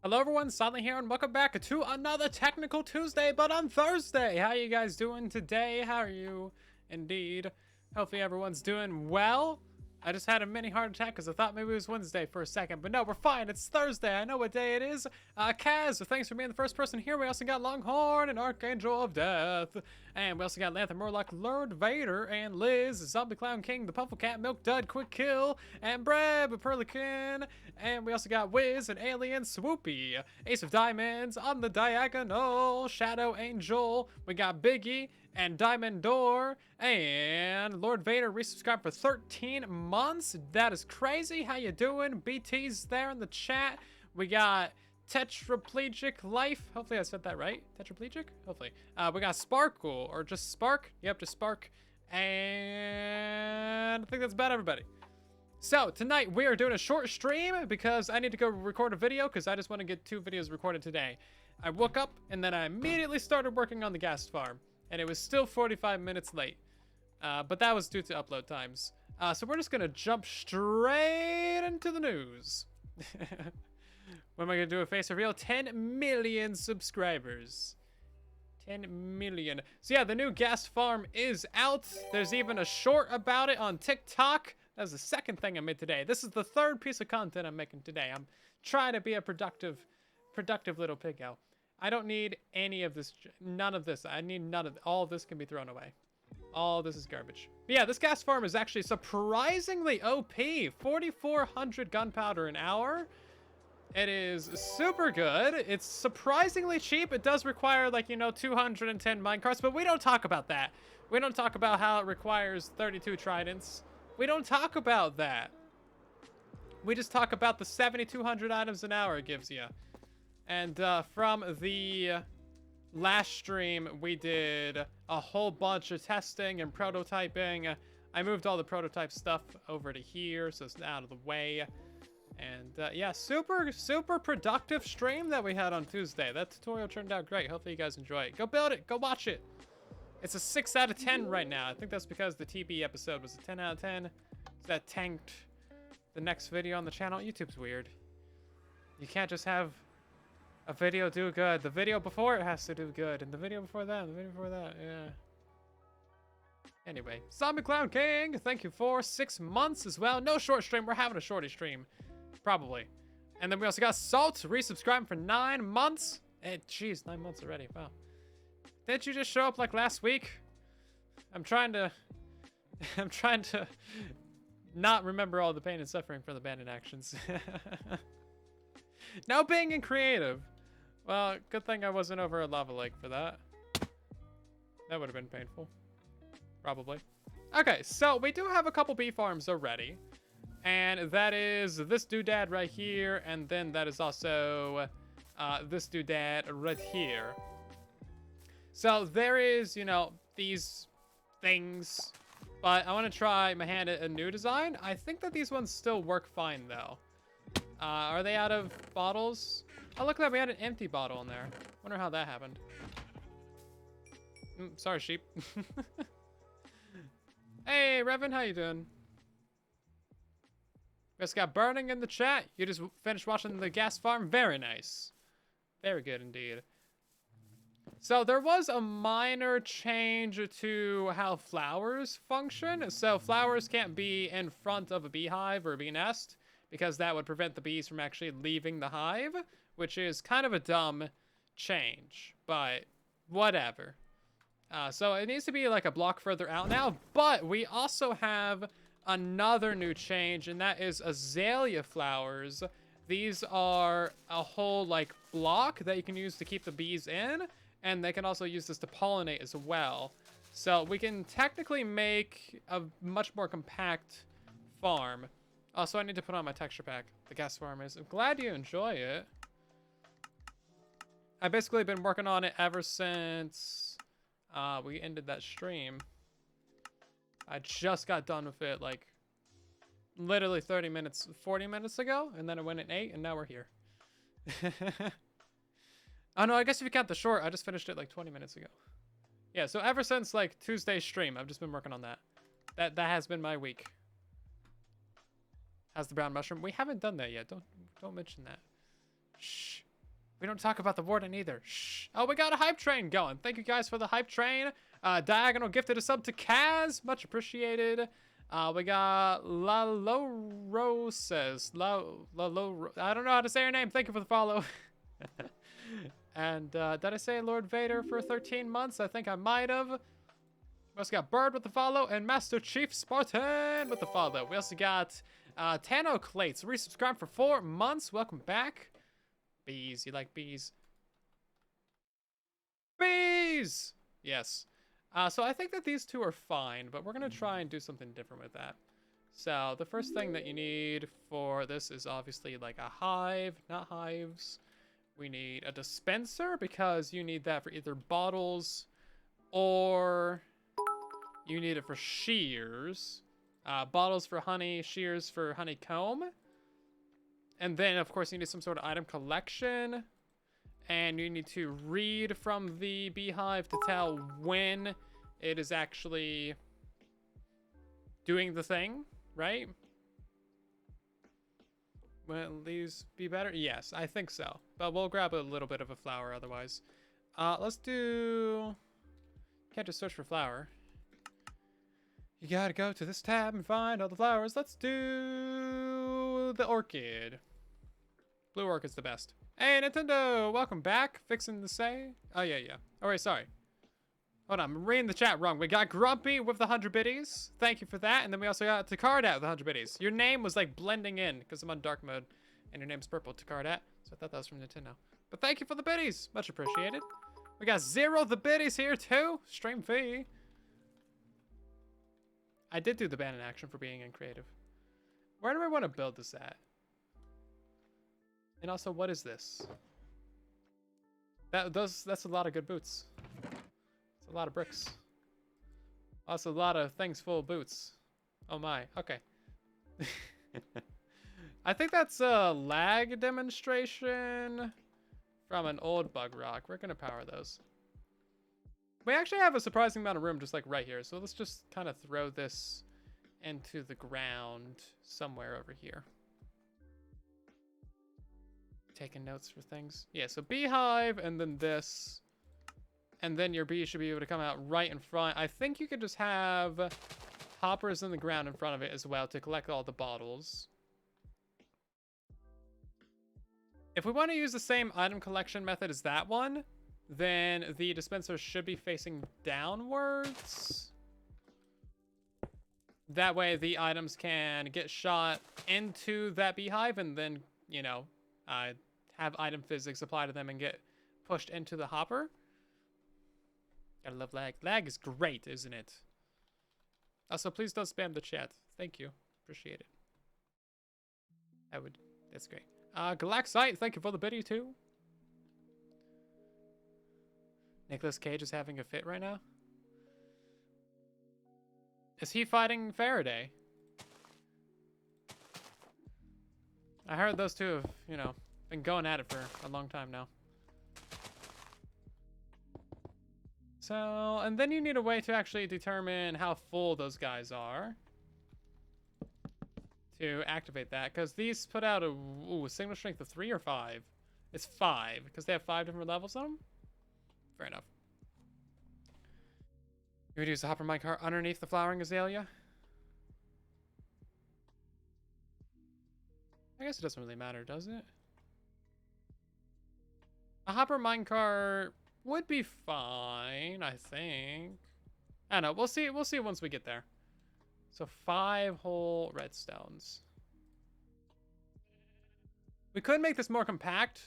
Hello everyone, Silent here, and welcome back to another Technical Tuesday, but on Thursday. How are you guys doing today? How are you? Indeed. Hopefully everyone's doing well. I just had a mini heart attack because I thought maybe it was Wednesday for a second, but no, we're fine. It's Thursday. I know what day it is. Kaz, thanks for being the first person here. We also got Longhorn and Archangel of Death. And we also got Lanthan Murloc, Lord Vader, and Liz, Zombie Clown King, the Puffle Cat, Milk Dud, Quick Kill, and Breb, Perlican. And we also got Wiz and Alien Swoopy, Ace of Diamonds on the diagonal, Shadow Angel. We got Biggie and Diamond Door, and Lord Vader resubscribed for 13 months. That is crazy. How you doing? BT's there in the chat. We got Tetraplegic Life. Hopefully I said that right. Tetraplegic? Hopefully. We got Sparkle, or just Spark. Yep, just Spark. And I think that's about everybody. So tonight we are doing a short stream because I need to go record a video because I just want to get 2 videos recorded today. I woke up and then I immediately started working on the gas farm. And it was still 45 minutes late. But that was due to upload times. So we're just going to jump straight into the news. When am I going to do a face reveal? 10 million subscribers. 10 million. So yeah, the new gas farm is out. There's even a short about it on TikTok. That's the second thing I made today. This is the 3rd piece of content I'm making today. I'm trying to be a productive little pig owl. I don't need any of this, none of this. I need none of, all of this can be thrown away. All this is garbage. But yeah, this gas farm is actually surprisingly OP. 4,400 gunpowder an hour. It is super good. It's surprisingly cheap. It does require, like, you know, 210 minecarts, but we don't talk about that. We don't talk about how it requires 32 tridents. We don't talk about that. We just talk about the 7,200 items an hour it gives you. And from the last stream, we did a whole bunch of testing and prototyping. I moved all the prototype stuff over to here, so it's out of the way. And yeah, super productive stream that we had on Tuesday. That tutorial turned out great. Hopefully you guys enjoy it. Go build it. Go watch it. It's a 6 out of 10 right now. I think that's because the TB episode was a 10 out of 10. So that tanked the next video on the channel. YouTube's weird. You can't just have a video do good. The video before it has to do good. And the video before that, the video before that, yeah. Anyway, Zombie Clown King, thank you for 6 months as well. No short stream. We're having a shorty stream. Probably. And then we also got Salt resubscribing for 9 months. And geez, 9 months already. Wow. Didn't you just show up like last week? I'm trying to not remember all the pain and suffering from the abandoned actions. Now being in creative. Well, good thing I wasn't over a lava lake for that. That would have been painful. Probably. Okay, so we do have a couple bee farms already. And that is this doodad right here. And then that is also this doodad right here. So there is, you know, these things. But I want to try my hand at a new design. I think that these ones still work fine, though. Are they out of bottles? Oh, look at that. We had an empty bottle in there. Wonder how that happened. Sorry, sheep. Hey, Revan, how you doing? We just got Burning in the chat. You just finished watching the gas farm. Very nice. Very good indeed. So there was a minor change to how flowers function. So flowers can't be in front of a beehive or a bee nest, because that would prevent the bees from actually leaving the hive, which is kind of a dumb change, but whatever. So it needs to be like a block further out now, but we also have another new change, and that is azalea flowers. These are a whole like block that you can use to keep the bees in, and they can also use this to pollinate as well. So we can technically make a much more compact farm. Also, I need to put on my texture pack. The gas farm is. I'm glad you enjoy it. I've basically been working on it ever since we ended that stream. I just got done with it like literally 30 minutes, 40 minutes ago, and then it went at 8, and now we're here. Oh no, I guess if you count the short, I just finished it like 20 minutes ago. Yeah, so ever since like Tuesday's stream, I've just been working on that. That has been my week. How's the brown mushroom? We haven't done that yet. Don't mention that. Shh. We don't talk about the warden either. Shh. Oh, we got a hype train going. Thank you guys for the hype train. Diagonal gifted a sub to Kaz. Much appreciated. We got La Lo says. I don't know how to say her name. Thank you for the follow. And did I say Lord Vader for 13 months? I think I might have. We also got Bird with the follow and Master Chief Spartan with the follow. We also got Tano Clates resubscribed for 4 months. Welcome back. Bees. You like bees? Bees! Yes. So I think that these two are fine, but we're going to try and do something different with that. So the first thing that you need for this is obviously like a hive, not hives. We need a dispenser because you need that for either bottles or you need it for shears. Bottles for honey, shears for honeycomb. And then, of course, you need some sort of item collection. And you need to read from the beehive to tell when it is actually doing the thing, right? Will these be better? Yes, I think so. But we'll grab a little bit of a flower otherwise. Let's do... Can't just search for flower. You gotta go to this tab and find all the flowers. Let's do the orchid. Blue orchid's the best. Hey, Nintendo! Welcome back. Fixing to say. Oh, yeah. Oh, wait, sorry. Hold on, I'm reading the chat wrong. We got Grumpy with the 100 biddies. Thank you for that. And then we also got Takardat with the 100 biddies. Your name was, like, blending in because I'm on dark mode. And your name's purple, Takardat. So I thought that was from Nintendo. But thank you for the biddies. Much appreciated. We got Zero the biddies here, too. Stream fee. I did do the ban in action for being uncreative. Where do I want to build this at? And also, what is this? That's a lot of good boots. It's a lot of bricks. Also, a lot of things full of boots. Oh my. Okay. I think that's a lag demonstration from an old bug rock. We're gonna power those. We actually have a surprising amount of room just like right here. So let's just kind of throw this into the ground somewhere over here. Taking notes for things. Yeah, so beehive and then this. And then your bee should be able to come out right in front. I think you could just have hoppers in the ground in front of it as well to collect all the bottles. If we want to use the same item collection method as that one, then the dispenser should be facing downwards. That way the items can get shot into that beehive and then, you know, have item physics apply to them and get pushed into the hopper. Gotta love lag. Lag is great, isn't it? Also, please don't spam the chat. Thank you. Appreciate it. That's great. Galaxite, thank you for the biddy too. Nicolas Cage is having a fit right now. Is he fighting Faraday? I heard those two have, you know, been going at it for a long time now. So, and then you need a way to actually determine how full those guys are to activate that, because these put out a signal strength of 3 or 5. It's 5 because they have 5 different levels on them. Fair enough. You would use the hopper minecart underneath the flowering azalea. I guess it doesn't really matter, does it? A hopper minecart would be fine, I think. I don't know. We'll see. We'll see once we get there. So 5 whole redstones. We could make this more compact.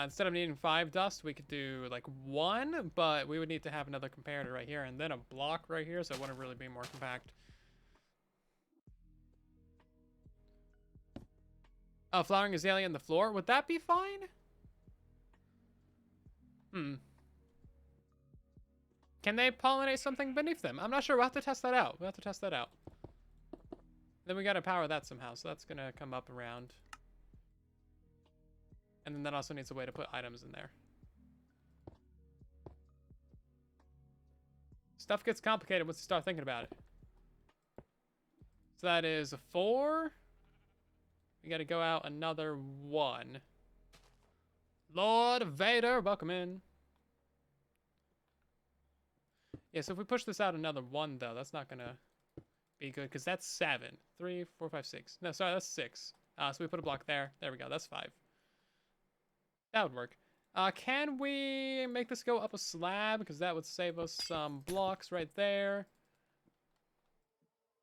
Instead of needing 5 dust, we could do like 1, but we would need to have another comparator right here and then a block right here, so it wouldn't really be more compact. Oh, flowering azalea on the floor. Would that be fine? Can they pollinate something beneath them? I'm not sure. We'll have to test that out. We'll have to test that out. Then we got to power that somehow, so that's going to come up around. And then that also needs a way to put items in there. Stuff gets complicated once you start thinking about it. So that is a 4. We got to go out another 1. Lord Vader, welcome in. Yeah, so if we push this out another 1, though, that's not gonna be good, because that's 7. 3, 4, 5, 6. No, sorry, that's 6. So we put a block there. There we go, that's 5. That would work. Can we make this go up a slab? Because that would save us some blocks right there.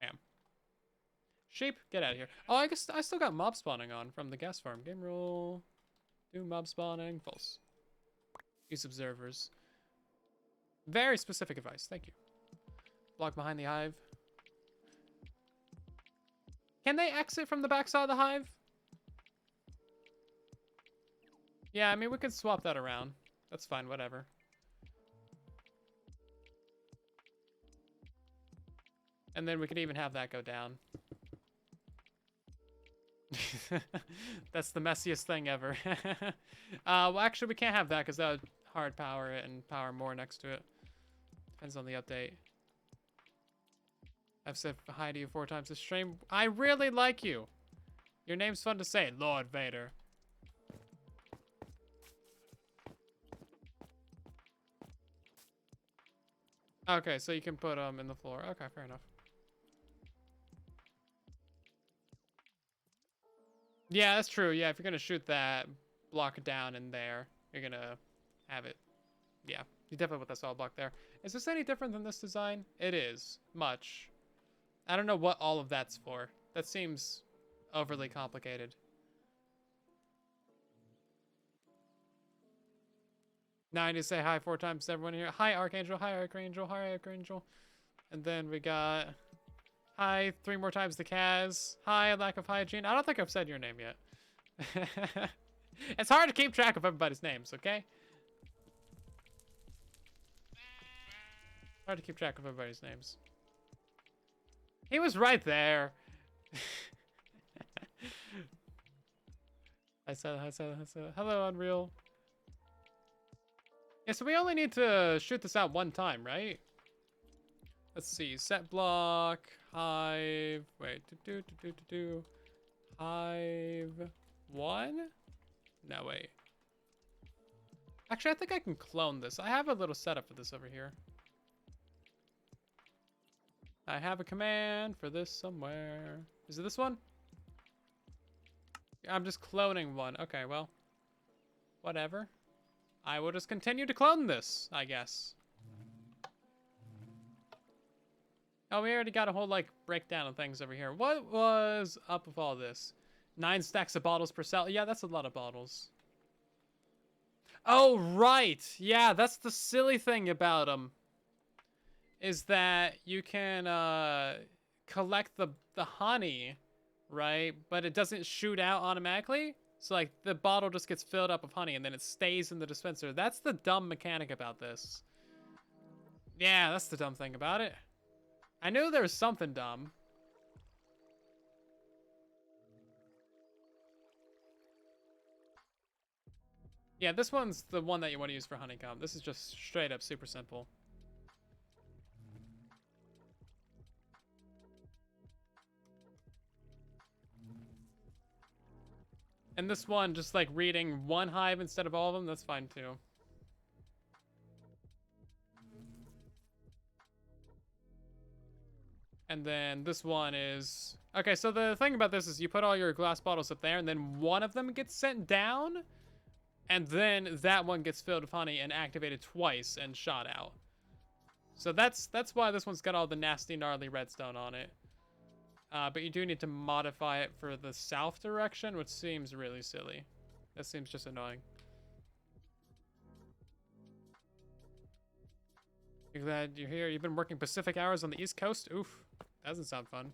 Bam. Sheep, get out of here. Oh, I guess I still got mob spawning on from the gas farm. Game rule. Do mob spawning. False. Use observers. Very specific advice. Thank you. Block behind the hive. Can they exit from the backside of the hive? Yeah, I mean, we could swap that around. That's fine, whatever. And then we could even have that go down. That's the messiest thing ever. Well, actually, we can't have that because that would hard power it and power more next to it. Depends on the update. I've said hi to you 4 times this stream. I really like you. Your name's fun to say, Lord Vader. Okay, so you can put them in the floor. Okay, fair enough. Yeah, that's true. Yeah, if you're gonna shoot that block down in there, you're gonna have it. Yeah, you definitely put that solid block there. Is this any different than this design? It is. Much. I don't know what all of that's for. That seems overly complicated. Now I need to say hi 4 times to everyone here. Hi, Archangel. Hi, Archangel. Hi, Archangel. And then we got... Hi, 3 more times to Kaz. Hi, lack of hygiene. I don't think I've said your name yet. It's hard to keep track of everybody's names, okay? Hard to keep track of everybody's names. He was right there. I said, hello, Unreal. Yeah, so we only need to shoot this out 1 time, right? Let's see, set block, hive, wait, hive 1? No, wait. Actually, I think I can clone this. I have a little setup for this over here. I have a command for this somewhere. Is it this one? I'm just cloning 1. Okay, well, whatever. I will just continue to clone this, I guess. Oh, we already got a whole, like, breakdown of things over here. What was up with all this? 9 stacks of bottles per cell. Yeah, that's a lot of bottles. Oh, right. Yeah, that's the silly thing about them. Is that you can collect the honey, right? But it doesn't shoot out automatically. So, like, the bottle just gets filled up with honey and then it stays in the dispenser. That's the dumb mechanic about this. Yeah, that's the dumb thing about it. I knew there was something dumb. Yeah, this one's the one that you want to use for honeycomb. This is just straight up super simple. And this one, just like reading 1 hive instead of all of them, that's fine too. And then this one is... Okay, so the thing about this is you put all your glass bottles up there, and then one of them gets sent down, and then that one gets filled with honey and activated twice and shot out. So that's why this one's got all the nasty, gnarly redstone on it. But you do need to modify it for the south direction, which seems really silly. That seems just annoying. You're glad you're here. You've been working Pacific hours on the East Coast? Oof. That doesn't sound fun.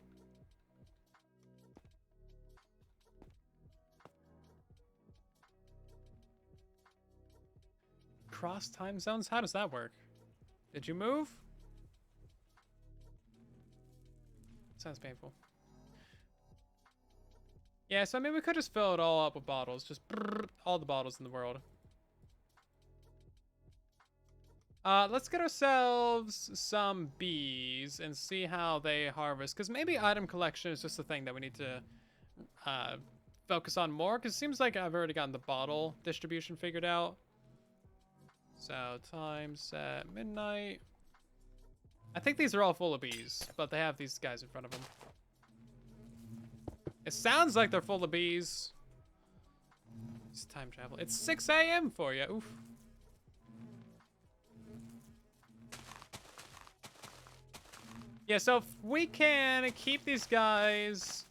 Cross time zones? How does that work? Did you move? Sounds painful. Yeah, so I mean, we could just fill it all up with bottles. Just all the bottles in the world. Let's get ourselves some bees and see how they harvest. Because maybe item collection is just a thing that we need to focus on more, because it seems like I've already gotten the bottle distribution figured out. So time set midnight. I think these are all full of bees, but they have these guys in front of them. It sounds like they're full of bees. It's time travel. It's 6 a.m. for you. Oof. Yeah, so if we can keep these guys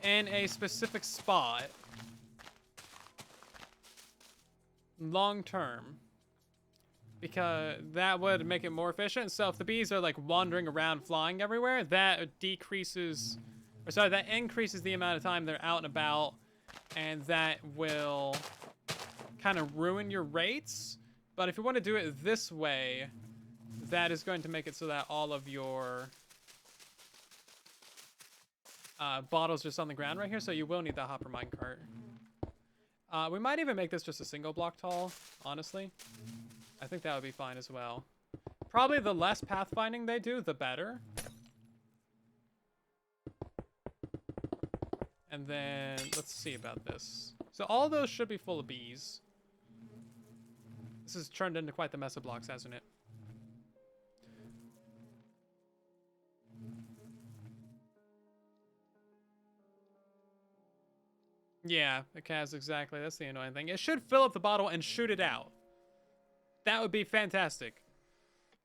in a specific spot long term, because that would make it more efficient. So if the bees are like wandering around flying everywhere, that decreases, or sorry, that increases the amount of time they're out and about, and that will kind of ruin your rates. But if you want to do it this way, that is going to make it so that all of your bottles just on the ground right here, so you will need that hopper minecart. We might even make this just a single block tall, honestly. I think that would be fine as well. Probably the less pathfinding they do, the better. And then, let's see about this. So all those should be full of bees. This has turned into quite the mess of blocks, hasn't it? Yeah, it has exactly. That's the annoying thing. It should fill up the bottle and shoot it out. That would be fantastic.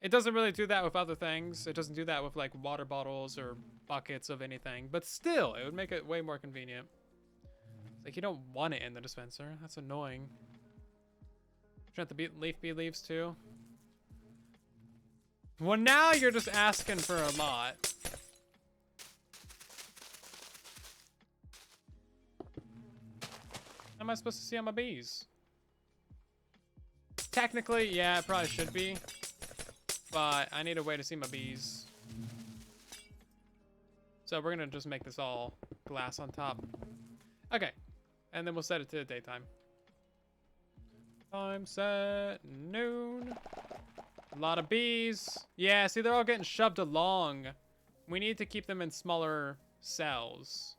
It doesn't really do that with other things. It doesn't do that with like water bottles or buckets of anything. But still, it would make it way more convenient. It's like you don't want it in the dispenser. That's annoying. Shouldn't the leaf bee leaves too? Well, now you're just asking for a lot. How am I supposed to see on my bees? Technically, yeah, it probably should be. But I need a way to see my bees. So we're gonna just make this all glass on top. Okay. And then we'll set it to daytime. Time set noon. A lot of bees. Yeah, see, they're all getting shoved along. We need to keep them in smaller cells.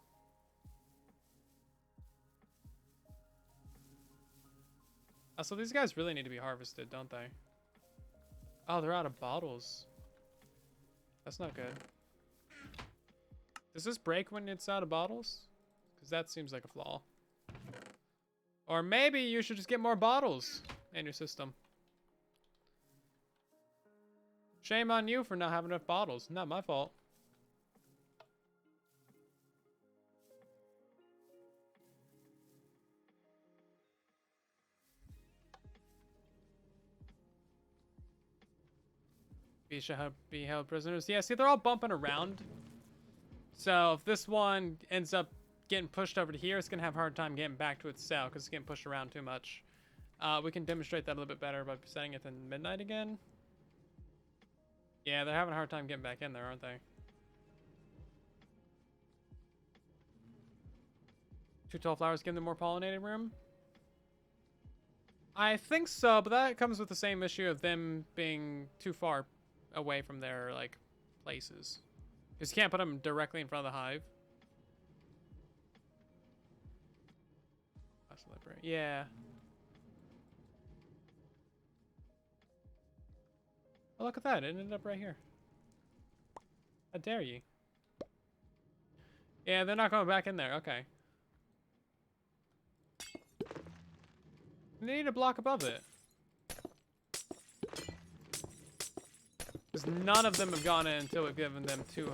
Oh, so these guys really need to be harvested, don't they? Oh, they're out of bottles. That's not good. Does this break when it's out of bottles? Because that seems like a flaw. Or maybe you should just get more bottles in your system. Shame on you for not having enough bottles. Not my fault. Bees shall be held prisoners. Yeah, see, they're all bumping around. So if this one ends up getting pushed over to here, it's going to have a hard time getting back to its cell because it's getting pushed around too much. We can demonstrate that a little bit better by setting it to midnight again. Yeah, they're having a hard time getting back in there, aren't they? 2 tall flowers give them more pollinated room? I think so, but that comes with the same issue of them being too far away from their, like, places. Because you can't put them directly in front of the hive. Yeah. Oh, look at that. It ended up right here. How dare you? Yeah, they're not going back in there. Okay. They need a block above it. Because none of them have gone in until we've given them too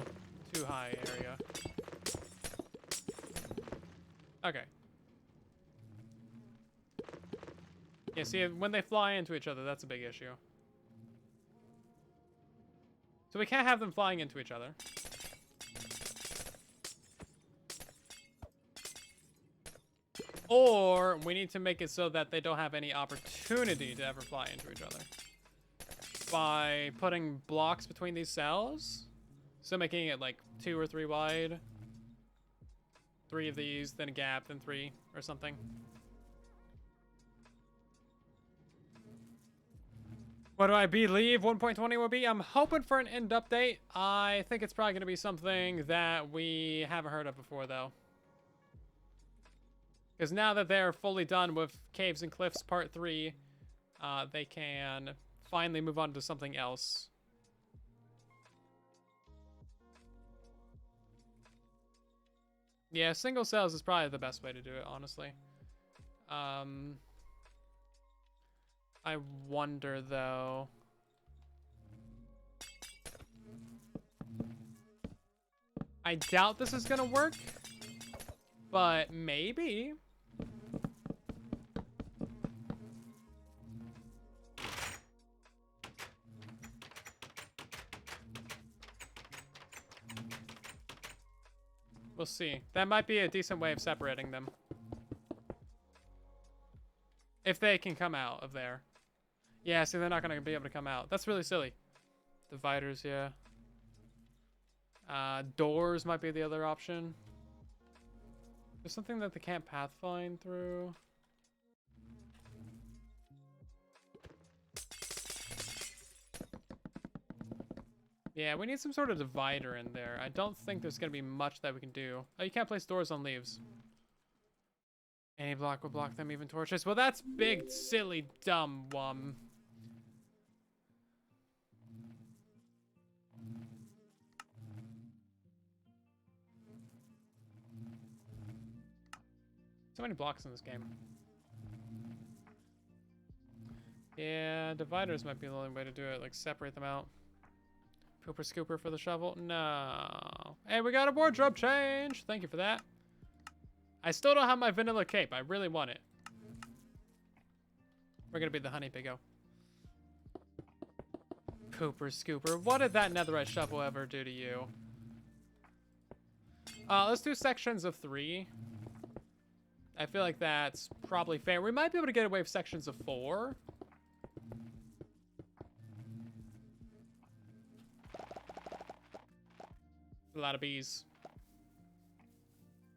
high area. Okay. Yeah, see, when they fly into each other, that's a big issue. So we can't have them flying into each other. Or we need to make it so that they don't have any opportunity to ever fly into each other. By putting blocks between these cells. So making it like 2 or 3 wide. 3 of these, then a gap, then 3 or something. What do I believe 1.20 will be? I'm hoping for an end update. I think it's probably going to be something that we haven't heard of before, though. Because now that they're fully done with Caves and Cliffs Part 3, they can finally move on to something else. Yeah, single cells is probably the best way to do it, honestly. I wonder, though. I doubt this is gonna work, but maybe. We'll see. That might be a decent way of separating them. If they can come out of there. Yeah, see, they're not going to be able to come out. That's really silly. Dividers, yeah. Doors might be the other option. There's something that they can't pathfind through. Yeah, we need some sort of divider in there. I don't think there's going to be much that we can do. Oh, you can't place doors on leaves. Any block will block them, even torches. Well, that's big, silly, dumb one. So many blocks in this game. Yeah, dividers might be the only way to do it. Like, separate them out. Pooper scooper for the shovel? No. Hey, we got a wardrobe change. Thank you for that. I still don't have my vanilla cape. I really want it. We're gonna be the honey piggo. Pooper scooper. What did that netherite shovel ever do to you? Let's do sections of 3. I feel like that's probably fair. We might be able to get away with sections of 4. A lot of bees.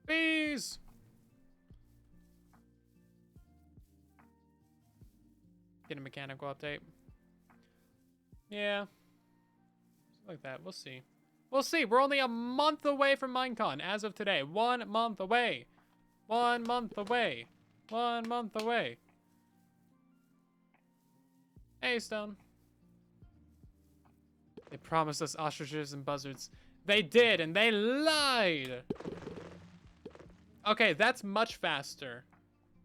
Bees! Get a mechanical update. Yeah. Something like that. We'll see. We'll see. We're only a month away from Minecon as of today. 1 month away. 1 month away. 1 month away. Hey, Stone. They promised us ostriches and buzzards. They did, and they lied. Okay, that's much faster.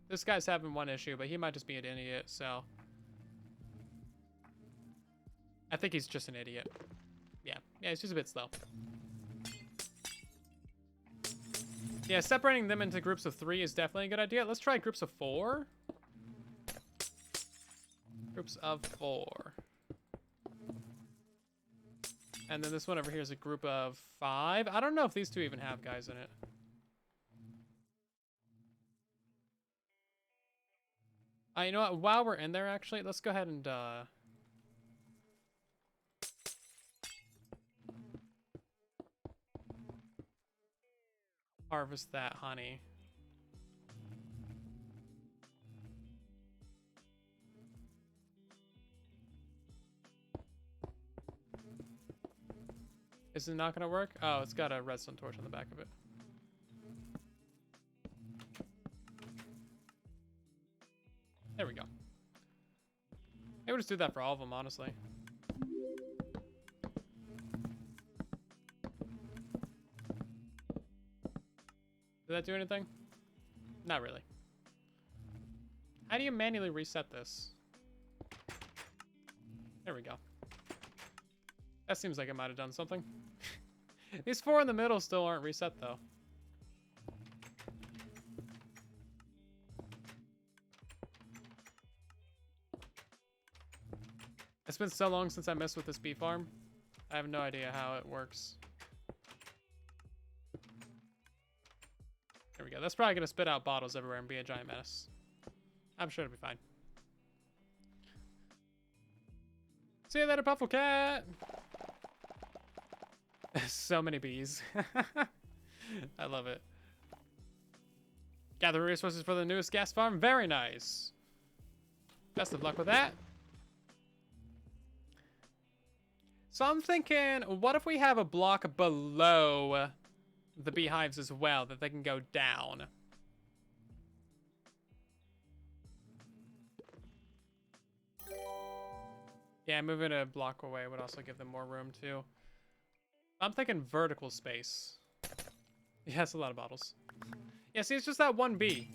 This guy's having one issue, but he might just be an idiot, so. I think he's just an idiot. Yeah, he's just a bit slow. Yeah, separating them into groups of 3 is definitely a good idea. Let's try groups of 4. Groups of 4. And then this one over here is a group of 5. I don't know if these two even have guys in it. You know what? While we're in there, actually, let's go ahead and harvest that honey. Is it not going to work? Oh, it's got a redstone torch on the back of it. There we go. Maybe we'll just do that for all of them, honestly. Did that do anything? Not really. How do you manually reset this? There we go. That seems like it might have done something. These 4 in the middle still aren't reset, though. It's been so long since I messed with this bee farm. I have no idea how it works. There we go. That's probably going to spit out bottles everywhere and be a giant mess. I'm sure it'll be fine. See you later, Puffle Cat! So many bees. I love it. Gather resources for the newest gas farm. Very nice. Best of luck with that. So I'm thinking, what if we have a block below the beehives as well, that they can go down? Yeah, moving a block away would also give them more room too. I'm thinking vertical space. Yes, a lot of bottles. Yeah, see, it's just that one bee.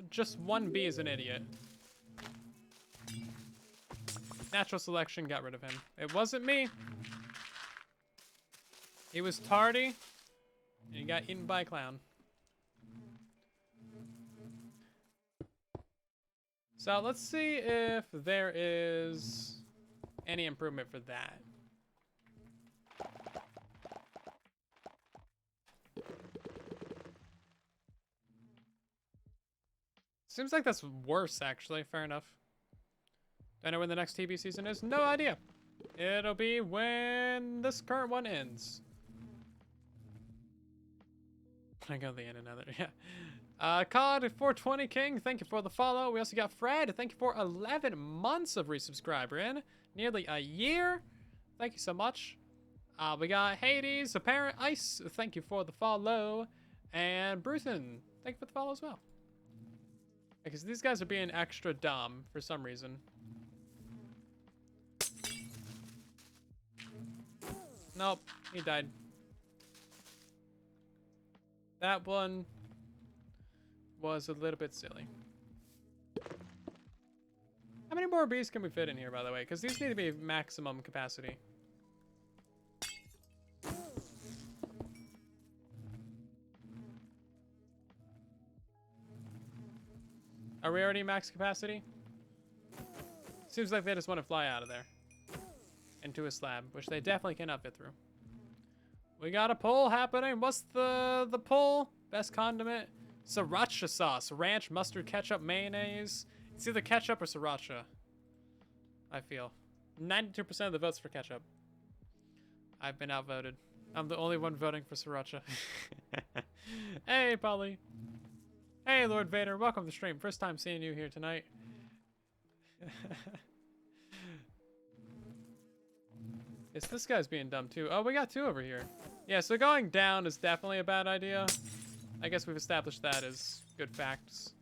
Just one bee is an idiot. Natural selection got rid of him. It wasn't me. He was tardy, and he got eaten by a clown. So let's see if there is any improvement for that. Seems like that's worse, actually. Fair enough. Do I know when the next TV season is? No idea. It'll be when this current one ends. I go the in another, yeah. COD 420 King, thank you for the follow. We also got Fred, thank you for 11 months of resubscriber in. Nearly a year. Thank you so much. We got Hades, Apparent Ice, thank you for the follow. And Bruthen, thank you for the follow as well. Because these guys are being extra dumb for some reason. Nope, he died. That one was a little bit silly. How many more bees can we fit in here, by the way? Because these need to be maximum capacity. Are we already max capacity? Seems like they just want to fly out of there. Into a slab, which they definitely cannot fit through. We got a poll happening. What's the poll? Best condiment? Sriracha sauce. Ranch, mustard, ketchup, mayonnaise. It's either ketchup or sriracha. I feel. 92% of the votes for ketchup. I've been outvoted. I'm the only one voting for sriracha. Hey, Polly. Hey, Lord Vader. Welcome to the stream. First time seeing you here tonight. Yes, this guy's being dumb too. Oh, we got two over here. Yeah, so going down is definitely a bad idea. I guess we've established that as good facts.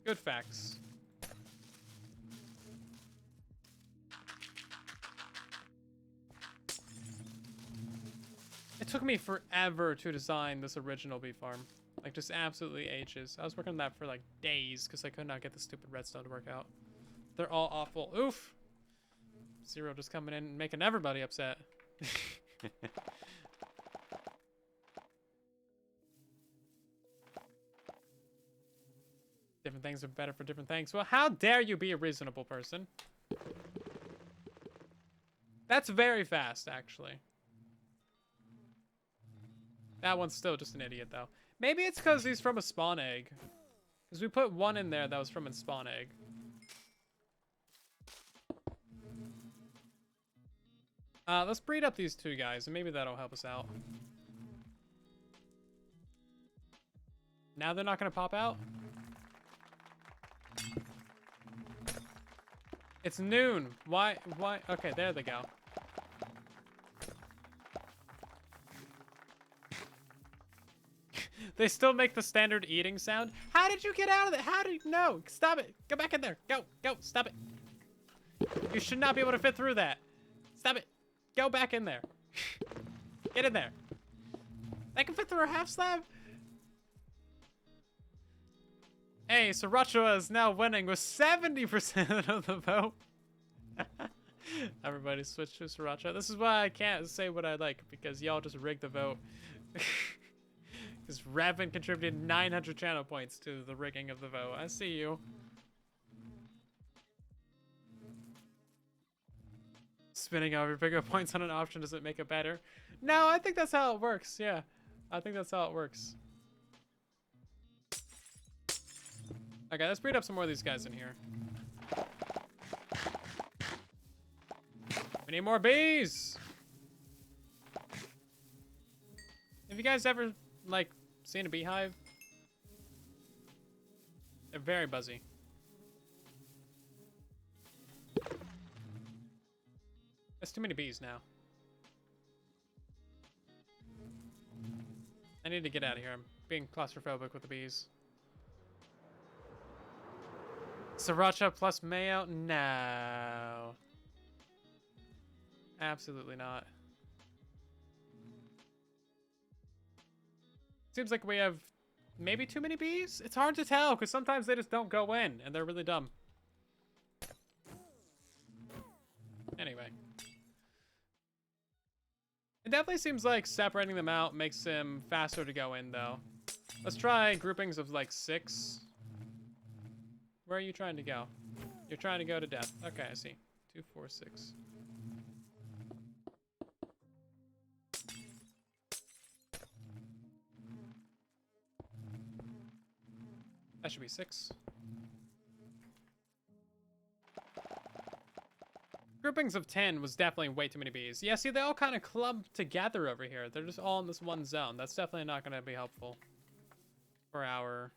Good facts. It took me forever to design this original bee farm. Like, just absolutely ages. I was working on that for like days because I could not get the stupid redstone to work out. They're all awful. Oof. Zero just coming in and making everybody upset. Different things are better for different things. Well, how dare you be a reasonable person? That's very fast, actually. That one's still just an idiot, though. Maybe it's because he's from a spawn egg. Because we put one in there that was from a spawn egg. Let's breed up these two guys, and maybe that'll help us out. Now they're not gonna pop out? It's noon. Why? Okay, there they go. They still make the standard eating sound. How did you get out of it? How did you? No, stop it. Go back in there. Go, stop it. You should not be able to fit through that. Stop it. Go back in there. Get in there. I can fit through a half slab. Hey, Sriracha is now winning with 70% of the vote. Everybody switch to Sriracha. This is why I can't say what I like, because y'all just rigged the vote. Because Raven contributed 900 channel points to the rigging of the vote. I see you. Spinning over bigger points on an option doesn't make it better. No, I think that's how it works. Yeah, I think that's how it works. Okay, let's breed up some more of these guys in here. We need more bees. Have you guys ever, like, seen a beehive? They're very buzzy. That's too many bees now. I need to get out of here. I'm being claustrophobic with the bees. Sriracha plus mayo? No. Absolutely not. Seems like we have maybe too many bees? It's hard to tell because sometimes they just don't go in and they're really dumb. Anyway. It definitely seems like separating them out makes them faster to go in though. Let's try groupings of like 6. Where are you trying to go? You're trying to go to death. Okay, I see. 2, 4, 6. That should be 6. Groupings of 10 was definitely way too many bees. Yeah, see, they all kind of clump together over here. They're just all in this one zone. That's definitely not going to be helpful for our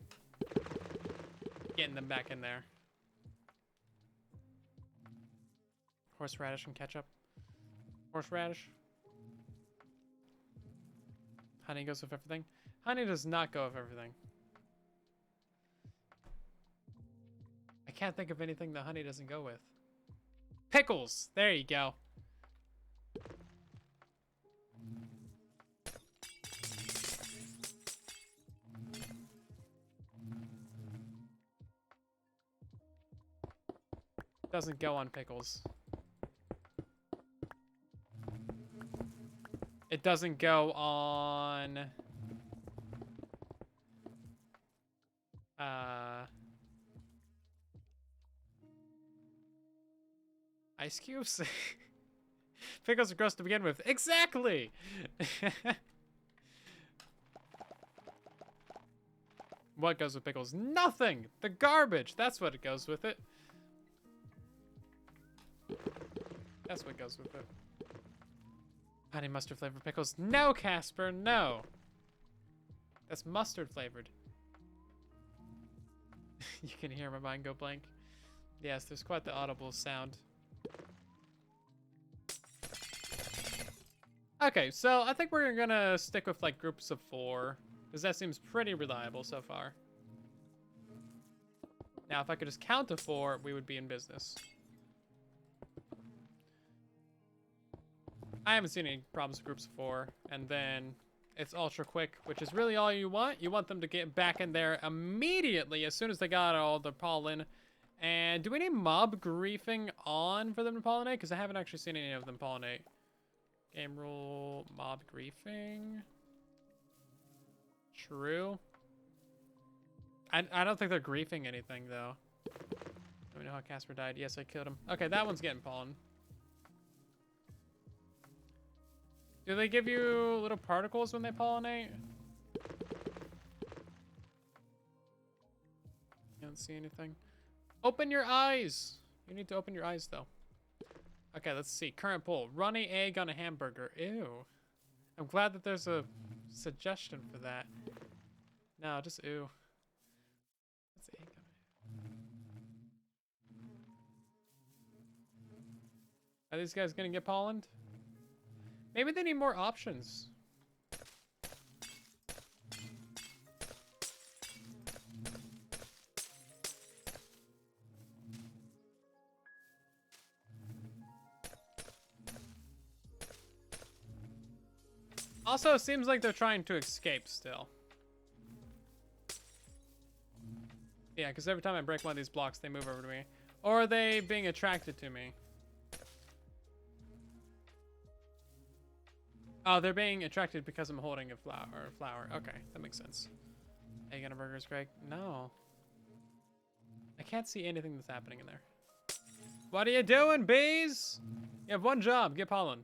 getting them back in there. Horseradish and ketchup. Horseradish. Honey goes with everything. Honey does not go with everything. I can't think of anything that honey doesn't go with. Pickles! There you go. Doesn't go on pickles. It doesn't go on... Ice cubes? Pickles are gross to begin with. Exactly! What goes with pickles? Nothing! The garbage! That's what it goes with it. That's what goes with it. Honey mustard flavored pickles. No, Casper, no! That's mustard flavored. You can hear my mind go blank. Yes, there's quite the audible sound. Okay, so I think we're gonna stick with like groups of 4, because that seems pretty reliable so far. Now, if I could just count to 4, we would be in business. I haven't seen any problems with groups of 4, and then it's ultra quick, which is really all you want. You want them to get back in there immediately as soon as they got all the pollen. And do we need mob griefing on for them to pollinate? Because I haven't actually seen any of them pollinate. Game rule, mob griefing. True. I don't think they're griefing anything, though. Let me know how Casper died. Yes, I killed him. Okay, that one's getting pollen. Do they give you little particles when they pollinate? You don't see anything. Open your eyes! You need to open your eyes, though. Okay, let's see. Current poll. Runny egg on a hamburger. Ew. I'm glad that there's a suggestion for that. No, just ew. What's egg on a... Are these guys gonna get pollened? Maybe they need more options. Also, it seems like they're trying to escape still. Yeah, because every time I break one of these blocks, they move over to me. Or are they being attracted to me? Oh, they're being attracted because I'm holding a flower. Okay, that makes sense. Egg on a burger is Greg? No. I can't see anything that's happening in there. What are you doing, bees? You have one job. Get pollen.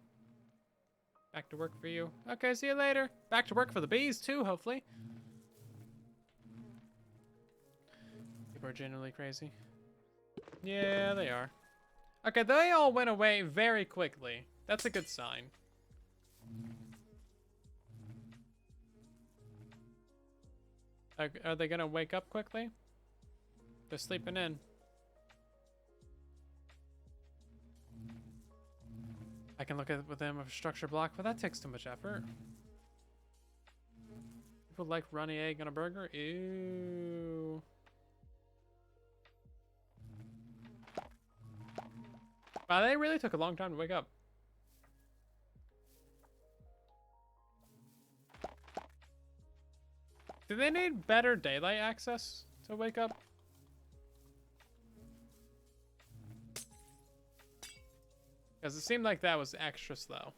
Back to work for you. Okay, see you later. Back to work for the bees, too, hopefully. People are genuinely crazy. Yeah, they are. Okay, they all went away very quickly. That's a good sign. Are they gonna wake up quickly? They're sleeping in. I can look at with them with a structure block, but that takes too much effort. People like runny egg on a burger? Ew. Wow, they really took a long time to wake up. Do they need better daylight access to wake up? Because it seemed like that was extra slow.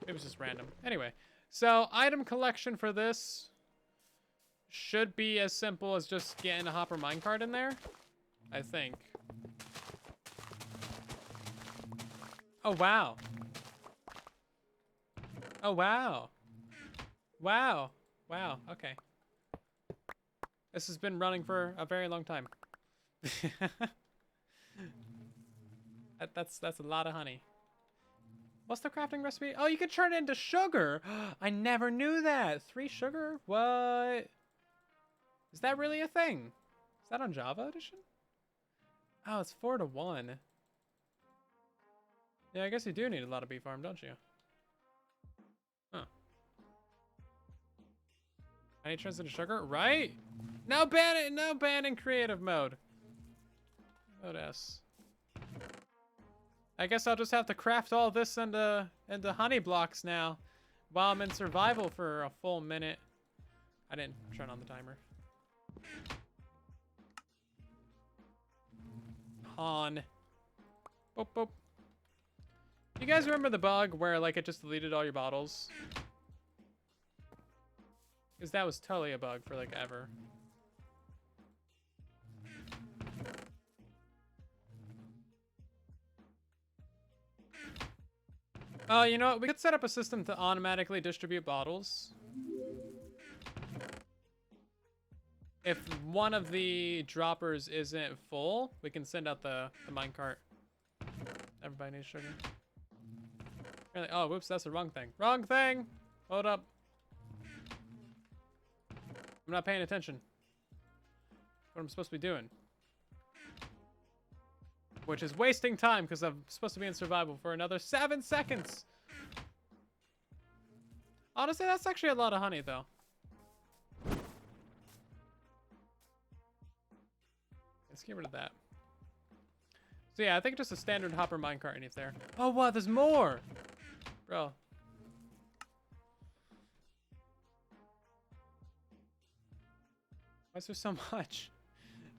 It was just random. Anyway, so item collection for this should be as simple as just getting a hopper minecart in there, I think. Oh, wow. Oh, wow. Wow. Wow. Okay. This has been running for a very long time. That's a lot of honey. What's the crafting recipe? Oh, you can turn it into sugar. I never knew that. 3 sugar? What? Is that really a thing? Is that on Java edition? Oh, it's 4 to 1. Yeah, I guess you do need a lot of bee farm, don't you? Huh. Honey turns into sugar? Right? No ban it, no ban in creative mode. Mode S. I guess I'll just have to craft all this into honey blocks now while I'm in survival for a full minute. I didn't turn on the timer. Han. Boop, boop. You guys remember the bug where like it just deleted all your bottles? Because that was totally a bug for like ever. You know what? We could set up a system to automatically distribute bottles. If one of the droppers isn't full, we can send out the minecart. Everybody needs sugar. Really? Oh, whoops, that's the wrong thing. Wrong thing! Hold up. I'm not paying attention. What I'm supposed to be doing. Which is wasting time because I'm supposed to be in survival for another 7 seconds. Honestly, that's actually a lot of honey, though. Let's get rid of that. So yeah, I think just a standard hopper minecart underneath there. Oh, wow, there's more! Bro. Why is there so much?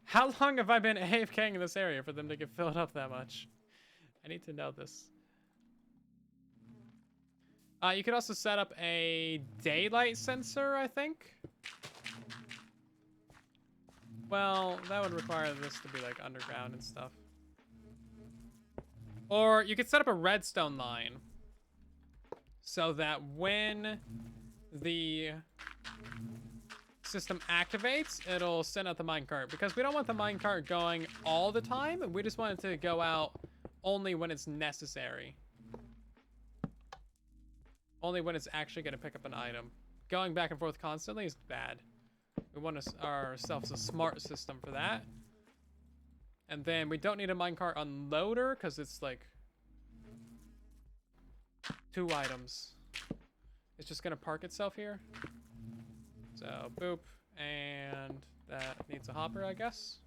How long have I been AFKing in this area for them to get filled up that much? I need to know this. You could also set up a daylight sensor, I think. Well, that would require this to be like underground and stuff. Or you could set up a redstone line so that when the system activates, it'll send out the minecart, because we don't want the minecart going all the time. We just want it to go out only when it's necessary. Only when it's actually going to pick up an item. Going back and forth constantly is bad. We want ourselves a smart system for that. And then we don't need a minecart unloader because it's like 2 items. It's just going to park itself here. So, boop, and that needs a hopper, I guess.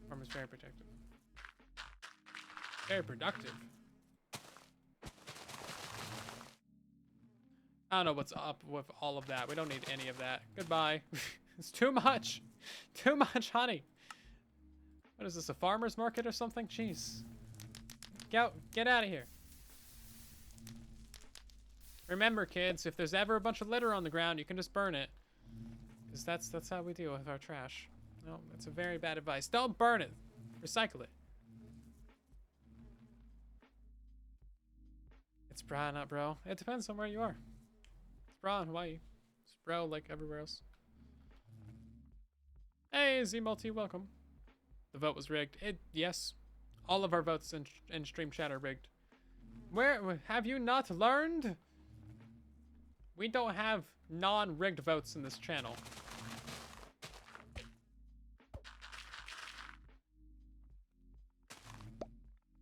Farm is very protective. Very productive. I don't know what's up with all of that. We don't need any of that. Goodbye. It's too much. Too much honey. What is this, a farmer's market or something? Jeez. Get out of here. Remember, kids, if there's ever a bunch of litter on the ground, you can just burn it. Because that's how we deal with our trash. No, that's a very bad advice. Don't burn it. Recycle it. It's bra, not bro. It depends on where you are. It's bra in Hawaii. It's bro like everywhere else. Hey, Z-Multi, welcome. The vote was rigged. Yes. All of our votes in stream chat are rigged. Where have you not learned? We don't have non-rigged votes in this channel.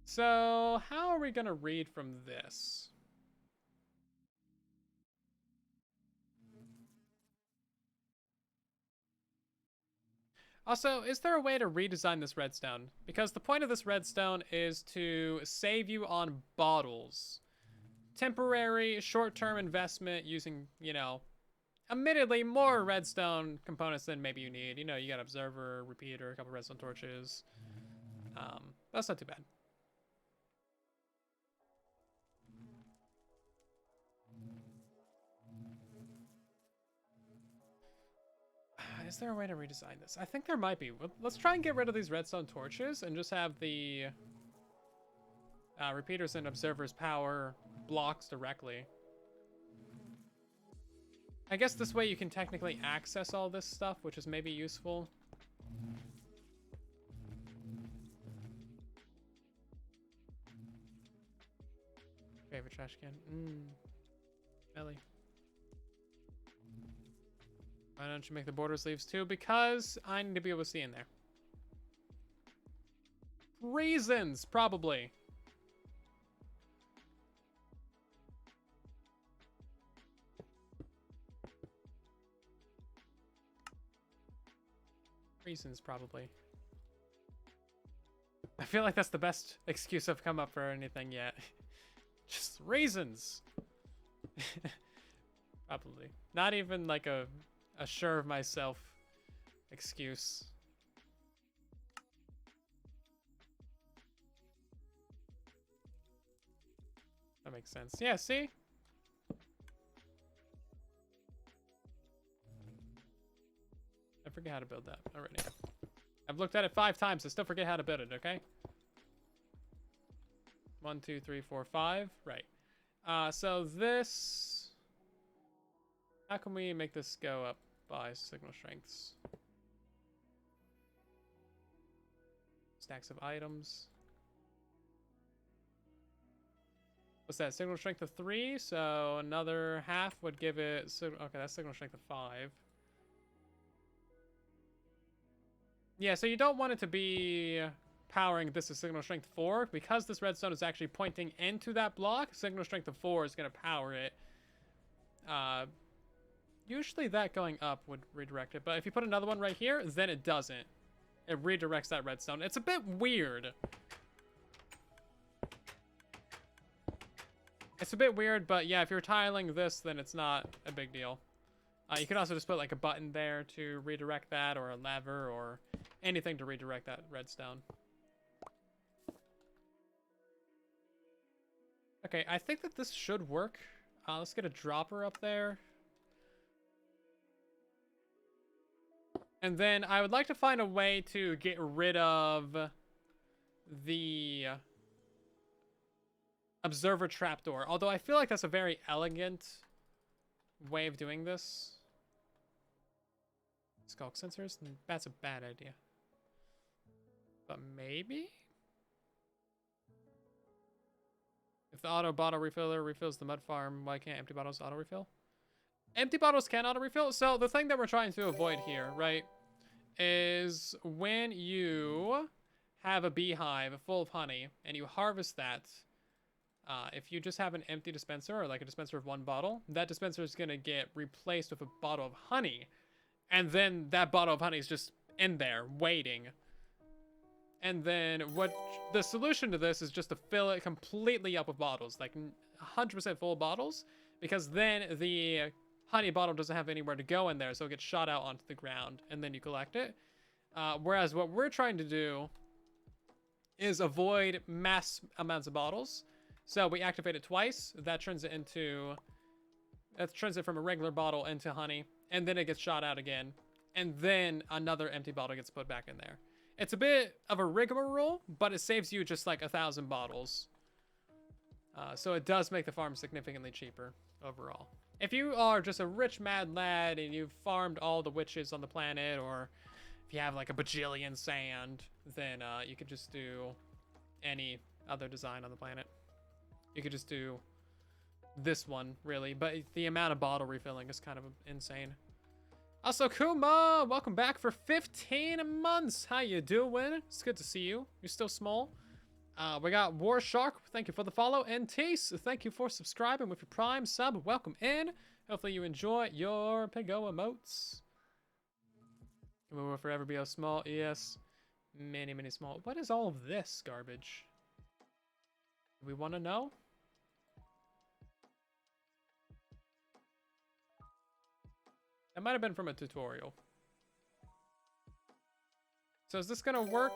So, how are we going to read from this? Also, is there a way to redesign this redstone? Because the point of this redstone is to save you on bottles. Temporary, short-term investment using, you know, admittedly more redstone components than maybe you need. You know, you got observer, repeater, a couple redstone torches. That's not too bad. Is there a way to redesign this? I think there might be. Let's try and get rid of these redstone torches and just have the repeaters and observers power blocks directly. I guess this way you can technically access all this stuff, which is maybe useful. Favorite trash can. Ellie. Why don't you make the border sleeves too? Because I need to be able to see in there. Reasons, probably. Reasons, probably. I feel like that's the best excuse I've come up for anything yet. Just reasons. Probably. Not even like a sure of myself excuse. That makes sense. Yeah, see? I forget how to build that already. I've looked at it 5 times. I still forget how to build it, okay? 1, 2, 3, 4, 5. Right. So this... How can we make this go up by signal strengths? Stacks of items. What's that? Signal strength of 3. So another half would give it... Okay, that's signal strength of 5. Yeah, so you don't want it to be powering this is signal strength 4. Because this redstone is actually pointing into that block, signal strength of 4 is going to power it. Usually that going up would redirect it, but if you put another one right here, then it doesn't. It redirects that redstone. It's a bit weird. It's a bit weird, but yeah, if you're tiling this, then it's not a big deal. You could also just put like a button there to redirect that, or a lever, or anything to redirect that redstone. Okay, I think that this should work. Let's get a dropper up there. And then I would like to find a way to get rid of the observer trapdoor. Although I feel like that's a very elegant way of doing this. Skulk sensors? That's a bad idea. But maybe? If the auto bottle refiller refills the mud farm, why can't empty bottles auto refill? Empty bottles can auto refill. So the thing that we're trying to avoid here, right, is when you have a beehive full of honey and you harvest that, if you just have an empty dispenser or like a dispenser of 1 bottle, that dispenser is going to get replaced with a bottle of honey. And then that bottle of honey is just in there waiting. And then what the solution to this is just to fill it completely up with bottles, like 100% full bottles, because then the honey bottle doesn't have anywhere to go in there, so it gets shot out onto the ground, and then you collect it. Whereas what we're trying to do is avoid mass amounts of bottles. So we activate it twice. That turns it from a regular bottle into honey, and then it gets shot out again, and then another empty bottle gets put back in there. It's a bit of a rigmarole, but it saves you just like 1,000 bottles. So it does make the farm significantly cheaper overall. If you are just a rich mad lad and you've farmed all the witches on the planet, or if you have like a bajillion sand, then you could just do any other design on the planet. You could just do this one, really, but the amount of bottle refilling is kind of insane. Also, Kuma, welcome back for 15 months. How you doing? It's good to see you. You're still small. We got War Shark. Thank you for the follow. And Tease, thank you for subscribing with your Prime sub. Welcome in. Hopefully you enjoy your Pego emotes. We will forever be a small. Yes. Many, many small. What is all of this garbage? Do we want to know? That might have been from a tutorial. So is this gonna work?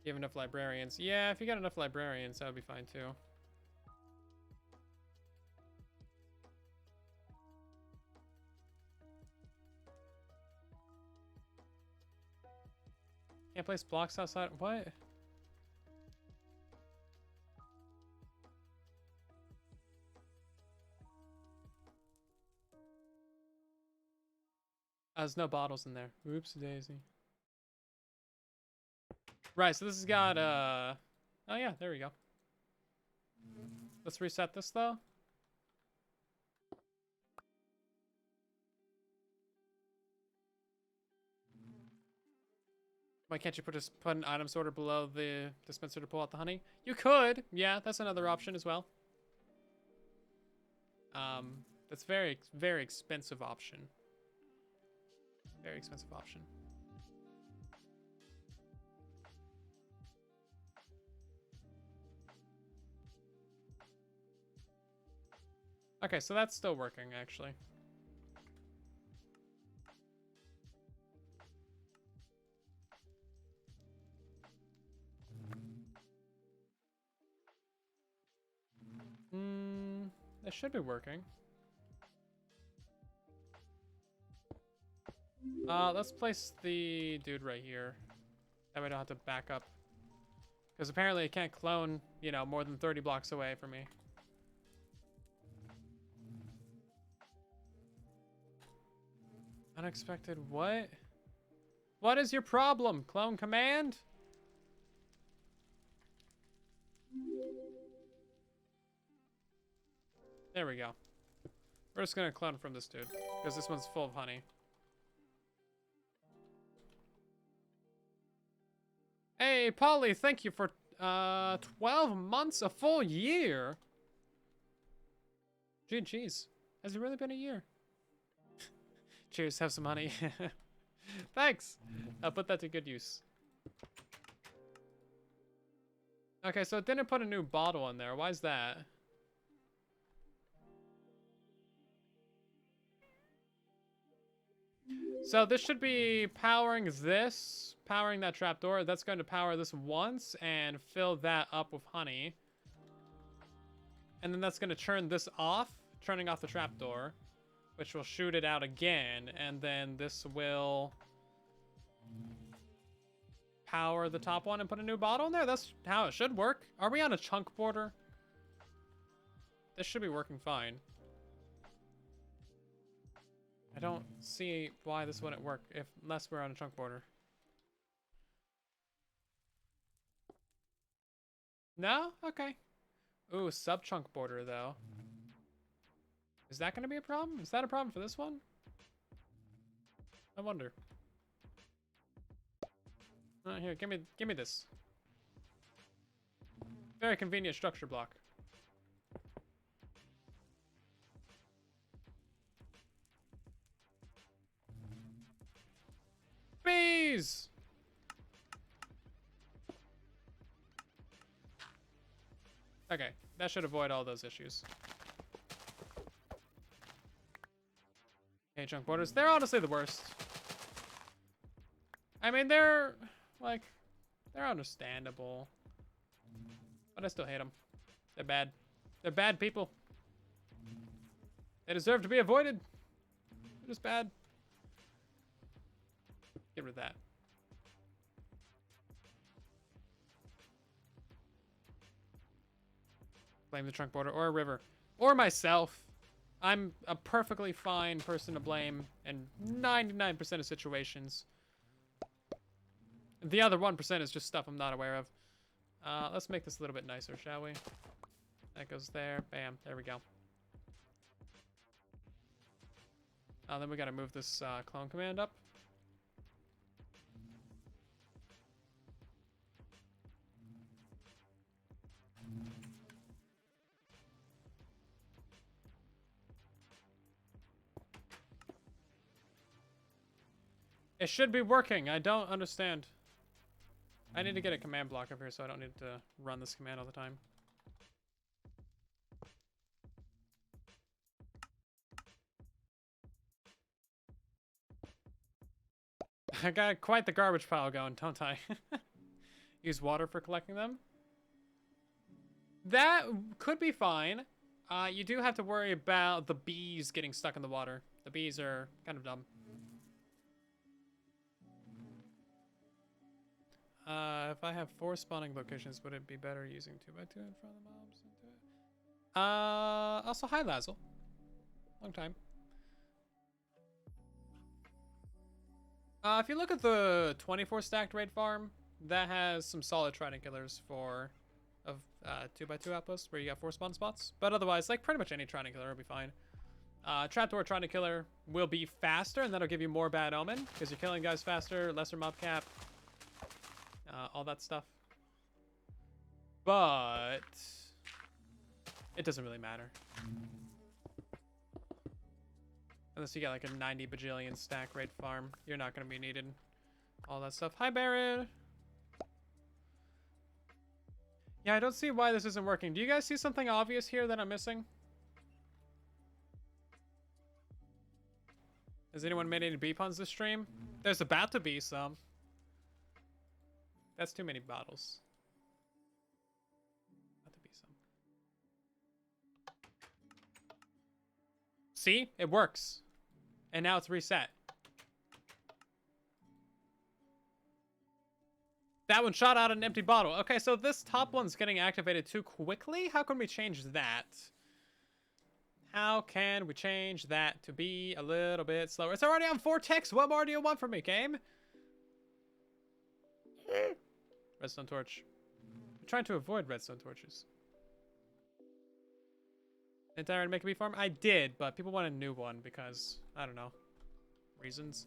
You have enough librarians. Yeah, if you got enough librarians, that would be fine too. Can't place blocks outside. What? There's no bottles in there. Oops, daisy. Right, so this has got, oh yeah, there we go. Let's reset this, though. Why can't you put an item sorter below the dispenser to pull out the honey? You could! Yeah, that's another option as well. That's very, very expensive option. Very expensive option. Okay, so that's still working, actually. That should be working. Let's place the dude right here. That way I don't have to back up. Because apparently it can't clone, you know, more than 30 blocks away from me. Unexpected what? What is your problem? Clone command? There we go. We're just gonna clone from this dude. Because this one's full of honey. Hey, Polly, thank you for 12 months, a full year. Gee, jeez. Has it really been a year? Cheers, have some honey. Thanks. I'll put that to good use. Okay, so it didn't put a new bottle in there. Why is that? So this should be powering this, powering that trapdoor. That's going to power this once and fill that up with honey. And then that's going to turn this off, turning off the trapdoor, which will shoot it out again. And then this will power the top one and put a new bottle in there. That's how it should work. Are we on a chunk border? This should be working fine. I don't see why this wouldn't work unless we're on a chunk border. No? Okay. Ooh, sub-chunk border, though. Is that going to be a problem? Is that a problem for this one? I wonder. Here, give me this. Very convenient structure block. Bees! Okay, that should avoid all those issues. Okay, chunk borders. They're honestly the worst. I mean, they're, like, they're understandable. But I still hate them. They're bad. They're bad people. They deserve to be avoided. They're just bad. Get rid of that. Blame the trunk border or a river. Or myself. I'm a perfectly fine person to blame in 99% of situations. The other 1% is just stuff I'm not aware of. Let's make this a little bit nicer, shall we? That goes there. Bam. There we go. Then we gotta move this clone command up. It should be working. I don't understand. I need to get a command block up here so I don't need to run this command all the time. I got quite the garbage pile going, don't I? Use water for collecting them. That could be fine. You do have to worry about the bees getting stuck in the water. The bees are kind of dumb. If I have 4 spawning locations, would it be better using 2x2 in front of the mobs? Also, hi, Lazzle. Long time. If you look at the 24 stacked raid farm, that has some solid trident killers for 2x2 outposts where you got 4 spawn spots. But otherwise, like pretty much any trident killer will be fine. Trapdoor trident killer will be faster, and that'll give you more bad omen because you're killing guys faster, lesser mob cap, all that stuff. But it doesn't really matter. Unless you get like a 90 bajillion stack raid farm, you're not going to be needed. All that stuff. Hi, Baron. Yeah, I don't see why this isn't working. Do you guys see something obvious here that I'm missing? Has anyone made any bee puns this stream? There's about to be some. That's too many bottles. About to be some. See? It works. And now it's reset. That one shot out an empty bottle. Okay, so this top one's getting activated too quickly? How can we change that? How can we change that to be a little bit slower? It's already on 4 ticks. What more do you want from me, game? Redstone torch. I'm trying to avoid redstone torches. Didn't I already make a bee farm? I did, but people want a new one because, I don't know, reasons.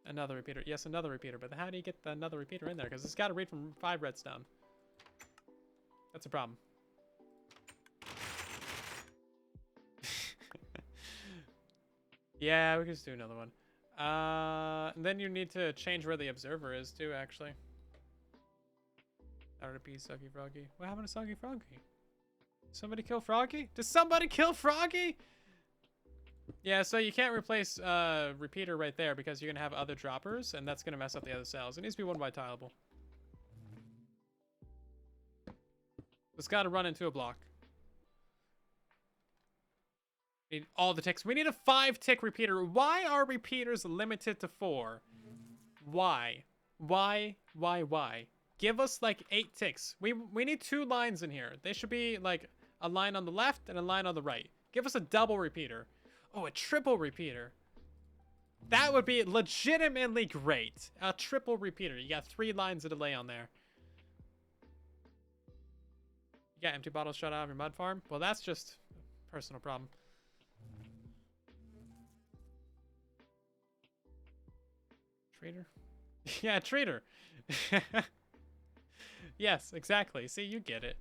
Another repeater. Yes, another repeater. But how do you get another repeater in there? Because it's got to read from 5 redstone. That's a problem. Yeah, we can just do another one. And then you need to change where the observer is too, actually. RP Soggy Froggy. What happened to Soggy Froggy? Somebody kill Froggy? Did somebody kill Froggy? Yeah, so you can't replace repeater right there because you're gonna have other droppers, and that's gonna mess up the other cells. It needs to be 1 by tileable. It's got to run into a block. Need all the ticks. We need a 5 tick repeater. Why are repeaters limited to 4? Why? Why? Give us like 8 ticks. We need 2 lines in here. They should be like a line on the left and a line on the right. Give us a double repeater. Oh, a triple repeater. That would be legitimately great. A triple repeater. You got 3 lines of delay on there. You got empty bottles shut out of your mud farm? Well, that's just a personal problem. Trader? Yeah, trader. Yes, exactly. See, you get it.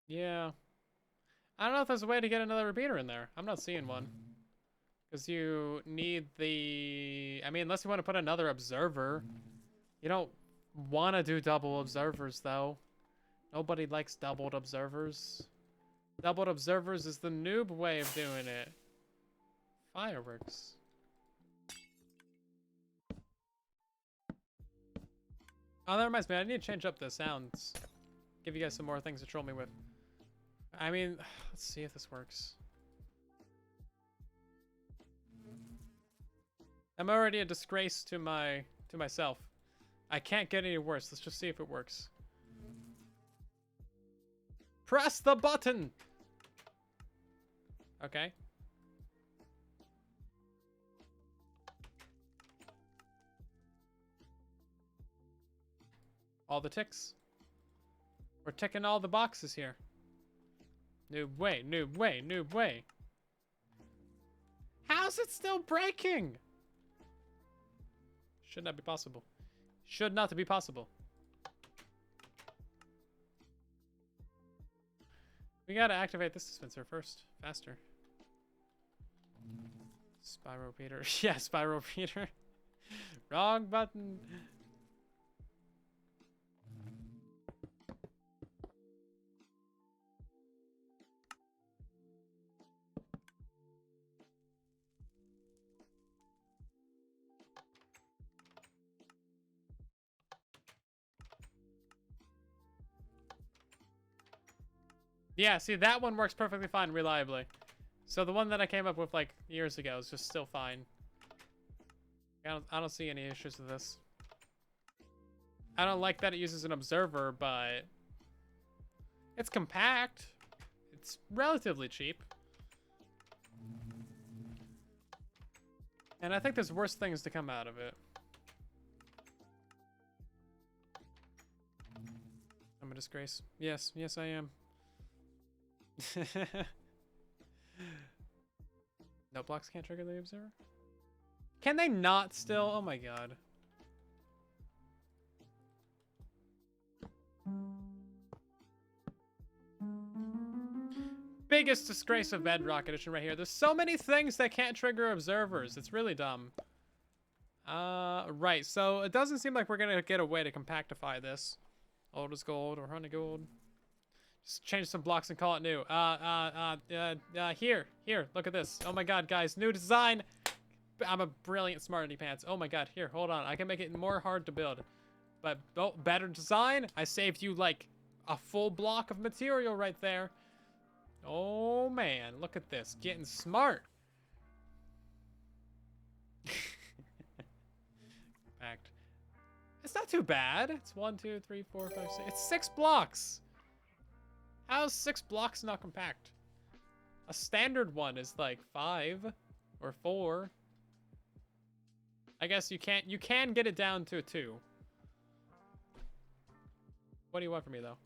Yeah. I don't know if there's a way to get another repeater in there. I'm not seeing one. Because you need the... I mean, unless you want to put another observer. You don't want to do double observers, though. Nobody likes doubled observers. Doubled observers is the noob way of doing it. Fireworks. Oh, that reminds me. I need to change up the sounds. Give you guys some more things to troll me with. I mean, let's see if this works. I'm already a disgrace to myself. I can't get any worse. Let's just see if it works. Press the button! Okay. All the ticks. We're ticking all the boxes here. Noob way, noob way, noob way. How's it still breaking? Should not be possible. Should not be possible. We gotta activate this dispenser first. Faster. Spiral repeater. Yeah, spiral repeater. Wrong button. Yeah, see, that one works perfectly fine, reliably. So the one that I came up with, like, years ago is just still fine. I don't see any issues with this. I don't like that it uses an observer, but it's compact. It's relatively cheap. And I think there's worse things to come out of it. I'm a disgrace. Yes, yes I am. No blocks can't trigger the observer? Can they not still? Oh my god. Biggest disgrace of Bedrock Edition right here. There's so many things that can't trigger observers. It's really dumb. Right. So it doesn't seem like we're gonna get a way to compactify this. Old is gold or honey gold. Just change some blocks and call it new. Here, look at this. Oh my god, guys, new design. I'm a brilliant smarty pants. Oh my god, here, hold on. I can make it more hard to build. But, oh, better design. I saved you, like, a full block of material right there. Oh man, look at this. Getting smart. Fact. It's not too bad. It's 1, 2, 3, 4, 5, 6. It's 6 blocks. How's 6 blocks not compact? A standard one is like 5 or 4. I guess you can get it down to 2. What do you want from me though?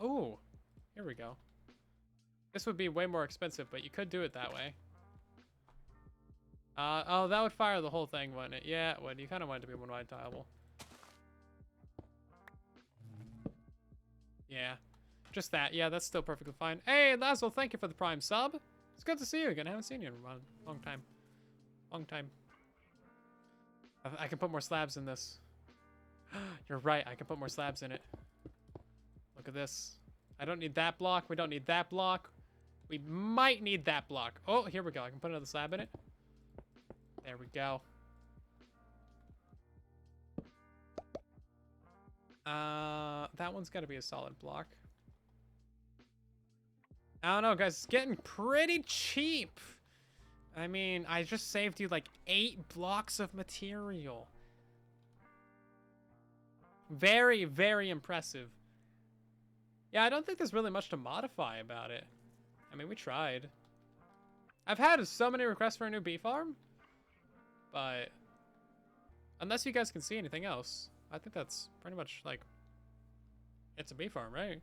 Ooh. Here we go. This would be way more expensive, but you could do it that way. Oh, that would fire the whole thing, wouldn't it? Yeah, it would. You kind of want it to be one wide tileable. Yeah. Just that. Yeah, that's still perfectly fine. Hey, Lazo, thank you for the Prime sub. It's good to see you again. I haven't seen you in a long time. Long time. I can put more slabs in this. You're right. I can put more slabs in it. Look at this. I don't need that block. We don't need that block. We might need that block. Oh, here we go. I can put another slab in it. There we go. That one's got to be a solid block. I don't know, guys. It's getting pretty cheap. I mean, I just saved you like 8 blocks of material. Very, very impressive. Yeah, I don't think there's really much to modify about it. I mean, we tried. I've had so many requests for a new bee farm. But unless you guys can see anything else, I think that's pretty much like, it's a bee farm, right?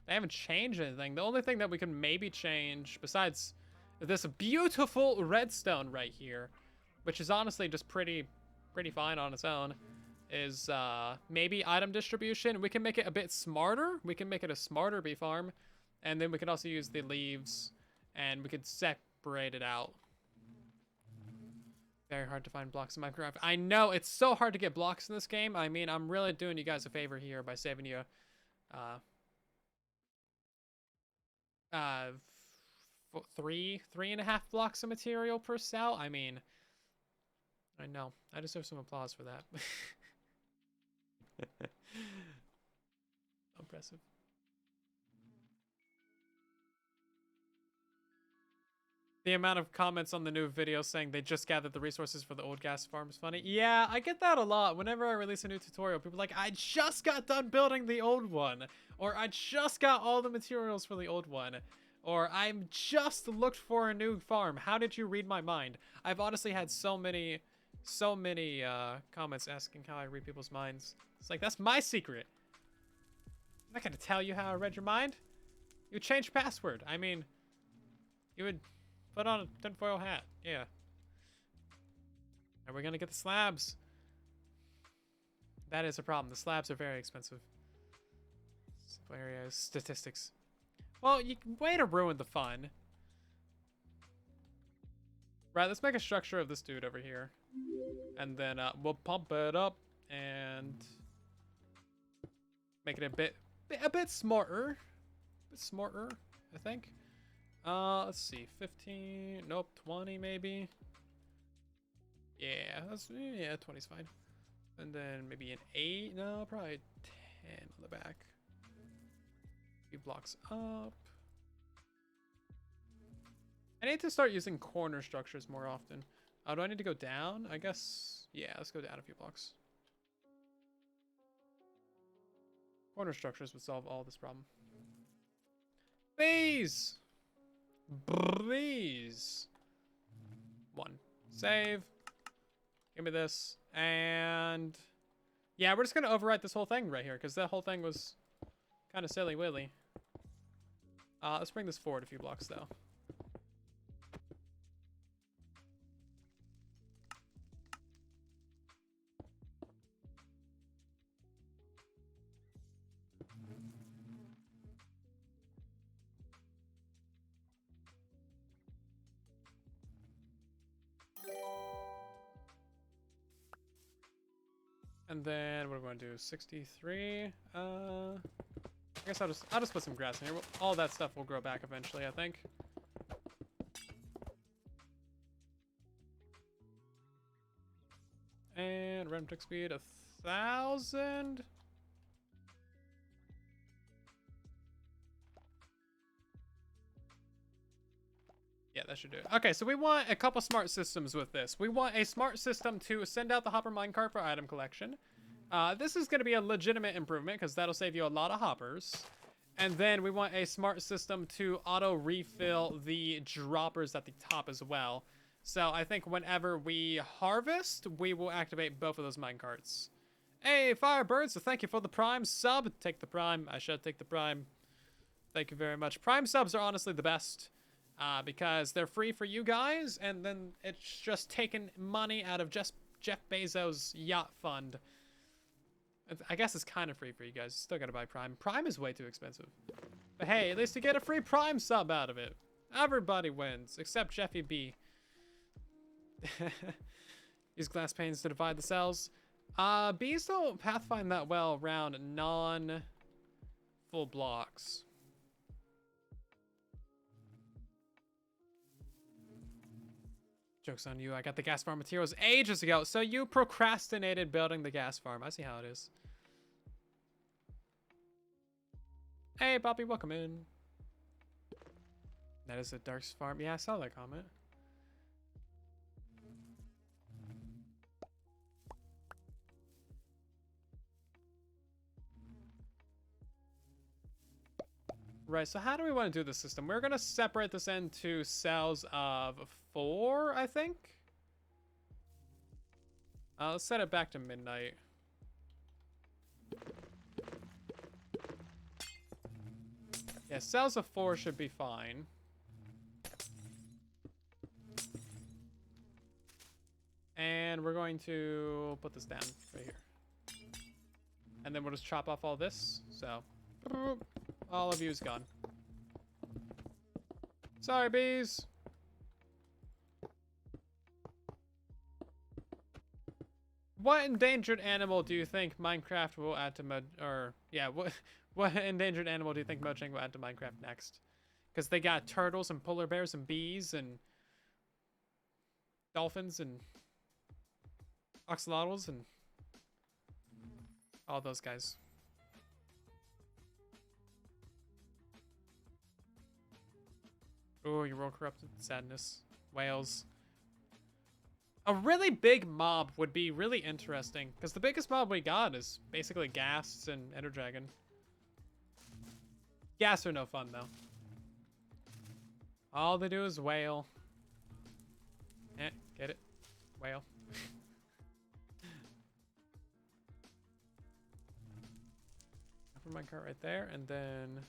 They haven't changed anything. The only thing that we can maybe change, besides this beautiful redstone right here, which is honestly just pretty fine on its own, is maybe item distribution. We can make it a bit smarter. We can make it a smarter bee farm, and then we can also use the leaves, and we could separate it out. Very hard to find blocks in Minecraft. I know, it's so hard to get blocks in this game. I mean, I'm really doing you guys a favor here by saving you 3.5 blocks of material per cell. I mean, I know. I deserve some applause for that. Impressive. The amount of comments on the new video saying they just gathered the resources for the old gas farm is funny. Yeah, I get that a lot. Whenever I release a new tutorial, people are like, I just got done building the old one. Or I just got all the materials for the old one. Or I'm just looked for a new farm. How did you read my mind? I've honestly had so many comments asking how I read people's minds. It's like, that's my secret. I'm not gonna tell you how I read your mind. You would change password. I mean, you would put on a tinfoil hat. Yeah. And we're gonna get the slabs. That is a problem. The slabs are very expensive. Simple areas, statistics. Well, way to ruin the fun. Right, let's make a structure of this dude over here. And then we'll pump it up and make it a bit smarter. A bit smarter, I think. Let's see, 15, nope, 20 maybe. Yeah, 20's fine. And then maybe an 8, no, probably 10 on the back. A few blocks up. I need to start using corner structures more often. Do I need to go down? I guess, yeah, let's go down a few blocks. Corner structures would solve all this problem. Please! Please! 1. Save. Give me this. And yeah, we're just going to overwrite this whole thing right here because that whole thing was kind of silly-willy. Let's bring this forward a few blocks, though. And then what are we going to do? 63. I guess I'll just put some grass in here. All that stuff will grow back eventually, I think. And random tick speed 1,000. Yeah, that should do it. Okay, so we want a couple smart systems with this. We want a smart system to send out the hopper minecart for item collection. This is going to be a legitimate improvement because that'll save you a lot of hoppers. And then we want a smart system to auto refill the droppers at the top as well. So I think whenever we harvest, we will activate both of those minecarts. Hey, Firebird, so thank you for the Prime sub. Take the Prime. I should take the Prime. Thank you very much. Prime subs are honestly the best. Because they're free for you guys, and then it's just taking money out of just Jeff Bezos' yacht fund. I guess it's kind of free for you guys. You still gotta buy Prime. Prime is way too expensive. But hey, at least you get a free Prime sub out of it. Everybody wins, except Jeffy B. Use glass panes to divide the cells. Bees don't pathfind that well around non-full blocks. Joke's on you. I got the gas farm materials ages ago. So you procrastinated building the gas farm. I see how it is. Hey, Bobby, welcome in. That is a dark farm. Yeah, I saw that comment. Right, so how do we want to do this system? We're going to separate this into cells of 4, I think. Let's set it back to midnight. Yeah, cells of 4 should be fine. And we're going to put this down right here. And then we'll just chop off all this. So, all of you is gone. Sorry, bees. What endangered animal do you think Minecraft will add to what endangered animal do you think Mojang will add to Minecraft next? Because they got turtles and polar bears and bees and dolphins and axolotls and all those guys. Oh, you're all corrupted. Sadness. Whales. A really big mob would be really interesting, because the biggest mob we got is basically Ghasts and Ender Dragon. Ghasts are no fun, though. All they do is wail. Get it? Wail. Put my cart right there, and then...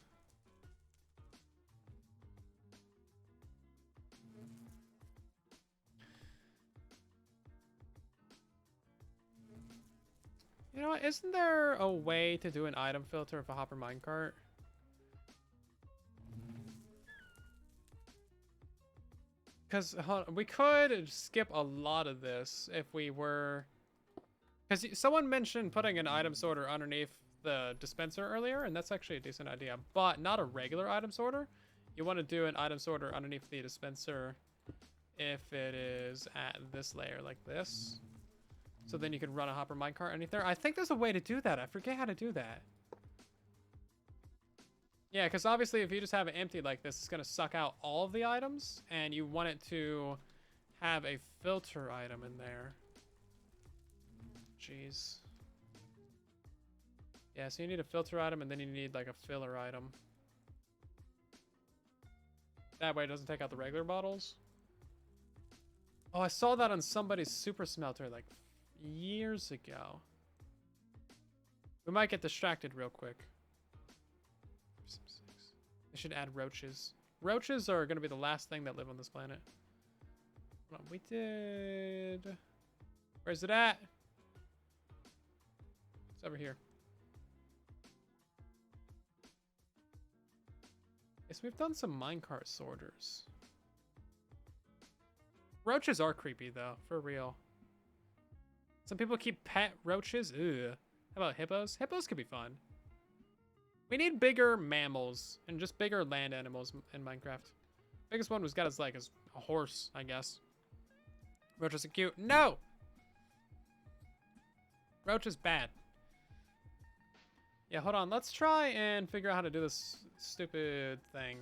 Isn't there a way to do an item filter of a hopper minecart? Because we could skip a lot of this if we were... Because someone mentioned putting an item sorter underneath the dispenser earlier, and that's actually a decent idea. But not a regular item sorter. You want to do an item sorter underneath the dispenser if it is at this layer like this. So then you can run a hopper minecart underneath there. I think there's a way to do that. I forget how to do that. Yeah, because obviously if you just have it empty like this, it's going to suck out all of the items. And you want it to have a filter item in there. Jeez. Yeah, so you need a filter item and then you need like a filler item. That way it doesn't take out the regular bottles. Oh, I saw that on somebody's super smelter like years ago. We might get distracted real quick. They should add roaches. Roaches are going to be the last thing that live on this planet. Hold on, we did... Where's it at? It's over here. Yes, we've done some minecart sorters. Roaches are creepy, though, for real. Some people keep pet roaches. Ugh. How about hippos? Hippos could be fun. We need bigger mammals and just bigger land animals in Minecraft. Biggest one was got as like as a horse, I guess. Roaches are cute. No! Roach is bad. Yeah, hold on. Let's try and figure out how to do this stupid thing.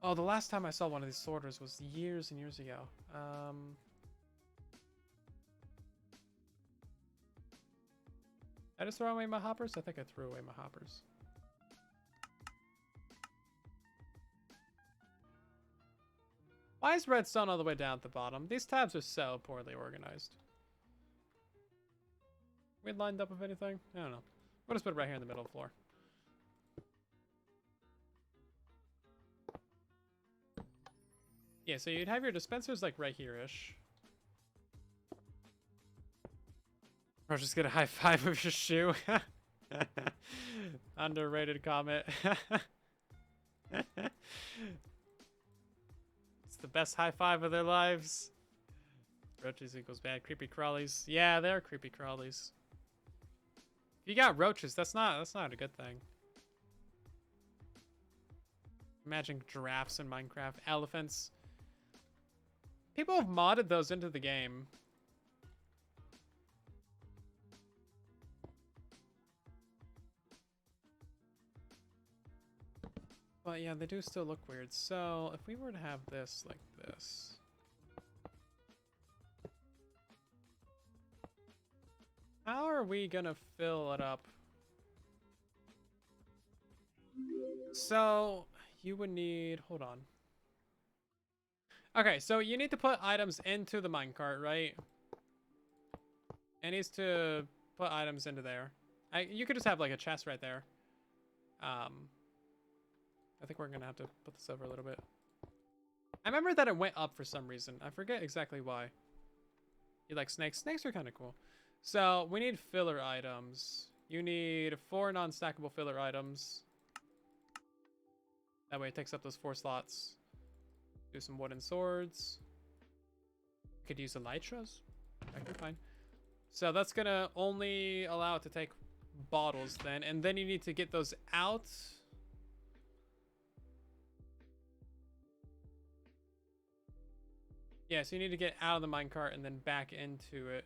Oh, the last time I saw one of these sorters was years and years ago. Did I just throw away my hoppers? I think I threw away my hoppers. Why is redstone all the way down at the bottom? These tabs are so poorly organized. We lined up with anything? I don't know. We'll just put it right here in the middle of the floor. Yeah, so you'd have your dispensers like right here-ish. Or just get a high five with your shoe. Underrated comment. It's the best high five of their lives. Roaches equals bad. Creepy crawlies. Yeah, they're creepy crawlies. If you got roaches, that's not a good thing. Imagine giraffes in Minecraft. Elephants. People have modded those into the game. But yeah, they do still look weird. So if we were to have this like this. How are we gonna fill it up? So you would need, hold on. Okay, so you need to put items into the minecart, right? It needs to put items into there. You could just have like a chest right there. I think we're gonna have to put this over a little bit. I remember that it went up for some reason. I forget exactly why. You like snakes? Snakes are kind of cool. So we need filler items. You need 4 non-stackable filler items. That way it takes up those 4 slots. Do some wooden swords. Could use elytras. That could be fine. So that's gonna only allow it to take bottles then. And then you need to get those out. Yeah, so you need to get out of the minecart and then back into it.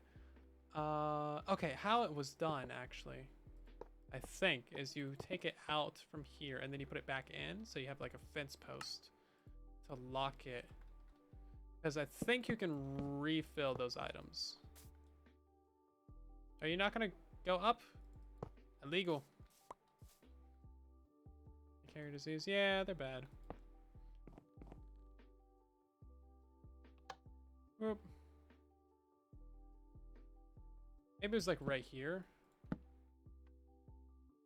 Okay, how it was done, actually, I think, is you take it out from here and then you put it back in. So you have like a fence post to lock it. Because I think you can refill those items. Are you not going to go up? Illegal. Carrier disease. Yeah, they're bad. Whoop. Maybe it was like right here.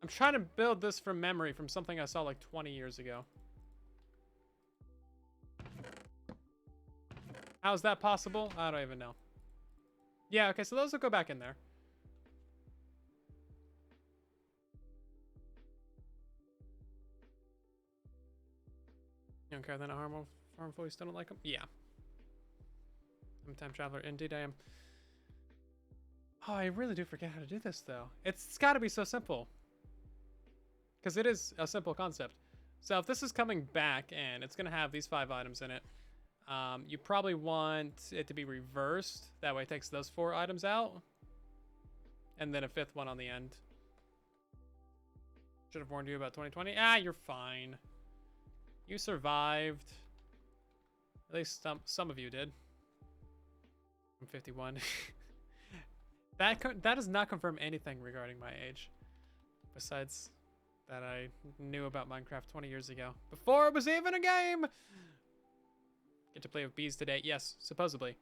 I'm trying to build this from memory from something I saw like 20 years ago. How's that possible? I don't even know. Yeah, okay, so those will go back in there. You don't care they're not harmful, you still don't like them? Yeah. I'm a time traveler. Indeed I am. Oh, I really do forget how to do this, though. It's got to be so simple. Because it is a simple concept. So if this is coming back and it's going to have these 5 items in it, you probably want it to be reversed. That way it takes those 4 items out. And then a 5th one on the end. Should have warned you about 2020. Ah, you're fine. You survived. At least some of you did. I'm 51. That does not confirm anything regarding my age. Besides that I knew about Minecraft 20 years ago. Before it was even a game! Get to play with bees today. Yes, supposedly.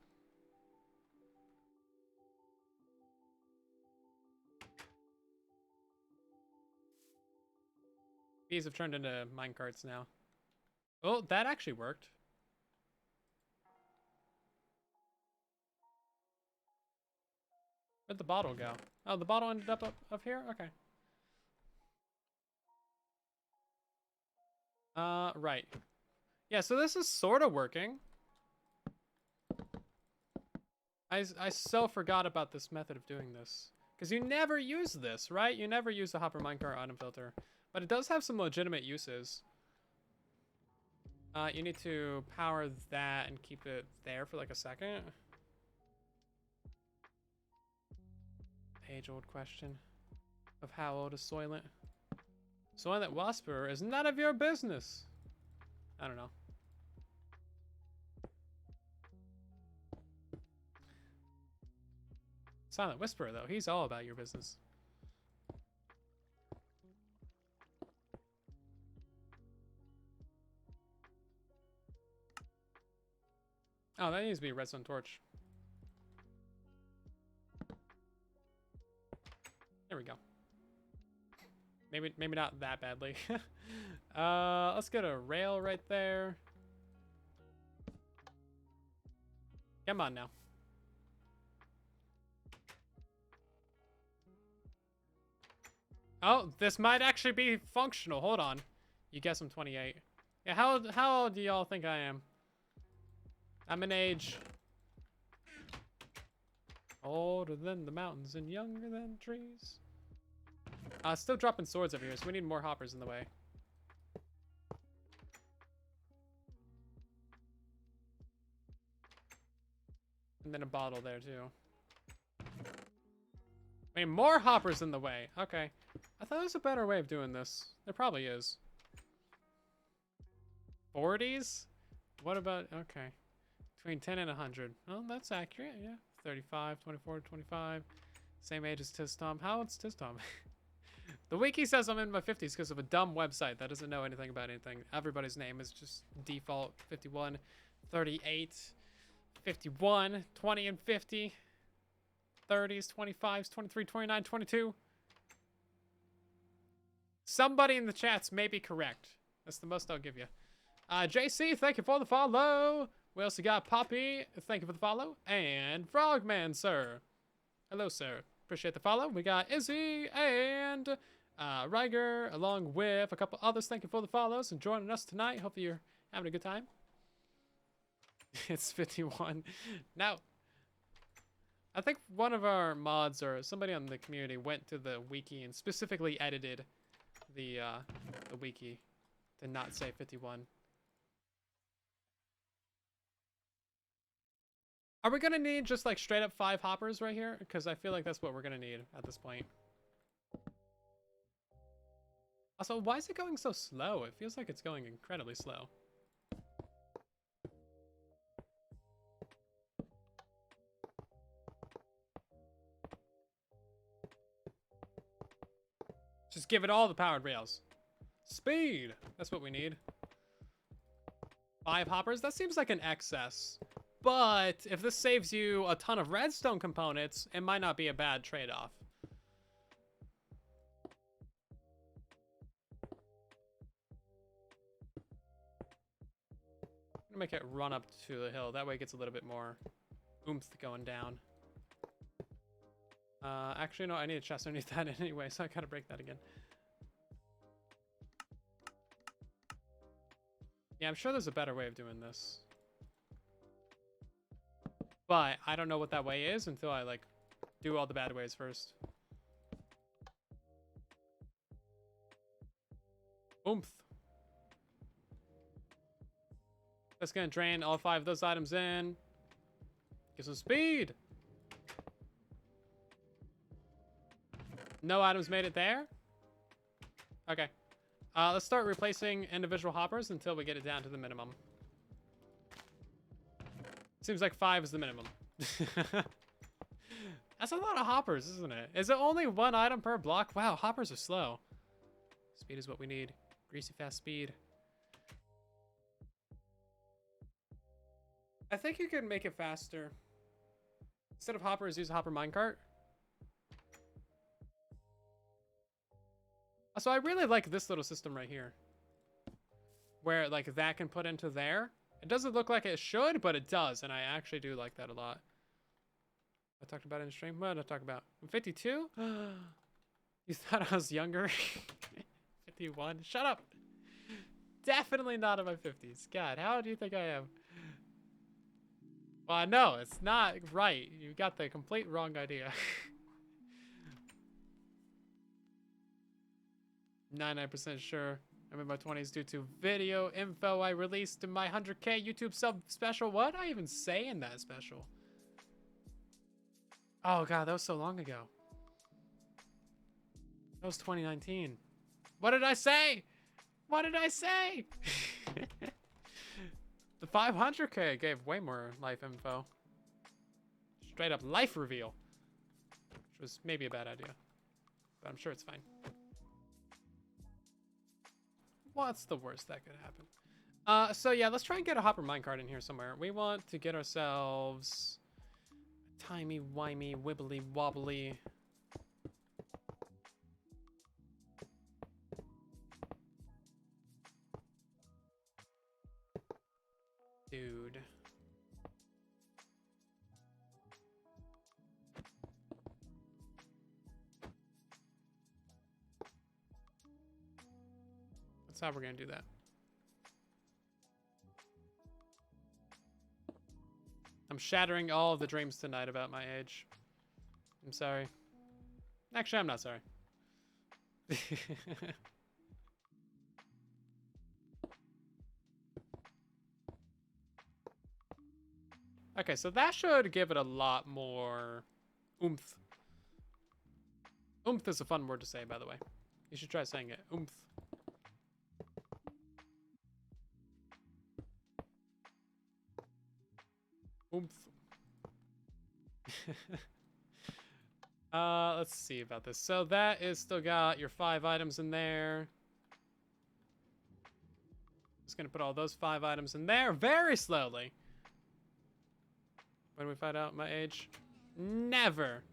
Bees have turned into minecarts now. Oh, that actually worked. Where'd the bottle go? Oh, the bottle ended up here? Okay. Right. Yeah, so this is sort of working. I so forgot about this method of doing this. Because you never use this, right? You never use the hopper minecart item filter. But it does have some legitimate uses. You need to power that and keep it there for like a second. Age-old question of how old is Soylent. Soylent Whisperer is none of your business. I don't know. Silent Whisperer, though, he's all about your business. Oh, that needs to be a redstone torch. There we go. Maybe not that badly. Let's get a rail right there. Come on now. Oh, this might actually be functional. Hold on. You guess I'm 28. Yeah, how old do y'all think I am? I'm an age older than the mountains and younger than trees. Still dropping swords over here, so we need more hoppers in the way. And then a bottle there, too. I mean, more hoppers in the way. Okay. I thought there was a better way of doing this. There probably is. 40s? What about... Okay. Between 10 and 100. Oh, that's accurate, yeah. 35, 24, 25. Same age as Tistom. How old's Tistom? The wiki says I'm in my 50s because of a dumb website that doesn't know anything about anything. Everybody's name is just default 51, 38, 51, 20 and 50, 30s, 25s, 23, 29, 22. Somebody in the chats may be correct. That's the most I'll give you. JC, thank you for the follow. We also got Poppy, thank you for the follow. And Frogman, sir. Hello, sir. Appreciate the follow. We got Izzy and Riger, along with a couple others. Thank you for the follows and joining us tonight. Hopefully you're having a good time. It's 51. Now, I think one of our mods or somebody on the community went to the wiki and specifically edited the wiki to not say 51. Are we gonna need just like straight up 5 hoppers right here? Because I feel like that's what we're gonna need at this point. Also, why is it going so slow? It feels like it's going incredibly slow. Just give it all the powered rails. Speed! That's what we need. 5 hoppers? That seems like an excess. But if this saves you a ton of redstone components, it might not be a bad trade-off. I'm gonna make it run up to the hill. That way it gets a little bit more oomph going down. Actually, no, I need a chest underneath that anyway, so I gotta break that again. Yeah, I'm sure there's a better way of doing this. But I don't know what that way is until I, like, do all the bad ways first. Oomph. That's gonna drain all 5 of those items in. Get some speed. No items made it there? Okay. Let's start replacing individual hoppers until we get it down to the minimum. Seems like 5 is the minimum. That's a lot of hoppers, isn't it? Is it only 1 item per block? Wow, hoppers are slow. Speed is what we need. Greasy fast speed. I think you can make it faster. Instead of hoppers, use a hopper minecart. So I really like this little system right here. Where, like, that can put into there. It doesn't look like it should, but it does. And I actually do like that a lot. I talked about it in stream. What did I talk about? I'm 52? You thought I was younger? 51? Shut up. Definitely not in my 50s. God, how do you think I am? Well, I know, it's not right. You got the complete wrong idea. 99% sure I'm in my 20s due to video info I released in my 100K YouTube sub special. What did I even say in that special? Oh god, that was so long ago. That was 2019. What did I say? What did I say? The 500K gave way more life info. Straight up life reveal. Which was maybe a bad idea. But I'm sure it's fine. What's the worst that could happen? So yeah, let's try and get a hopper minecart in here somewhere. We want to get ourselves a timey-wimey, wibbly-wobbly... dude. That's how we're gonna do that. I'm shattering all of the dreams tonight about my age. I'm sorry. Actually, I'm not sorry. Okay, so that should give it a lot more oomph. Oomph is a fun word to say, by the way. You should try saying it. Oomph. Oomph. Let's see about this. So that is still got your 5 items in there. Just gonna put all those 5 items in there very slowly. When do we find out my age? Never.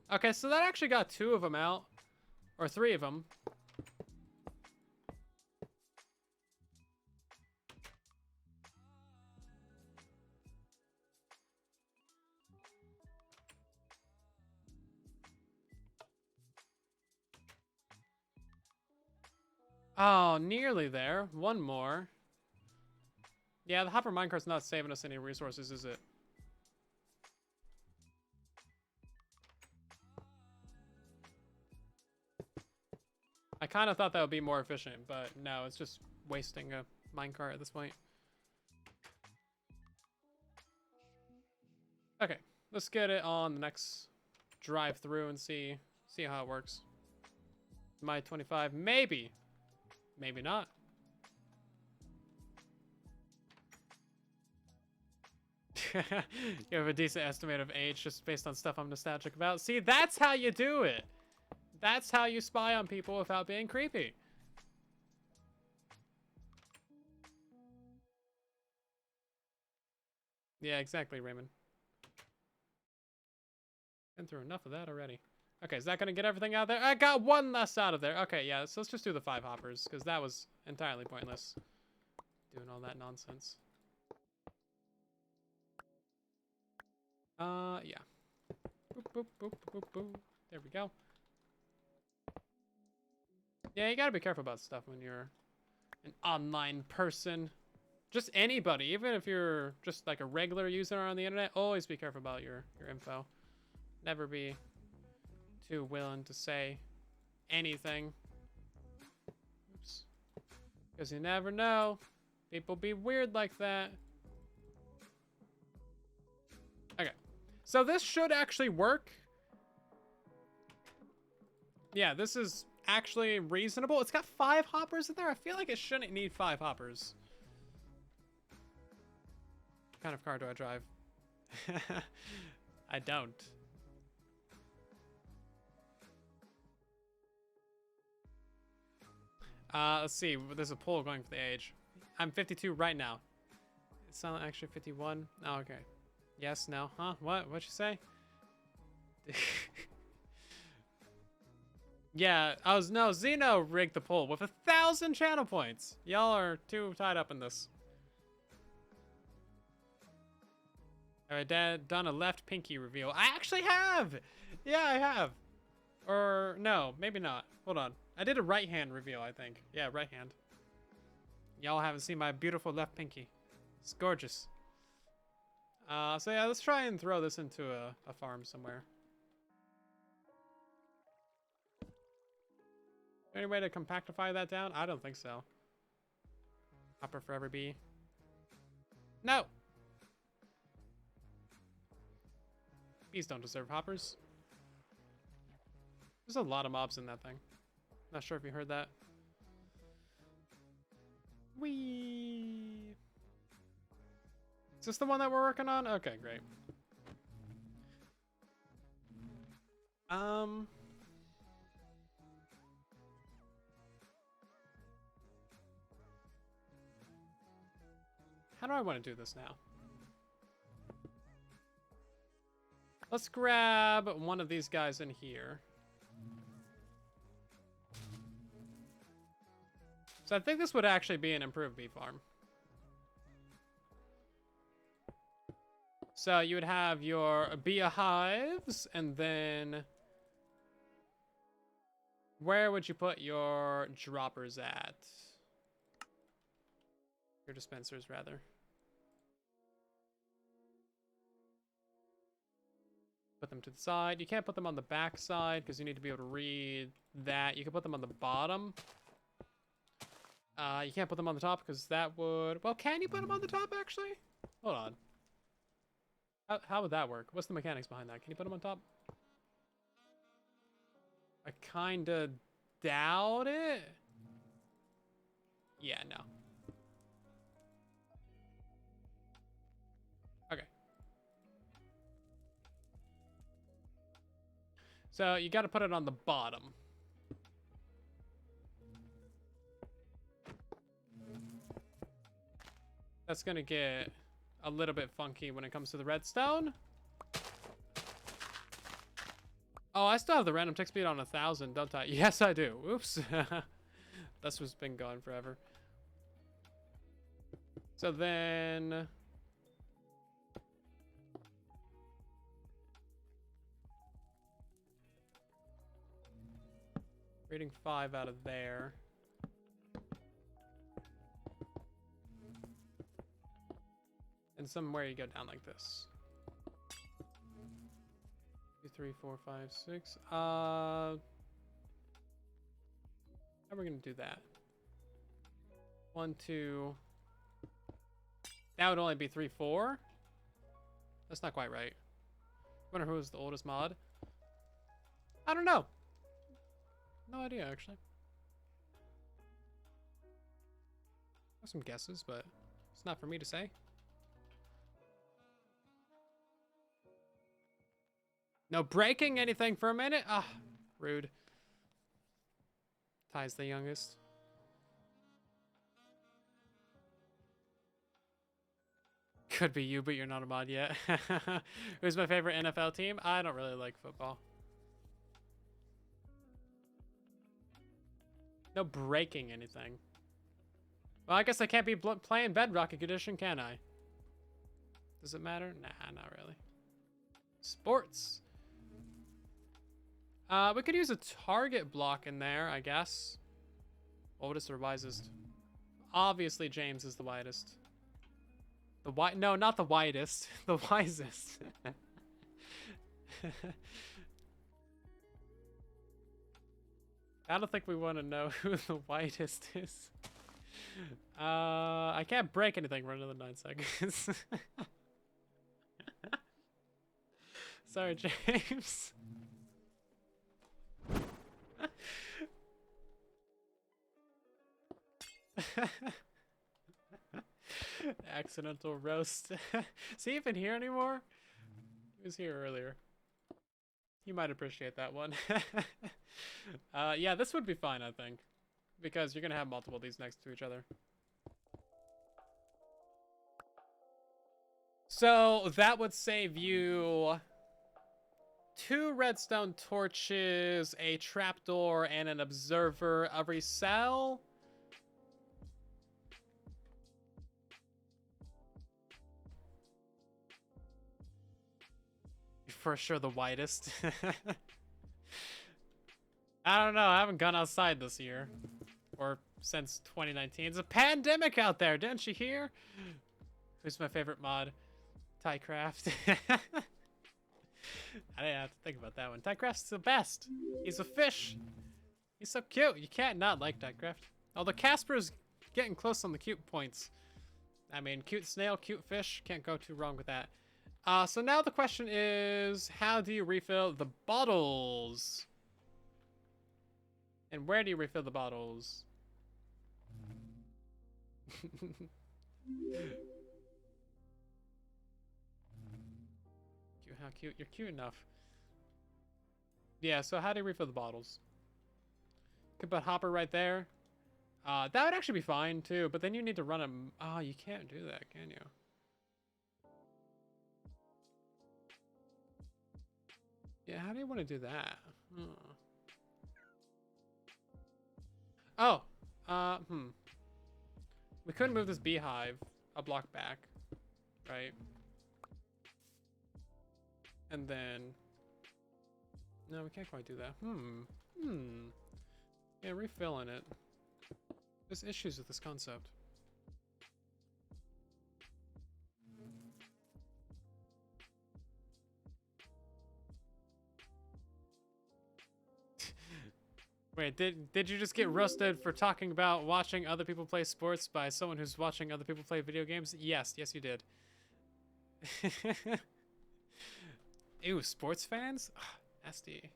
Okay, so that actually got 2 of them out. Or 3 of them. Oh, nearly there. 1 more. Yeah, the hopper minecart's not saving us any resources, is it? I kind of thought that would be more efficient, but no, it's just wasting a minecart at this point. Okay, let's get it on the next drive through and see how it works. My 25, maybe. Maybe not. You have a decent estimate of age just based on stuff I'm nostalgic about. See, that's how you do it. That's how you spy on people without being creepy. Yeah, exactly, Raymond. Been through enough of that already. Okay, is that gonna get everything out there? I got 1 less out of there. Okay, yeah, so let's just do the 5 hoppers, because that was entirely pointless. Doing all that nonsense. Yeah. Boop, boop, boop, boop, boop. There we go. Yeah, you gotta be careful about stuff when you're an online person. Just anybody, even if you're just like a regular user on the internet, always be careful about your info. Never be too willing to say anything. Oops. Because you never know. People be weird like that. Okay. So this should actually work. Yeah, this is actually reasonable. It's got 5 hoppers in there. I feel like it shouldn't need 5 hoppers. What kind of car do I drive? I don't. Let's see. There's a poll going for the age. I'm 52 right now. It's not actually 51. Oh, okay. Yes, no. Huh? What? What'd you say? Yeah, no, Zeno rigged the poll with 1,000 channel points. Y'all are too tied up in this. Alright, Dad, done a left pinky reveal. I actually have! Yeah, I have. Or, no, maybe not. Hold on. I did a right hand reveal, I think. Yeah, right hand. Y'all haven't seen my beautiful left pinky. It's gorgeous. So yeah, let's try and throw this into a farm somewhere. Any way to compactify that down? I don't think so. Hopper for every bee. No! Bees don't deserve hoppers. There's a lot of mobs in that thing. Not sure if you heard that. Whee! Is this the one that we're working on? Okay, great. How do I want to do this now? Let's grab one of these guys in here. So I think this would actually be an improved bee farm. So you would have your beehives, and then where would you put your droppers at? Your dispensers, rather. Put them to the side. You can't put them on the back side because you need to be able to read that. You can put them on the bottom. You can't put them on the top because that would... Well, can you put them on the top, actually? Hold on. How would that work? What's the mechanics behind that? Can you put them on top? I kind of doubt it. Yeah, no. Okay. So you got to put it on the bottom. That's going to get a little bit funky when it comes to the redstone. Oh, I still have the random tick speed on 1,000, don't I? Yes, I do. Oops. That's what's been going forever. So then... Reading 5 out of there. And somewhere you go down like this. 2, 3, 4, 5, 6. How are we gonna do that? 1, 2. That would only be 3, 4. That's not quite right. Wonder who was the oldest mod. I don't know. No idea, actually. I have some guesses, but it's not for me to say. No breaking anything for a minute? Ah, rude. Ty's the youngest. Could be you, but you're not a mod yet. Who's my favorite NFL team? I don't really like football. No breaking anything. Well, I guess I can't be playing Bedrock edition, can I? Does it matter? Nah, not really. Sports. We could use a target block in there, I guess. Oldest or wisest? Obviously, James is the widest. No, not the widest. The wisest. I don't think we want to know who the widest is. I can't break anything for another 9 seconds. Sorry, James. Accidental roast. Is he even here anymore? He was here earlier. You might appreciate that one. Yeah, this would be fine, I think. Because you're going to have multiple of these next to each other. So that would save you 2 redstone torches, a trapdoor, and an observer every cell. For sure the widest. I don't know. I haven't gone outside this year. Or since 2019. It's a pandemic out there. Didn't you hear? Who's my favorite mod? Tycraft. I didn't have to think about that one. Tycraft's the best. He's a fish. He's so cute. You can't not like Tycraft. Although Casper's getting close on the cute points. I mean, cute snail, cute fish. Can't go too wrong with that. So now the question is, how do you refill the bottles? And where do you refill the bottles? Cute, how cute. You're cute enough. Yeah, so how do you refill the bottles? Could put Hopper right there. That would actually be fine too, but then you need to run them. Oh, you can't do that, can you? Yeah, how do you want to do that? Oh, we couldn't move this beehive a block back, right? And then, no, we can't quite do that. Yeah, refilling it. There's issues with this concept. Wait, did you just get roasted for talking about watching other people play sports by someone who's watching other people play video games? Yes, yes you did. Ew, sports fans? Ugh, nasty.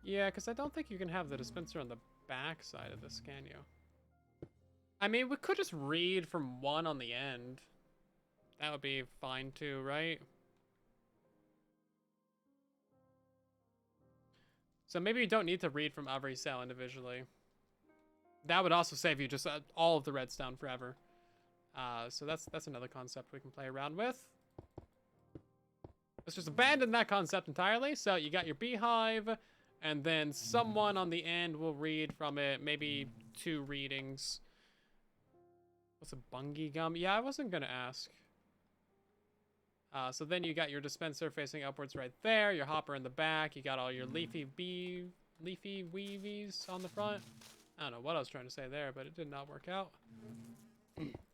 Yeah, because I don't think you can have the dispenser on the back side of this, can you? I mean, we could just read from one on the end. That would be fine too, right? So maybe you don't need to read from every cell individually. That would also save you just all of the redstone forever. So that's another concept we can play around with. Let's just abandon that concept entirely. So you got your beehive, and then someone on the end will read from it. Maybe 2 readings. What's a bungie gum? Yeah, I wasn't gonna ask. So then you got your dispenser facing upwards right there. Your hopper in the back. You got all your leafy weavies on the front. I don't know what I was trying to say there, but it did not work out.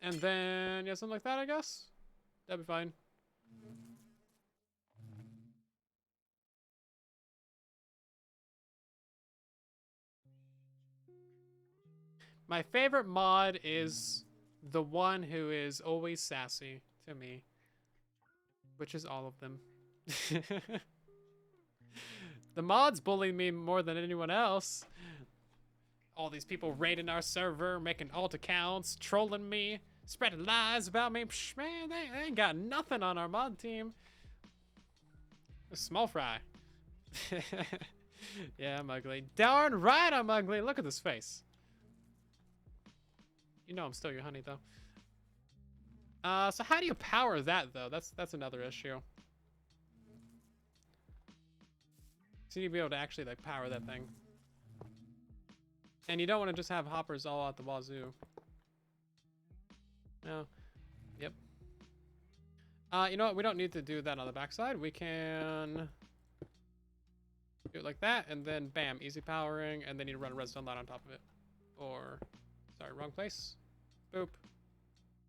And then, yeah, something like that, I guess. That'd be fine. My favorite mod is the one who is always sassy to me, which is all of them. The mods bully me more than anyone else. All these people raiding our server, making alt accounts, trolling me, spreading lies about me. Psh, man, they ain't got nothing on our mod team. Small fry. Yeah, I'm ugly. Darn right I'm ugly. Look at this face. You know I'm still your honey, though. So how do you power that, though? That's another issue. So you need to be able to actually, like, power that thing. And you don't want to just have hoppers all out the wazoo. No. Yep. You know what? We don't need to do that on the backside. We can do it like that, and then bam, easy powering, and then you run a redstone line on top of it. Or, sorry, wrong place. Boop.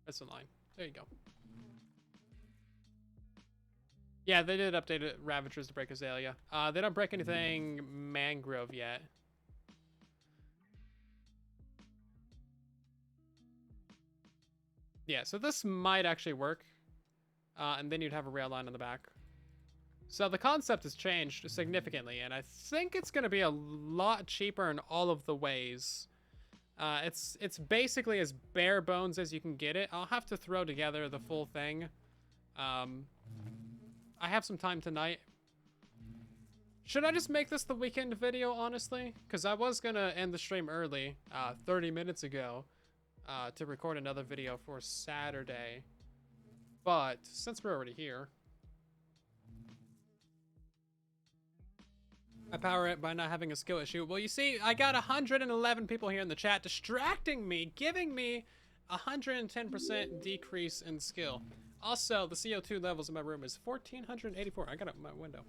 Redstone line. There you go. Yeah, they did update it, Ravagers to break Azalea. They don't break anything mangrove yet. Yeah, so this might actually work. And then you'd have a rail line on the back. So the concept has changed significantly, and I think it's going to be a lot cheaper in all of the ways. It's basically as bare bones as you can get it. I'll have to throw together the full thing. I have some time tonight. Should I just make this the weekend video, honestly? Because I was going to end the stream early, 30 minutes ago, to record another video for Saturday. But since we're already here, I power it by not having a skill issue. Well, you see, I got 111 people here in the chat distracting me, giving me 110% decrease in skill. Also, the CO2 levels in my room is 1484. I got it in my window.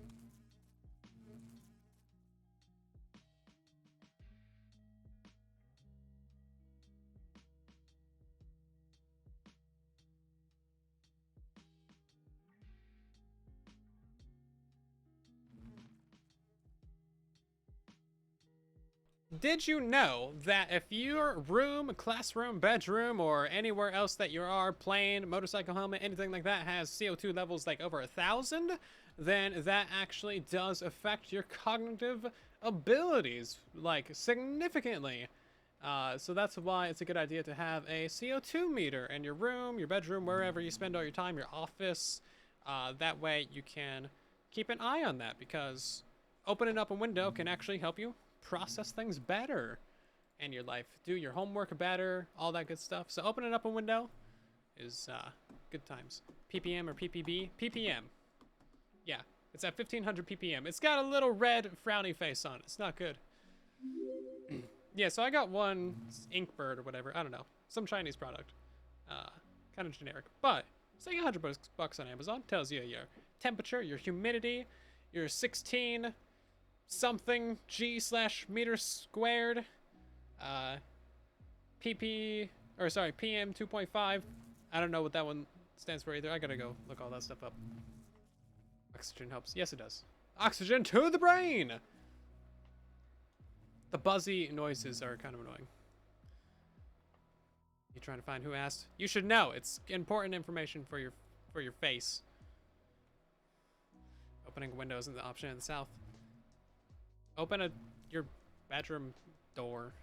Did you know that if your room, classroom, bedroom, or anywhere else that you are, plane, motorcycle helmet, anything like that has CO2 levels like over 1,000, then that actually does affect your cognitive abilities, like, significantly. So that's why it's a good idea to have a CO2 meter in your room, your bedroom, wherever you spend all your time, your office. That way you can keep an eye on that, because opening up a window can actually help you process things better in your life, do your homework better, all that good stuff. So opening up a window is good times. ppm or ppb? ppm. Yeah, it's at 1500 ppm. It's got a little red frowny face on it. It's not good. Yeah, so I got one Inkbird or whatever. I don't know, some Chinese product, kind of generic, but it's like $100 on Amazon. Tells you your temperature, your humidity, your 16 something G/meter squared, PM 2.5. I don't know what that one stands for either. I gotta go look all that stuff up. Oxygen helps. Yes, it does. Oxygen to the brain. The buzzy noises are kind of annoying. You trying to find who asked? You should know. It's important information for your face. Opening windows in the option in the south. Open your bedroom door.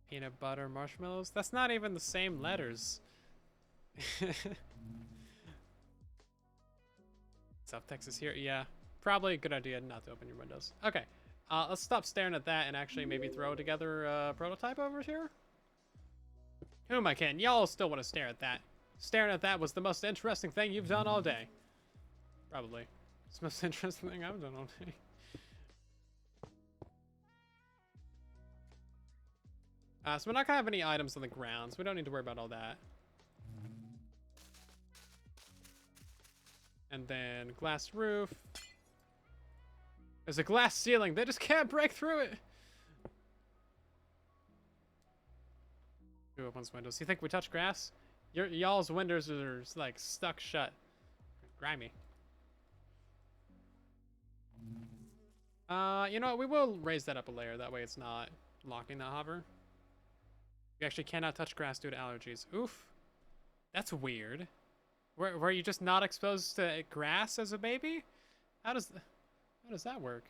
Peanut butter marshmallows? That's not even the same letters. South Texas here? Yeah. Probably a good idea not to open your windows. Okay. Let's stop staring at that and actually maybe throw together a prototype over here. Who am I kidding? Y'all still want to stare at that. Staring at that was the most interesting thing you've done all day. Probably. It's the most interesting thing I've done all day. So we're not gonna have any items on the ground, so we don't need to worry about all that. And then glass roof. There's a glass ceiling. They just can't break through it. Who opens windows? You think we touch grass? Y'all's windows are like stuck shut. Grimy. You know what? We will raise that up a layer. That way it's not locking that hover. You actually cannot touch grass due to allergies. Oof. That's weird. Were you just not exposed to grass as a baby? How does that work?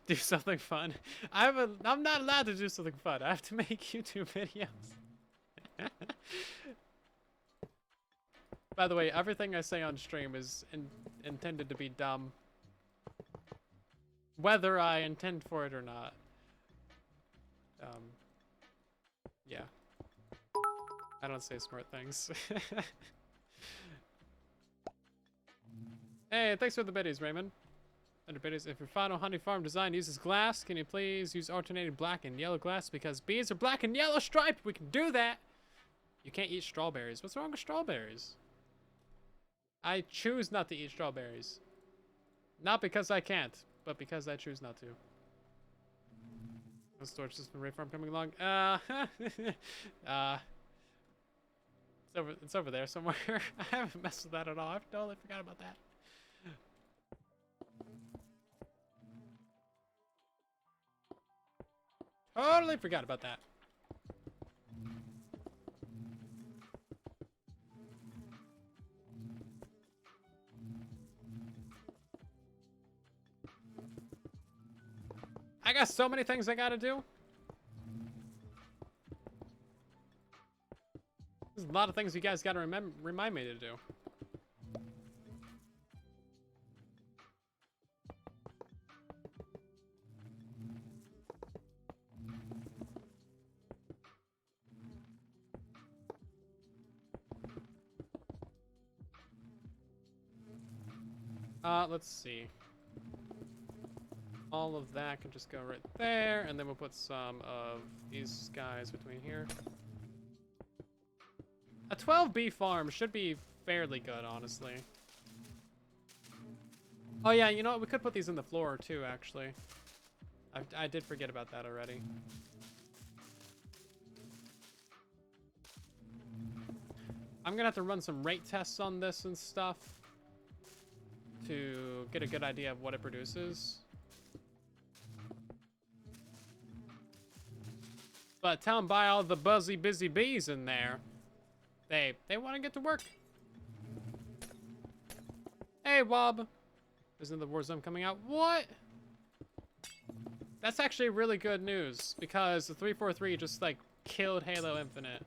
Do something fun. I'm not allowed to do something fun. I have to make YouTube videos. By the way, everything I say on stream is intended to be dumb. Whether I intend for it or not. Yeah. I don't say smart things. Hey, thanks for the biddies, Raymond. Under bees, if your final honey farm design uses glass, can you please use alternating black and yellow glass? Because bees are black and yellow striped. We can do that. You can't eat strawberries. What's wrong with strawberries? I choose not to eat strawberries. Not because I can't, but because I choose not to. The storage system array farm coming along. It's over there somewhere. I haven't messed with that at all. I totally forgot about that. Totally forgot about that. I got so many things I gotta do. There's a lot of things you guys gotta remind me to do. Let's see. All of that can just go right there, and then we'll put some of these guys between here. A 12B farm should be fairly good, honestly. Oh yeah, you know what? We could put these in the floor too, actually. I did forget about that already. I'm gonna have to run some rate tests on this and stuff to get a good idea of what it produces. But tell them by all the buzzy, busy bees in there. They want to get to work. Hey, Wob. Isn't the war zone coming out? What? That's actually really good news because the 343 just like killed Halo Infinite.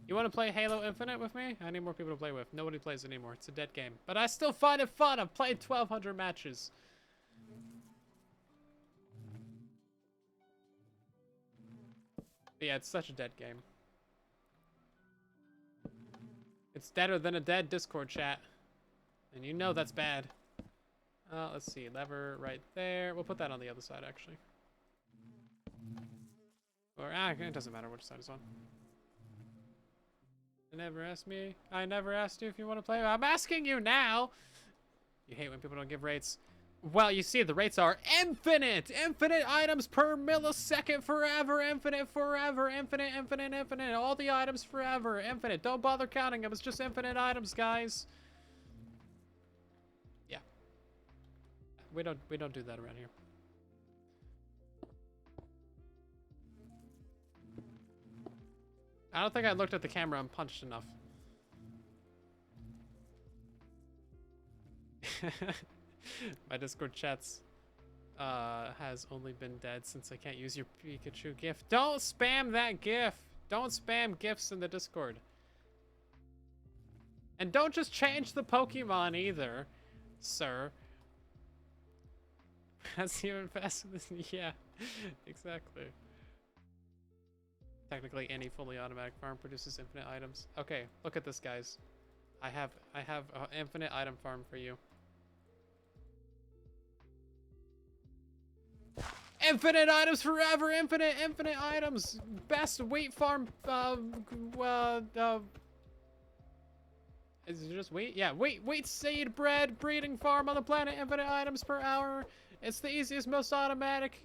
You want to play Halo Infinite with me? I need more people to play with. Nobody plays anymore. It's a dead game. But I still find it fun. I've played 1,200 matches. But yeah, it's such a dead game. It's deader than a dead Discord chat. And you know that's bad. Let's see. Lever right there. We'll put that on the other side, actually. Or, it doesn't matter which side it's on. You never asked me. I never asked you if you want to play. I'm asking you now. You hate when people don't give rates. Well, you see, the rates are infinite. Infinite items per millisecond forever. Infinite forever. Infinite, infinite, infinite. All the items forever. Infinite. Don't bother counting them. It's just infinite items, guys. Yeah. We don't do that around here. I don't think I looked at the camera and punched enough. My Discord chats has only been dead since I can't use your Pikachu GIF. Don't spam that GIF. Don't spam GIFs in the Discord. And don't just change the Pokemon either, sir. That's even faster than... Yeah, exactly. Technically, any fully automatic farm produces infinite items. Okay, look at this, guys. I have an infinite item farm for you. Infinite items forever! Infinite items! Best wheat farm, is it just wheat? Yeah, wheat seed bread breeding farm on the planet. Infinite items per hour. It's the easiest, most automatic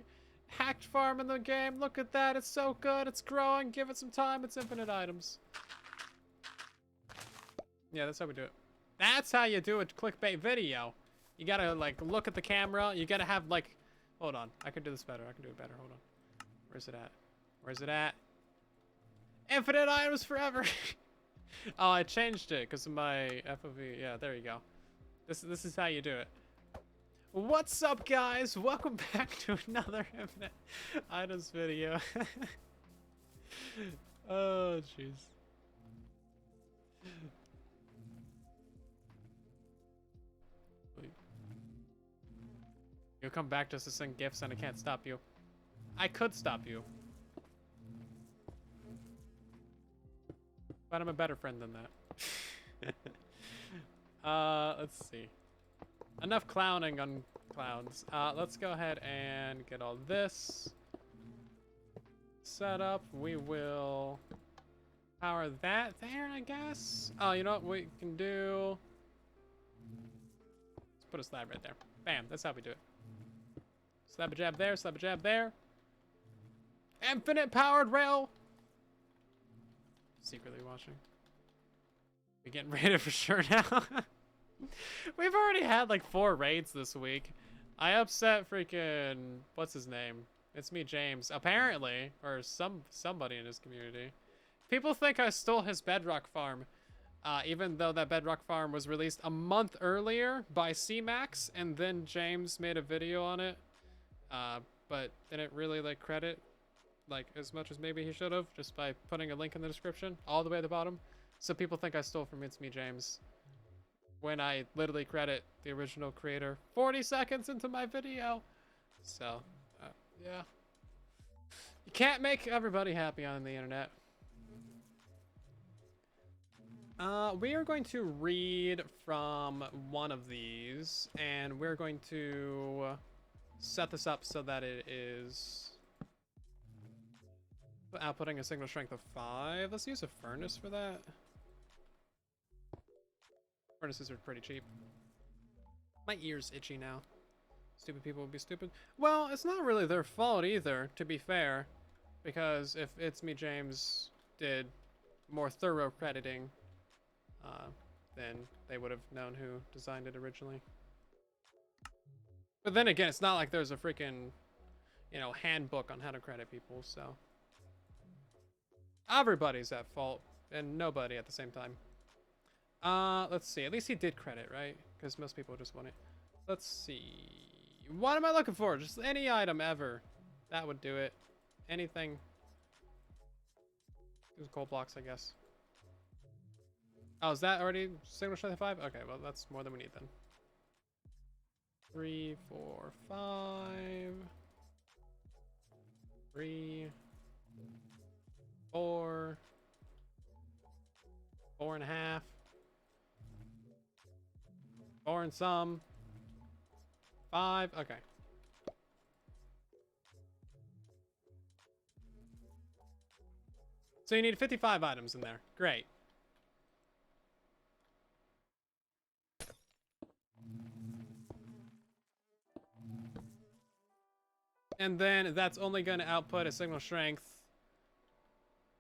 hacked farm in the game. Look at that. It's so good. It's growing. Give it some time. It's infinite items. Yeah, that's how we do it. That's how you do a clickbait video. You gotta, like, look at the camera. You gotta have, like... Hold on. I can do this better. I can do it better. Hold on. Where's it at? Where's it at? Infinite items forever! Oh, I changed it because of my FOV. Yeah, there you go. This is how you do it. What's up, guys? Welcome back to another Infinite Items video. Oh, jeez. You'll come back just to send gifts and I can't stop you. I could stop you. But I'm a better friend than that. Let's see. Enough clowning on clouds. Let's go ahead and get all this set up. We will power that there, I guess. Oh, you know what we can do? Let's put a slab right there. Bam, that's how we do it. Slab a jab there, slab a jab there. Infinite powered rail. Secretly watching. We getting raided for sure now. We've already had like 4 raids this week. I upset freaking what's his name? It's me, James. Apparently, or somebody in his community. People think I stole his Bedrock farm, even though that Bedrock farm was released a month earlier by C-Max, and then James made a video on it, but didn't really like credit like as much as maybe he should have, just by putting a link in the description all the way at the bottom. So people think I stole from It's Me, James, when I literally credit the original creator 40 seconds into my video. So, yeah. You can't make everybody happy on the internet. We are going to read from one of these, and we're going to set this up so that it is outputting a signal strength of 5. Let's use a furnace for that. Furnaces are pretty cheap. My ear's itchy now. Stupid people would be stupid. Well, it's not really their fault either, to be fair. Because if It's Me, James did more thorough crediting, then they would have known who designed it originally. But then again, it's not like there's a freaking, you know, handbook on how to credit people, so. Everybody's at fault, and nobody at the same time. Let's see. At least he did credit, right? Because most people just want it. Let's see. What am I looking for? Just any item ever. That would do it. Anything. Use coal blocks, I guess. Oh, is that already signal strength 5? Okay, well, that's more than we need then. 3, 4, 5. 3. 4. 4.5. 4 and some. 5. Okay. So you need 55 items in there. Great. And then that's only going to output a signal strength.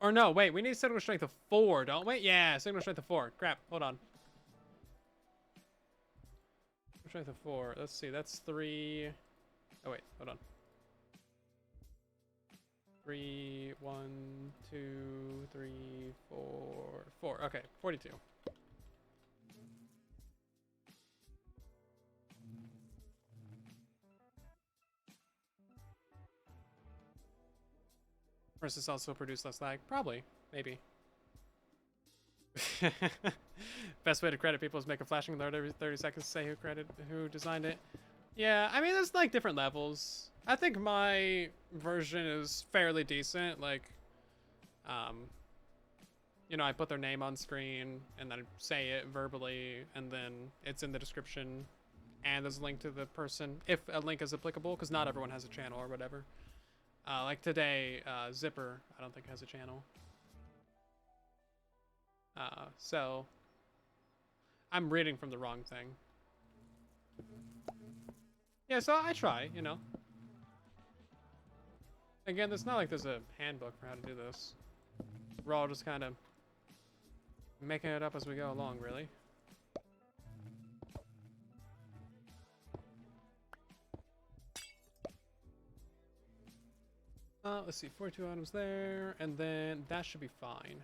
Or no, wait, we need signal strength of 4, don't we? Yeah, signal strength of 4. Crap, hold on. Strength of 4. Let's see, that's 3. Oh, wait, hold on. 3, 1, 2, 3, 4, 4. Okay, 42. Versus also produce less lag? Probably. Maybe. Best way to credit people is make a flashing alert every 30 seconds to say who designed it. Yeah, I mean, there's like different levels. I think my version is fairly decent. Like, you know, I put their name on screen and then say it verbally, and then it's in the description, and there's a link to the person if a link is applicable, because not everyone has a channel or whatever. Like today, Zipper, I don't think has a channel. So I'm reading from the wrong thing. Yeah, so I try, you know. Again, it's not like there's a handbook for how to do this. We're all just kind of making it up as we go along, really. Let's see, 42 items there, and then that should be fine.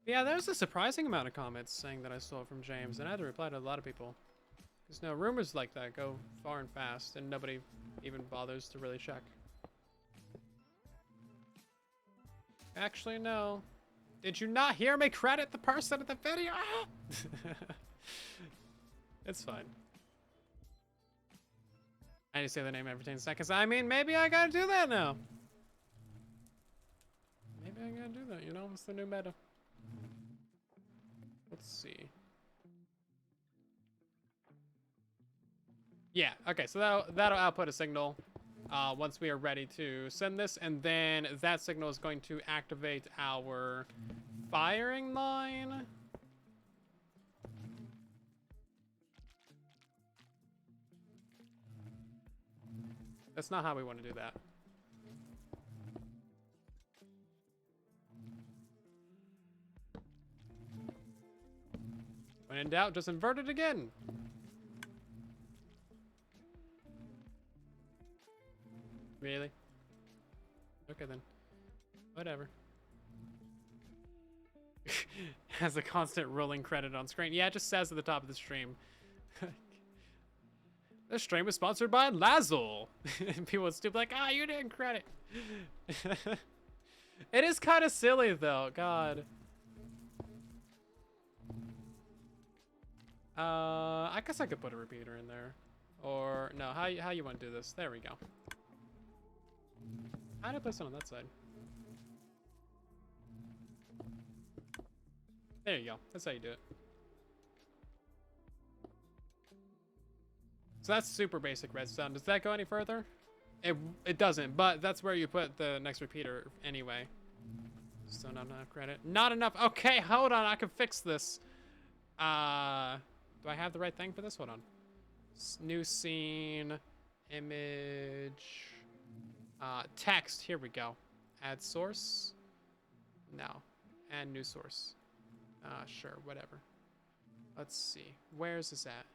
Yeah, there's a surprising amount of comments saying that I stole it from James, and I had to reply to a lot of people. Because no, rumors like that go far and fast, and nobody even bothers to really check. Actually, no. Did you not hear me credit the person in the video? It's fine. I need to say the name every 10 seconds. I mean, maybe I gotta do that now. Maybe I gotta do that, you know? It's the new meta. Let's see. Yeah, okay, so that'll output a signal once we are ready to send this, and then that signal is going to activate our firing line. That's not how we want to do that. When in doubt, just invert it again. Really? Okay then. Whatever. Has a constant rolling credit on screen. Yeah, it just says at the top of the stream. This stream is sponsored by Lazzle. And people would still be like, ah, you didn't credit. It is kind of silly though, God. I guess I could put a repeater in there. Or, no, how you want to do this? There we go. How do I place it on that side? There you go. That's how you do it. So that's super basic redstone. Does that go any further? It doesn't, but that's where you put the next repeater anyway. Still not enough credit. Not enough. Okay, hold on. I can fix this. Do I have the right thing for this? Hold on. New scene. Image. Text. Here we go. Add source. No. Add new source. Sure. Whatever. Let's see. Where's this at?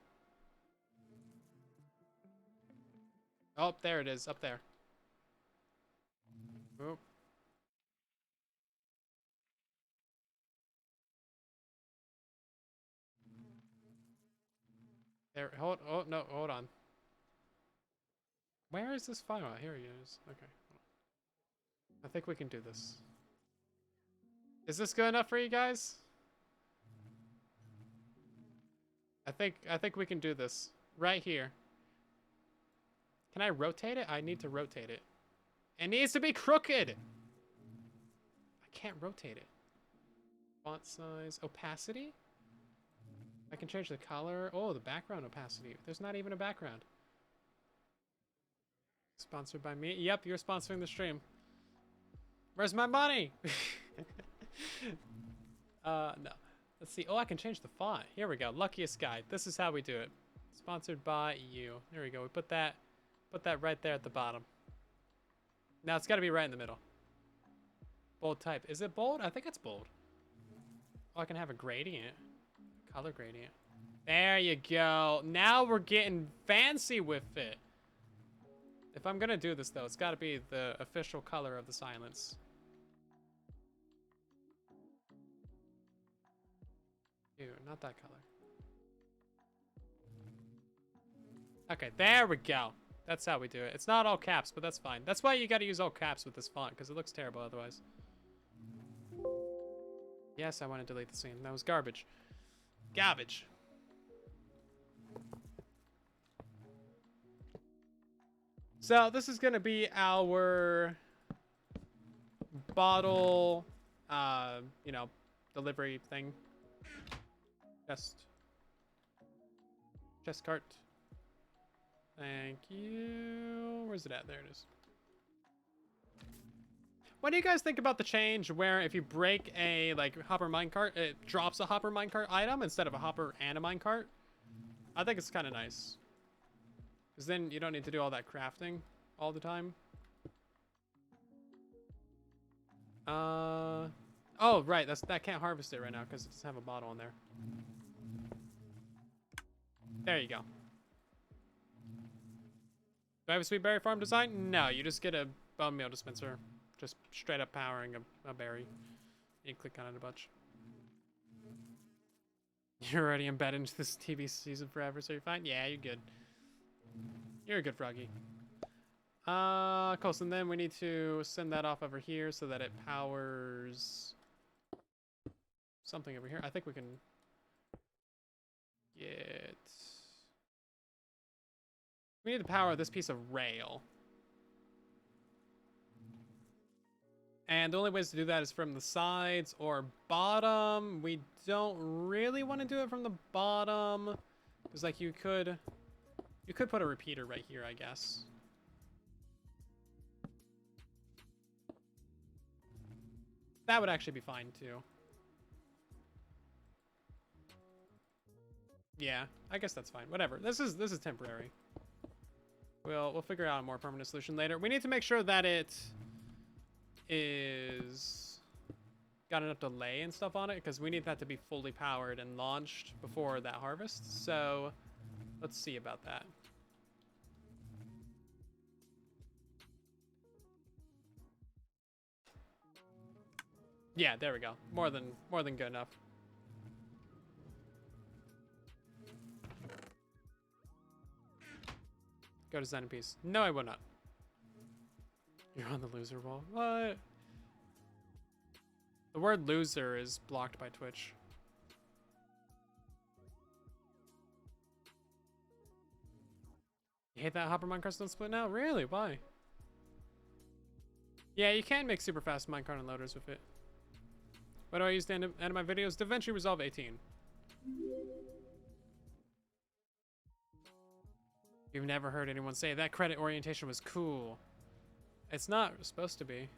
Oh, there it is. Up there. Oh. There. Oh, no. Hold on. Where is this file? Here he is. Okay. I think we can do this. Is this good enough for you guys? I think we can do this. Right here. Can I rotate it? I need to rotate it. It needs to be crooked! I can't rotate it. Font size. Opacity? I can change the color. Oh, the background opacity. There's not even a background. Sponsored by me? Yep, you're sponsoring the stream. Where's my money? No. Let's see. Oh, I can change the font. Here we go. Luckiest guide. This is how we do it. Sponsored by you. There we go. We put that right there at the bottom. Now it's got to be right in the middle. Bold type. Is it bold? I think it's bold. Oh, I can have a gradient. Color gradient. There you go. Now we're getting fancy with it. If I'm gonna do this though, it's gotta be the official color of the silence. Ew, not that color. Okay, there we go. That's how we do it. It's not all caps, but that's fine. That's why you gotta use all caps with this font, because it looks terrible otherwise. Yes, I want to delete the scene. That was garbage. Garbage. So this is gonna be our bottle, you know, delivery thing. Chest cart. Thank you. Where's it at? There it is. What do you guys think about the change where if you break a hopper minecart, it drops a hopper minecart item instead of a hopper and a minecart? I think it's kind of nice. Because then you don't need to do all that crafting all the time. Oh, right. That can't harvest it right now because it doesn't have a bottle in there. There you go. Do I have a sweet berry farm design? No, you just get a bone meal dispenser. Just straight up powering a berry. You click on it a bunch. You're already embedded into this TV season forever, so you're fine? Yeah, you're good. You're a good froggy. Cool, so then we need to send that off over here so that it powers something over here. I think we can get... We need to power this piece of rail. And the only ways to do that is from the sides or bottom. We don't really want to do it from the bottom. Because, like, you could You could put a repeater right here, I guess. That would actually be fine too. Yeah, I guess that's fine. Whatever. This is temporary. We'll figure out a more permanent solution later. We need to make sure that it is got enough delay and stuff on it, because we need that to be fully powered and launched before that harvest. So let's see about that. Yeah, there we go. More than good enough. Go to Zen in peace. No, I will not. You're on the loser wall. What? The word loser is blocked by Twitch. You hate that Hopper Minecraft don't split now? Really? Why? Yeah, you can make super fast minecart unloaders with it. What do I use to end my videos? DaVinci Resolve 18. You've never heard anyone say that credit orientation was cool. It's not supposed to be.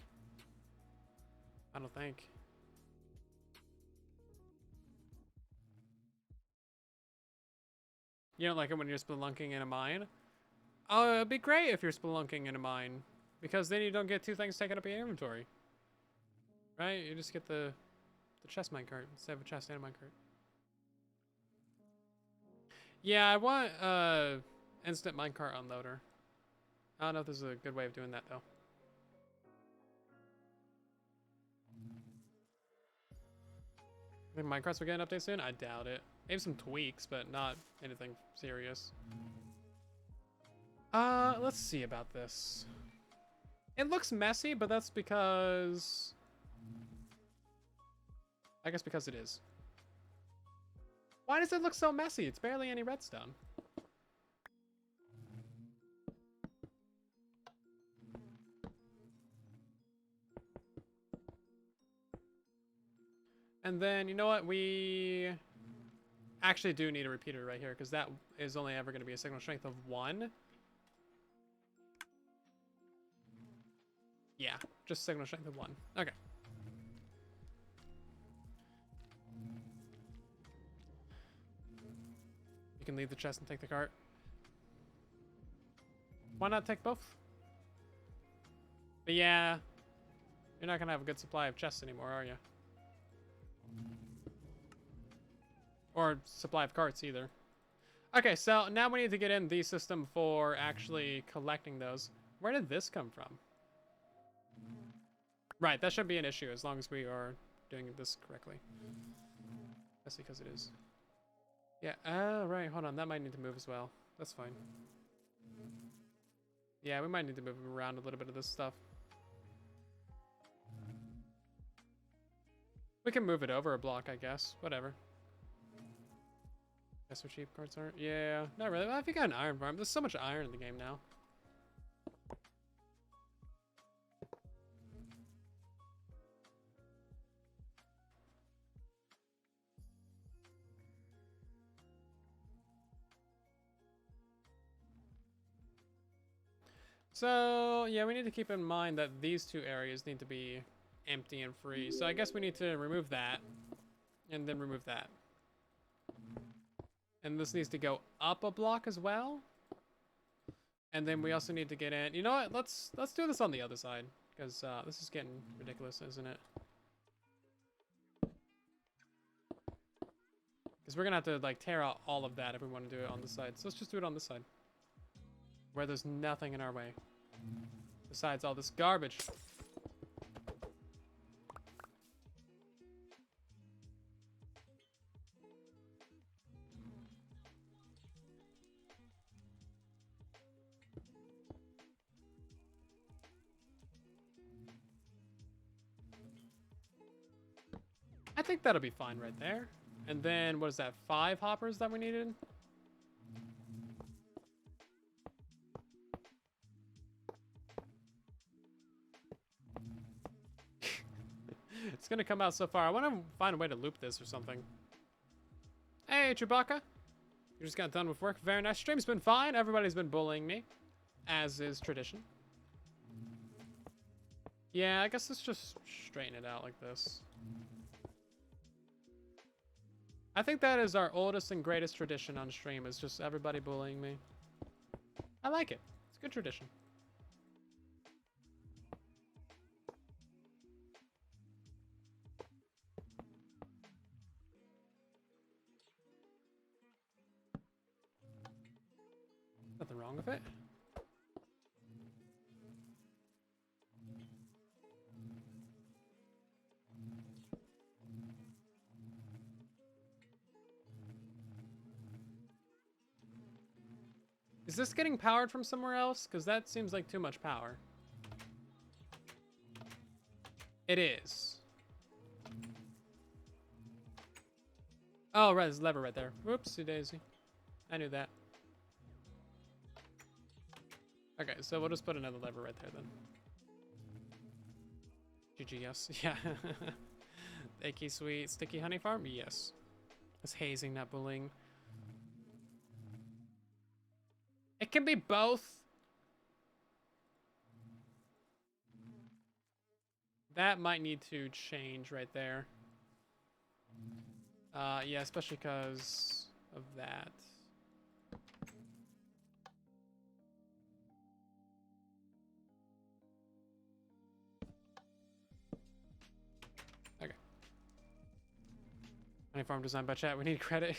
I don't think. You don't like it when you're spelunking in a mine? Oh, it'd be great if you're spelunking in a mine, because then you don't get two things taken up in your inventory. Right? You just get the chest minecart instead of a chest and a minecart. Yeah, I want instant minecart unloader. I don't know if there's a good way of doing that though. I think Minecraft will get an update soon? I doubt it. Maybe some tweaks, but not anything serious. Let's see about this. It looks messy, but that's because... I guess because it is. Why does it look so messy? It's barely any redstone. And then, you know what? We actually do need a repeater right here, because that is only ever going to be a signal strength of 1. Yeah, just signal strength of 1. Okay. You can leave the chest and take the cart. Why not take both? But yeah, you're not going to have a good supply of chests anymore, are you? Or supply of carts either. Okay, so now we need to get in the system for actually collecting those. Where did this come from? Right, that shouldn't be an issue as long as we are doing this correctly. That's because it is. Yeah, oh, right, hold on. That might need to move as well. That's fine. Yeah, we might need to move around a little bit of this stuff. We can move it over a block, I guess. Whatever. Guess what cheap cards aren't? Yeah, not really. Well, if you got an iron farm, there's so much iron in the game now. So, yeah, we need to keep in mind that these two areas need to be empty and free. So I guess we need to remove that and then remove that. And this needs to go up a block as well. And then we also need to get in. You know what? Let's do this on the other side, because this is getting ridiculous, isn't it? Because we're gonna have to like tear out all of that if we want to do it on the side. So let's just do it on this side, where there's nothing in our way besides all this garbage. I think that'll be fine right there. And then, what is that, 5 hoppers that we needed? It's gonna come out so far. I want to find a way to loop this or something. Hey, Chewbacca. You just got done with work. Very nice. Stream's been fine. Everybody's been bullying me, as is tradition. Yeah, I guess let's just straighten it out like this. I think that is our oldest and greatest tradition on stream, is just everybody bullying me. I like it. It's a good tradition. Nothing wrong with it. Is this getting powered from somewhere else? Because that seems like too much power. It is. Oh, right, there's a lever right there. Whoopsie daisy. I knew that. Okay, so we'll just put another lever right there then. GG, yes. Yeah. Achy sweet sticky honey farm? Yes. It's hazing, not bullying. It can be both. That might need to change right there. Yeah, especially because of that. Okay. Honey farm designed by chat. We need credit.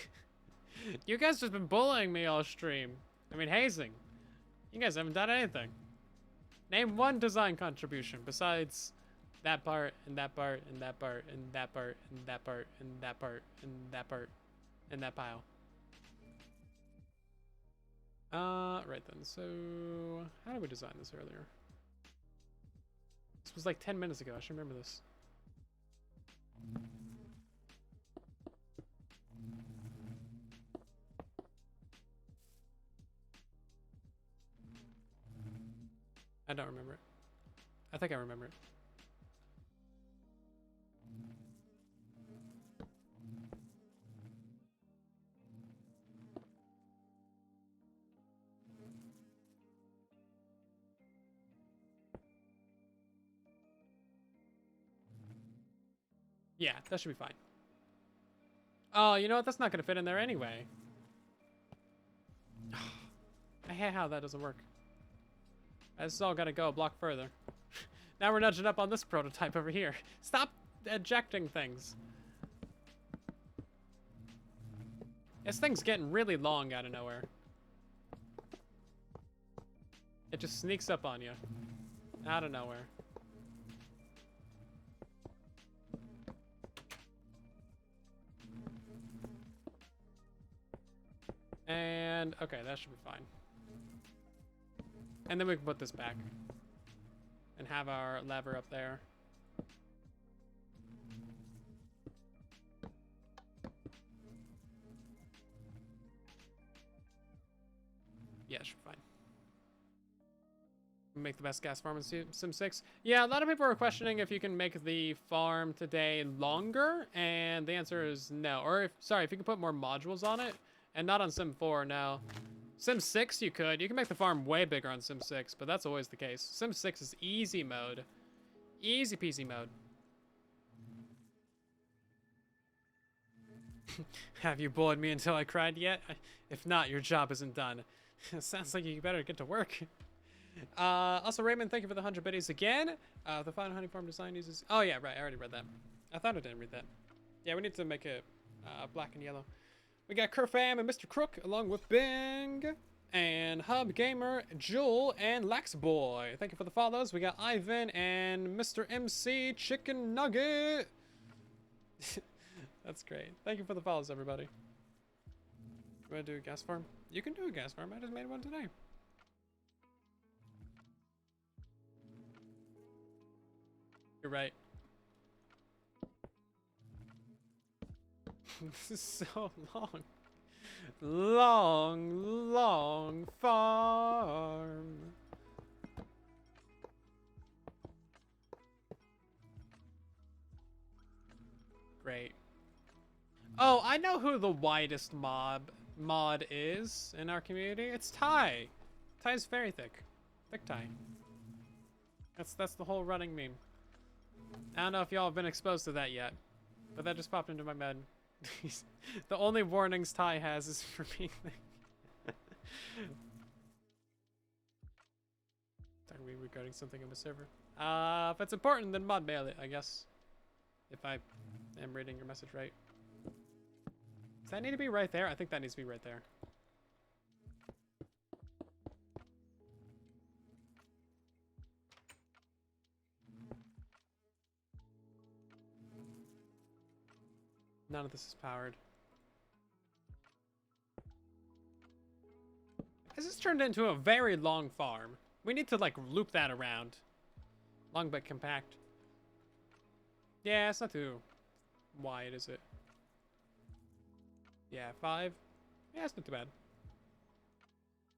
You guys have been bullying me all stream. I mean, hazing. You guys haven't done anything. Name one design contribution besides that part, and that part, and that part, and that part, and that part, and that part, and that part, and that pile. Right then. So, how did we design this earlier? This was like 10 minutes ago. I should remember this. I don't remember it. I think I remember it. Yeah, that should be fine. Oh, you know what? That's not going to fit in there anyway. I hate how that doesn't work. This is all got to go a block further. Now we're nudging up on this prototype over here. Stop ejecting things. This thing's getting really long out of nowhere. It just sneaks up on you. Out of nowhere. And, okay, that should be fine. And then we can put this back. And have our lever up there. Yeah, it should be fine. Make the best gas farm in Sim 6. Yeah, a lot of people are questioning if you can make the farm today longer, and the answer is no. Or, if you can put more modules on it, and not on Sim 4, no. Sim 6 you could. You can make the farm way bigger on Sim 6, but that's always the case. Sim 6 is easy mode. Easy peasy mode. Have you bullied me until I cried yet? If not, your job isn't done. Sounds like you better get to work. Also, Raymond, thank you for the 100 biddies again. The final honey farm design uses... Oh, yeah, right. I already read that. I thought I didn't read that. Yeah, we need to make it black and yellow. We got Kerfam and Mr. Crook, along with Bing, and Hub Gamer, Jewel, and Laxboy. Thank you for the follows. We got Ivan and Mr. MC Chicken Nugget. That's great. Thank you for the follows, everybody. You want to do a gas farm? You can do a gas farm. I just made one today. You're right. This is so long. Long farm. Great. Oh, I know who the widest mob mod is in our community? It's Thai. Thai's very thick. Thick Thai. That's the whole running meme. I don't know if y'all have been exposed to that yet, but that just popped into my head. The only warnings Thai has is for being thick. Are we regarding something on the server? If it's important, then mod mail it, I guess. If I am reading your message right. Does that need to be right there? I think that needs to be right there. None of this is powered. This has turned into a very long farm. We need to, like, loop that around. Long but compact. Yeah, it's not too wide, is it? Yeah, 5. Yeah, it's not too bad.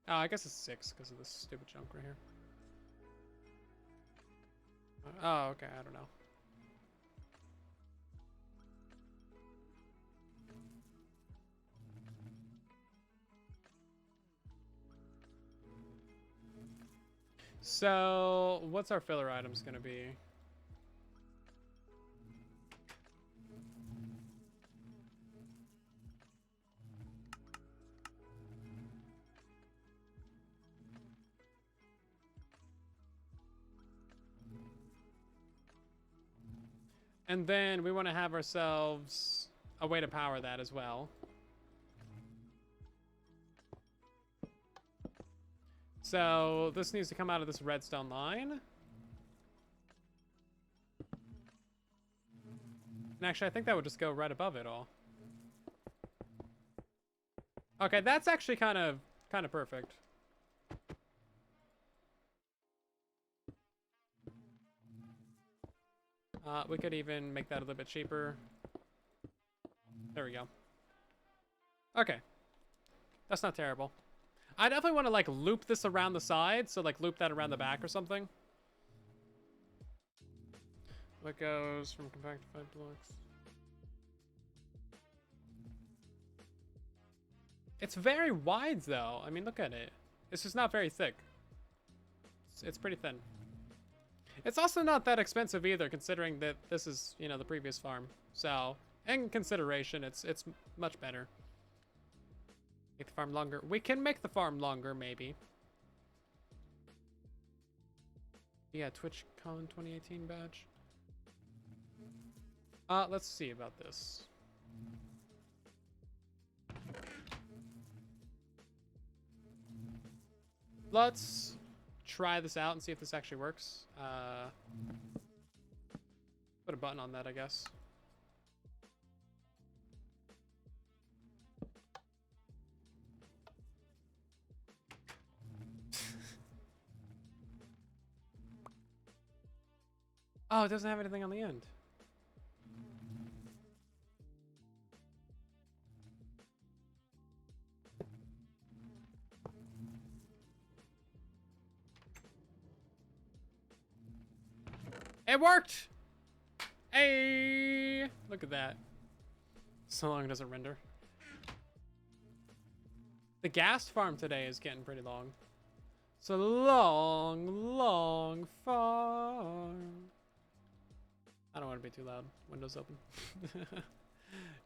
Oh, I guess it's 6 because of this stupid junk right here. Oh, okay, I don't know. So, what's our filler items gonna be? And then we want to have ourselves a way to power that as well. So this needs to come out of this redstone line. And actually, I think that would just go right above it all. Okay, that's actually kind of perfect. We could even make that a little bit cheaper. There we go. Okay. That's not terrible. I definitely want to, like, loop this around the side. So, like, loop that around the back or something. What goes from compact to 5 blocks? It's very wide, though. I mean, look at it. It's just not very thick. It's pretty thin. It's also not that expensive either, considering that this is, you know, the previous farm. So, in consideration, it's much better. Make the farm longer. We can make the farm longer, maybe. Yeah, TwitchCon 2018 badge. Let's see about this. Let's try this out and see if this actually works. Put a button on that, I guess. Oh, it doesn't have anything on the end. It worked! Hey! Look at that. So long it doesn't render. The gas farm today is getting pretty long. It's a long, long farm. I don't want to be too loud. Windows open. Do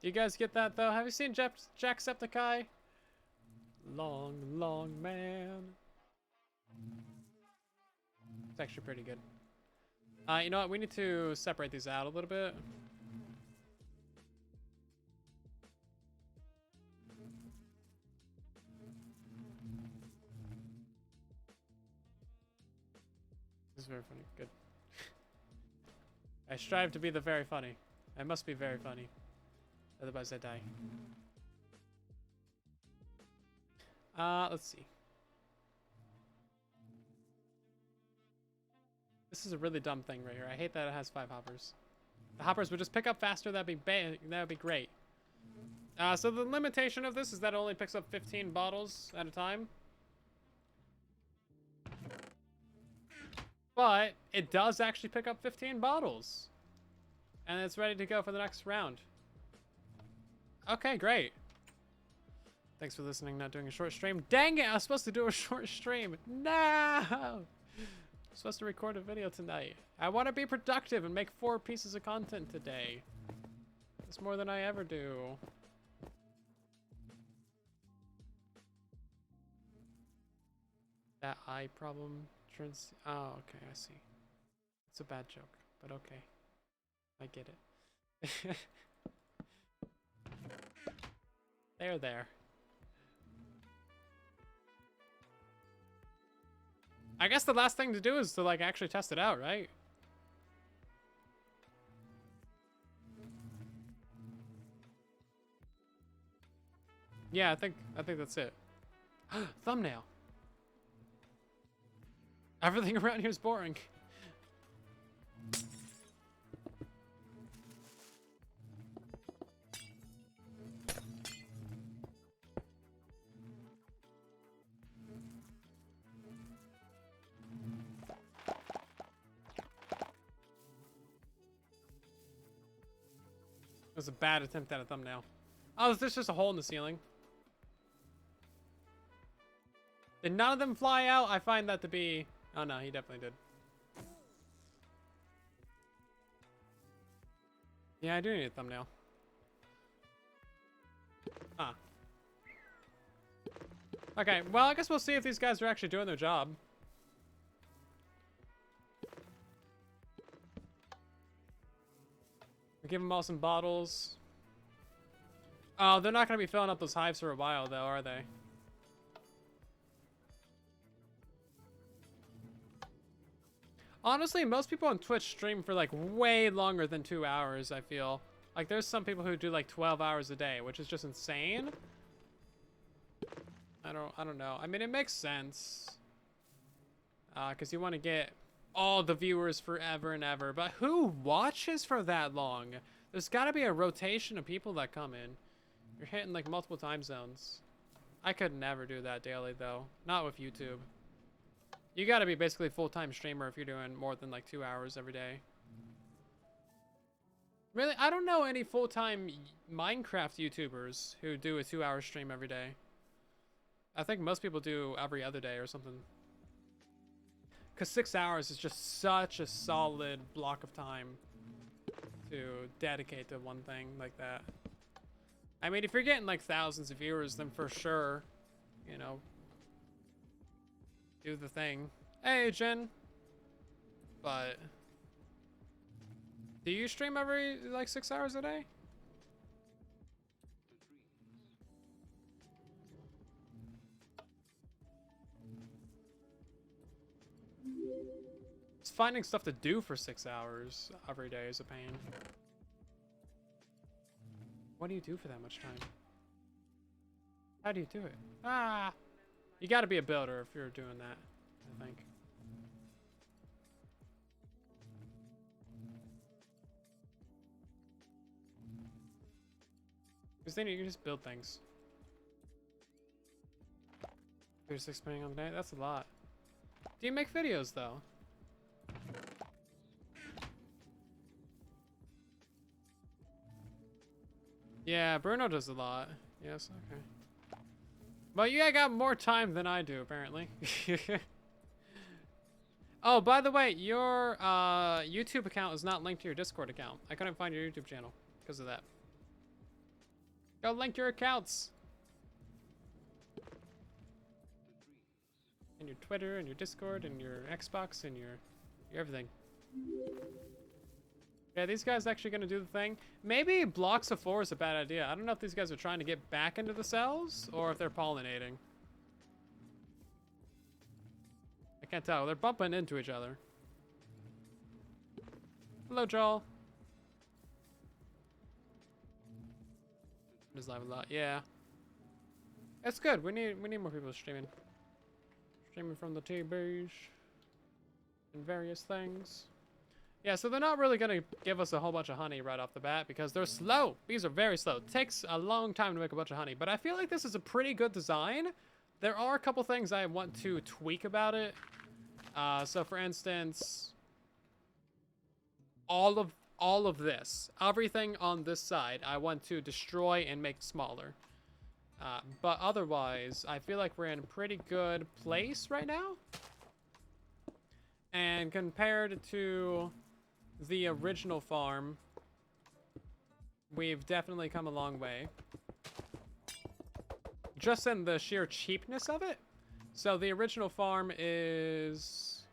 you guys get that, though? Have you seen Jacksepticeye? Long, long man. It's actually pretty good. You know what? We need to separate these out a little bit. This is very funny. Good. I strive to be the very funny. I must be very funny. Otherwise I die. Let's see. This is a really dumb thing right here. I hate that it has 5 hoppers. The hoppers would just pick up faster. That'd be great. So the limitation of this is that it only picks up 15 bottles at a time. But it does actually pick up 15 bottles. And it's ready to go for the next round. Okay, great. Thanks for listening, not doing a short stream. Dang it, I was supposed to do a short stream. No! I'm supposed to record a video tonight. I want to be productive and make 4 pieces of content today. That's more than I ever do. That eye problem turns... Oh, okay, I see. It's a bad joke, but okay. I get it. There. I guess the last thing to do is to, like, actually test it out, right? Yeah, I think that's it. Thumbnail. Everything around here is boring. It was a bad attempt at a thumbnail. Oh, is this just a hole in the ceiling? Did none of them fly out? I find that to be... Oh no, he definitely did. Yeah, I do need a thumbnail. Ah. Okay, well, I guess we'll see if these guys are actually doing their job. We give them all some bottles. Oh, they're not going to be filling up those hives for a while, though, are they? Honestly, most people on Twitch stream for, like, way longer than 2 hours, I feel. Like, there's some people who do, like, 12 hours a day, which is just insane. I don't know. I mean, it makes sense. Because you want to get all the viewers forever and ever. But who watches for that long? There's got to be a rotation of people that come in. You're hitting, like, multiple time zones. I could never do that daily, though. Not with YouTube. You gotta be basically a full-time streamer if you're doing more than like 2 hours every day. Really, I don't know any full-time Minecraft YouTubers who do a 2-hour stream every day. I think most people do every other day or something. Because 6 hours is just such a solid block of time to dedicate to one thing like that. I mean, if you're getting like thousands of viewers, then for sure, you know, do the thing. Hey, Jen. But do you stream every like 6 hours a day? Just finding stuff to do for 6 hours every day is a pain. What do you do for that much time? How do you do it? Ah! You gotta be a builder if you're doing that, I think. Because then you can just build things. 36 spending on the day? That's a lot. Do you make videos, though? Yeah, Bruno does a lot. Yes, okay. But you got more time than I do, apparently. Oh, by the way, your YouTube account is not linked to your Discord account. I couldn't find your YouTube channel because of that. Go link your accounts. And your Twitter, and your Discord, and your Xbox, and your everything. Yeah, these guys actually gonna do the thing. Maybe blocks of 4 is a bad idea. I don't know if these guys are trying to get back into the cells or if they're pollinating. I can't tell. They're bumping into each other. Hello, Joel. Just live a lot. Yeah. That's good. We need more people streaming. Streaming from the TBs and various things. Yeah, so they're not really going to give us a whole bunch of honey right off the bat because they're slow. Bees are very slow. It takes a long time to make a bunch of honey, but I feel like this is a pretty good design. There are a couple things I want to tweak about it. So for instance, all of this, everything on this side, I want to destroy and make smaller. But otherwise, I feel like we're in a pretty good place right now. And compared to the original farm, we've definitely come a long way. Just in the sheer cheapness of it. So the original farm is...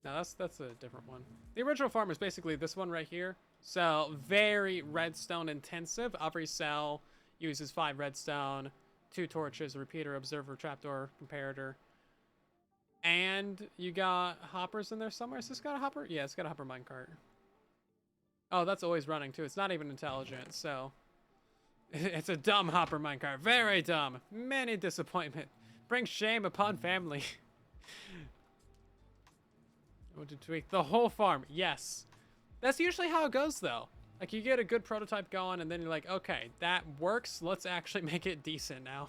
No, that's a different one. The original farm is basically this one right here. So very redstone intensive. Every cell uses 5 redstone, 2 torches, a repeater, observer, trapdoor, comparator. And you got hoppers in there somewhere. Is this got a hopper? Yeah, it's got a hopper minecart. Oh, that's always running too. It's not even intelligent, so... It's a dumb hopper minecart. Very dumb. Many disappointment. Brings shame upon family. I want to tweak the whole farm. Yes. That's usually how it goes, though. Like, you get a good prototype going, and then you're like, okay, that works. Let's actually make it decent now.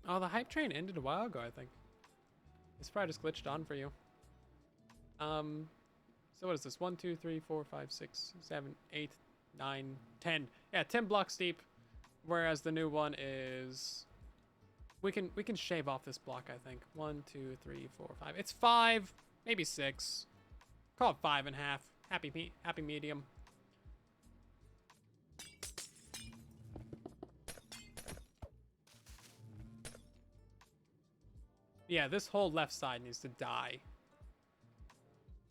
Oh, the hype train ended a while ago, I think. It's probably just glitched on for you. So what is this? 1, 2, 3, 4, 5, 6, 7, 8, 9, 10. Yeah, 10 blocks deep. Whereas the new one is... We can shave off this block, I think. 1, 2, 3, 4, 5. It's 5, maybe 6. Call it 5.5. Happy medium. Yeah, this whole left side needs to die.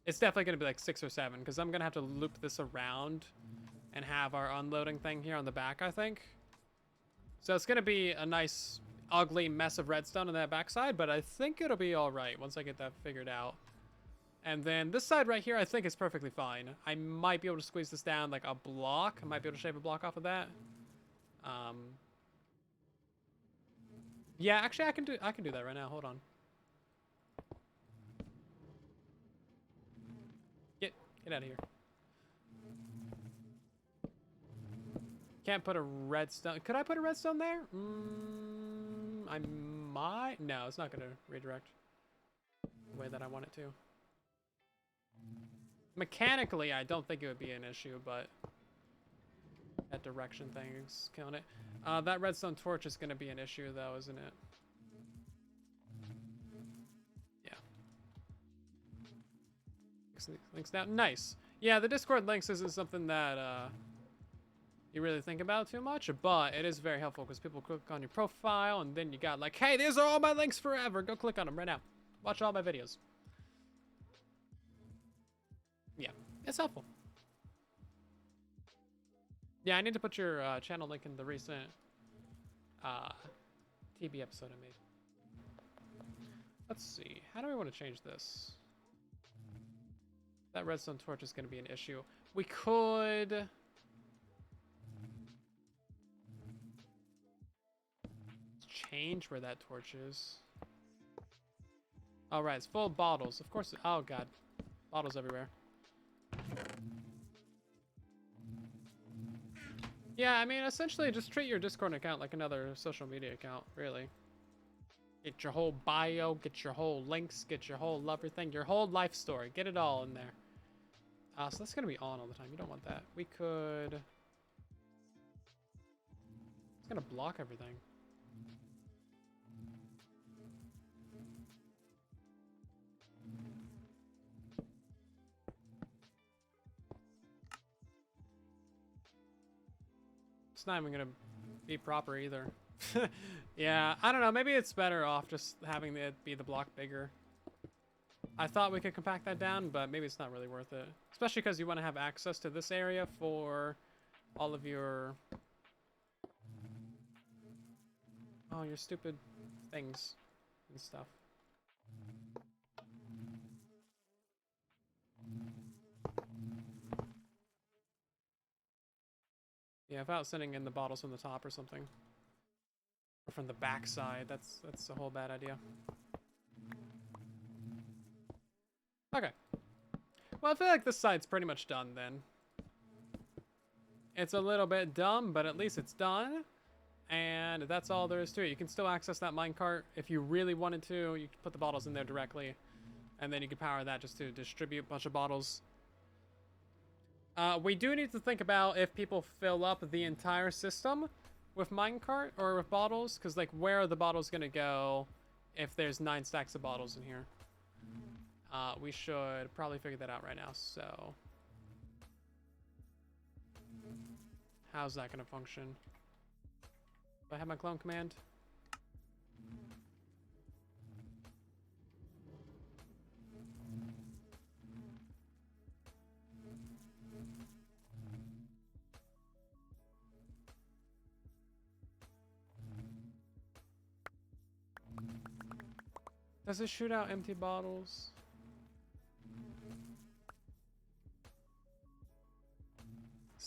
It's definitely going to be like 6 or 7, because I'm going to have to loop this around and have our unloading thing here on the back, I think. So it's going to be a nice, ugly mess of redstone on that backside, but I think it'll be all right once I get that figured out. And then this side right here, I think is perfectly fine. I might be able to squeeze this down like a block. I might be able to shave a block off of that. Yeah, actually, I can do that right now. Hold on. Get out of here. Can't put a redstone. Could I put a redstone there? I might. No, it's not going to redirect the way that I want it to. Mechanically, I don't think it would be an issue, but that direction thing is killing it. That redstone torch is going to be an issue, though, isn't it? Links now. Nice. Yeah, the Discord links isn't something that you really think about too much, but it is very helpful because people click on your profile and then you got like, hey, these are all my links forever. Go click on them right now. Watch all my videos. Yeah, it's helpful. Yeah, I need to put your channel link in the recent TB episode I made. Let's see. How do we want to change this? That redstone torch is going to be an issue. We could... change where that torch is. All right, it's full of bottles. Of course. Oh, God. Bottles everywhere. Yeah, I mean, essentially, just treat your Discord account like another social media account, really. Get your whole bio, get your whole links, get your whole everything, your whole life story. Get it all in there. So that's going to be on all the time. You don't want that. We could... It's going to block everything. It's not even going to be proper either. Yeah, I don't know. Maybe it's better off just having it be the block bigger. I thought we could compact that down, but maybe it's not really worth it. Especially because you want to have access to this area for all of your... Oh, your stupid things and stuff. Yeah, without sending in the bottles from the top or something. Or from the back side. That's a whole bad idea. Okay. Well, I feel like this side's pretty much done then. It's a little bit dumb, but at least it's done. And that's all there is to it. You can still access that minecart if you really wanted to. You can put the bottles in there directly. And then you can power that just to distribute a bunch of bottles We do need to think about if people fill up the entire system with minecart or with bottles, because like where are the bottles gonna go if there's 9 stacks of bottles in here? We should probably figure that out right now. So how's that gonna function? Do I have my clone command? Does it shoot out empty bottles?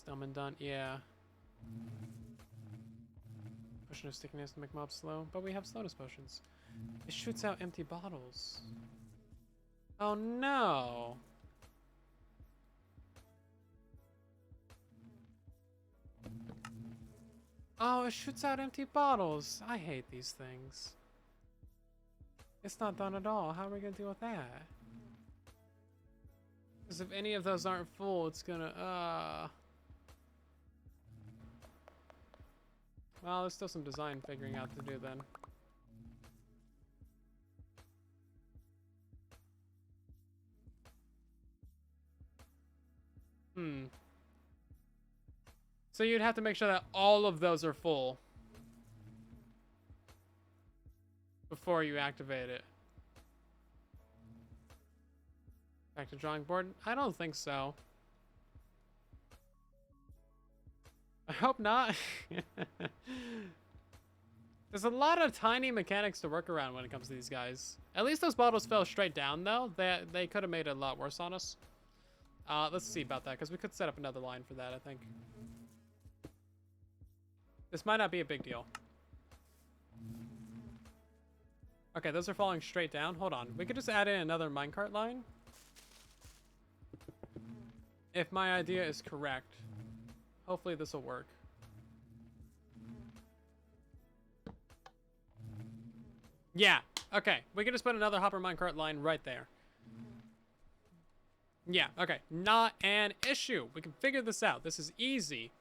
Dumb and done, yeah. Potion of stickiness to make mobs slow, but we have slowness potions. It shoots out empty bottles. Oh no! Oh, it shoots out empty bottles. I hate these things. It's not done at all. How are we gonna deal with that? Because if any of those aren't full, it's gonna, well, there's still some design figuring out to do then. So you'd have to make sure that all of those are full before you activate it. Back to drawing board? I don't think so. I hope not. There's a lot of tiny mechanics to work around when it comes to these guys. At least those bottles fell straight down, though. They could have made it a lot worse on us. Let's see about that, because we could set up another line for that, I think. This might not be a big deal. Okay, those are falling straight down. Hold on. We could just add in another minecart line. If my idea is correct. Hopefully this will work. Yeah, okay. We can just put another hopper minecart line right there. Yeah, okay. Not an issue. We can figure this out. This is easy.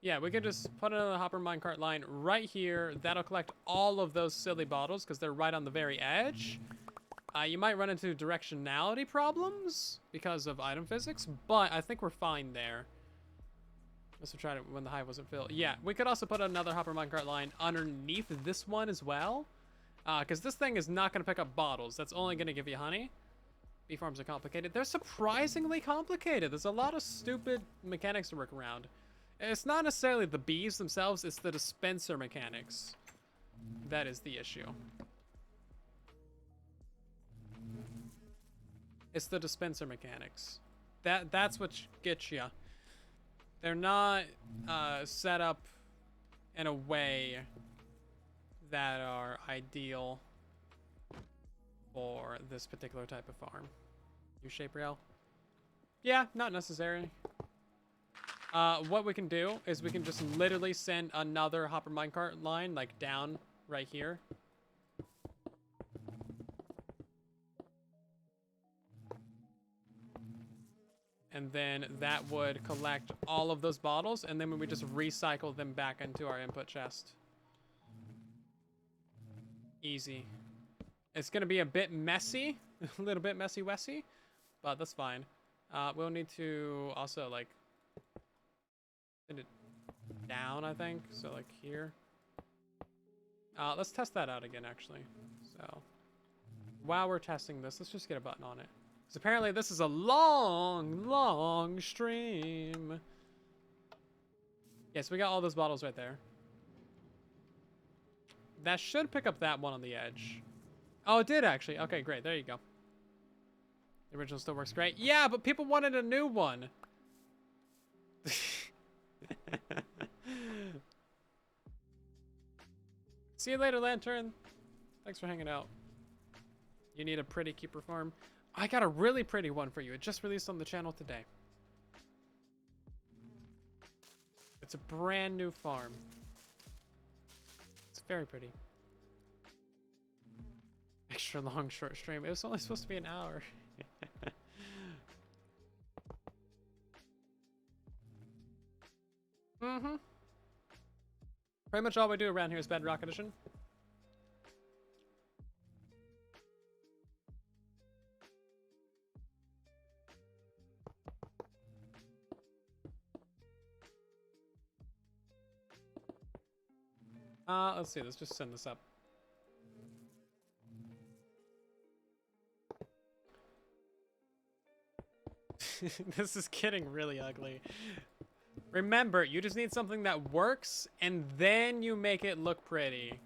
Yeah, we could just put another hopper minecart line right here. That'll collect all of those silly bottles because they're right on the very edge. You might run into directionality problems because of item physics, but I think we're fine there. Let's try it when the hive wasn't filled. Yeah, we could also put another hopper minecart line underneath this one as well. Because this thing is not going to pick up bottles. That's only going to give you honey. Bee farms are complicated. They're surprisingly complicated. There's a lot of stupid mechanics to work around. It's not necessarily the bees themselves, it's the dispenser mechanics. That is the issue. It's the dispenser mechanics. That's what gets you. They're not set up in a way that are ideal for this particular type of farm. U-shape rail? Yeah, not necessary. What we can do is we can just literally send another hopper minecart line like down right here. And then that would collect all of those bottles, and then we just recycle them back into our input chest. Easy. It's gonna be a bit messy, a little bit messy-wessy, but that's fine. We'll need to also like send it down, I think. So like here. Let's test that out again, actually. So while we're testing this, let's just get a button on it. Because apparently this is a long stream. Yes, we got all those bottles right there. That should pick up that one on the edge. Oh, it did actually. Okay, great. There you go. The original still works great. Yeah, but people wanted a new one. See you later, Lantern. Thanks for hanging out. You need a pretty keeper farm? I got a really pretty one for you. It just released on the channel today. It's a brand new farm. It's very pretty. Extra long short stream. It was only supposed to be an hour. Mm-hmm. Pretty much all we do around here is Bedrock Edition. Let's see, let's just send this up. This is getting really ugly. Remember, you just need something that works, and then you make it look pretty.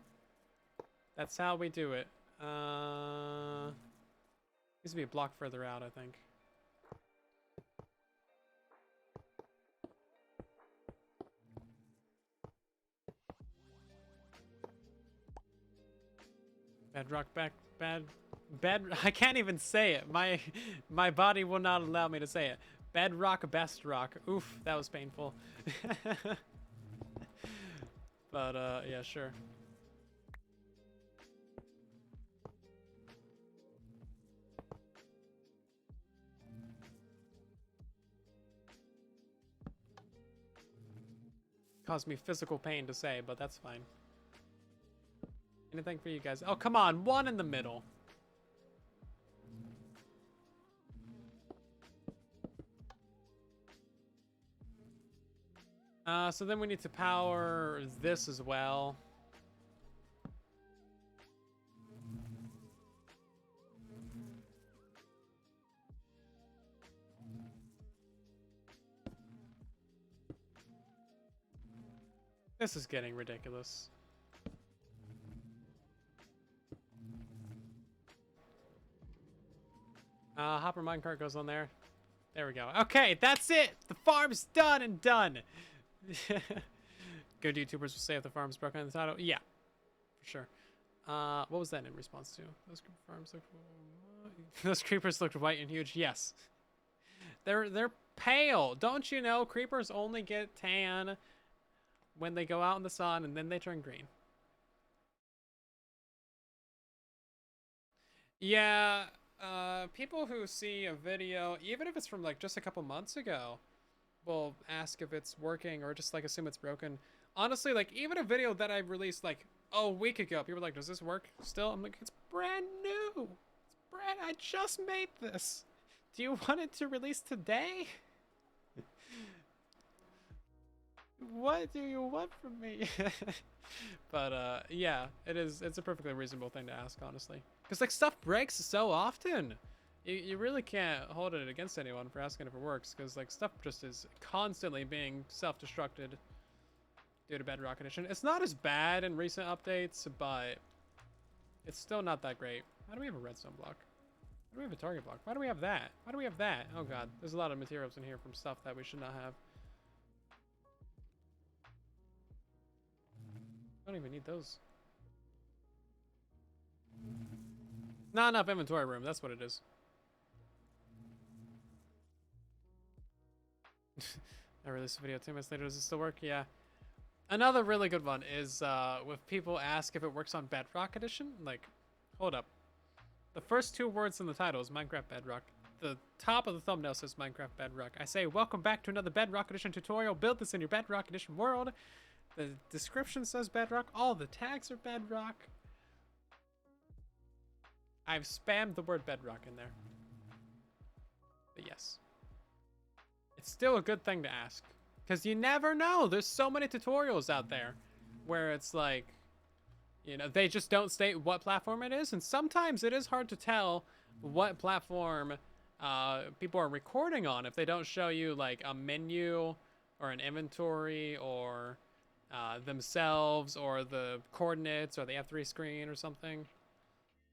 That's how we do it. Needs to be a block further out, I think. Bedrock I can't even say it. My body will not allow me to say it. Bedrock best rock. Oof, that was painful. But yeah, sure. Caused me physical pain to say, but that's fine. Anything for you guys? Oh, come on, one in the middle. So then we need to power this as well. This is getting ridiculous. Hopper minecart goes on there. There we go. Okay, that's it. The farm's done and done. Good YouTubers will say if the farm's broken in the title. Yeah, for sure. What was that in response to? Those creepers looked white and huge. Yes. They're pale. Don't you know creepers only get tan when they go out in the sun and then they turn green? Yeah, people who see a video, even if it's from like just a couple months ago, will ask if it's working or just like assume it's broken. Honestly, like even a video that I released like a week ago, people were like, does this work still? I'm like, it's brand new. I just made this. Do you want it to release today? What do you want from me? But yeah, it's a perfectly reasonable thing to ask, honestly, because like stuff breaks so often. You really can't hold it against anyone for asking if it works, because like stuff just is constantly being self-destructed due to Bedrock Edition. It's not as bad in recent updates, but it's still not that great. Why do we have a redstone block? Why do we have a target block? Why do we have that? Why do we have that? Oh god, there's a lot of materials in here from stuff that we should not have. I don't even need those. Not enough inventory room, that's what it is. I released a video 2 minutes later. Does it still work? Yeah. Another really good one is with people ask if it works on Bedrock Edition. Like, hold up. The first 2 words in the title is Minecraft Bedrock. The top of the thumbnail says Minecraft Bedrock. I say, welcome back to another Bedrock Edition tutorial. Build this in your Bedrock Edition world. The description says Bedrock. All the tags are Bedrock. I've spammed the word Bedrock in there. But yes. It's still a good thing to ask. Because you never know. There's so many tutorials out there where it's like, you know, they just don't state what platform it is. And sometimes it is hard to tell what platform people are recording on if they don't show you like a menu or an inventory or themselves or the coordinates or the F3 screen or something,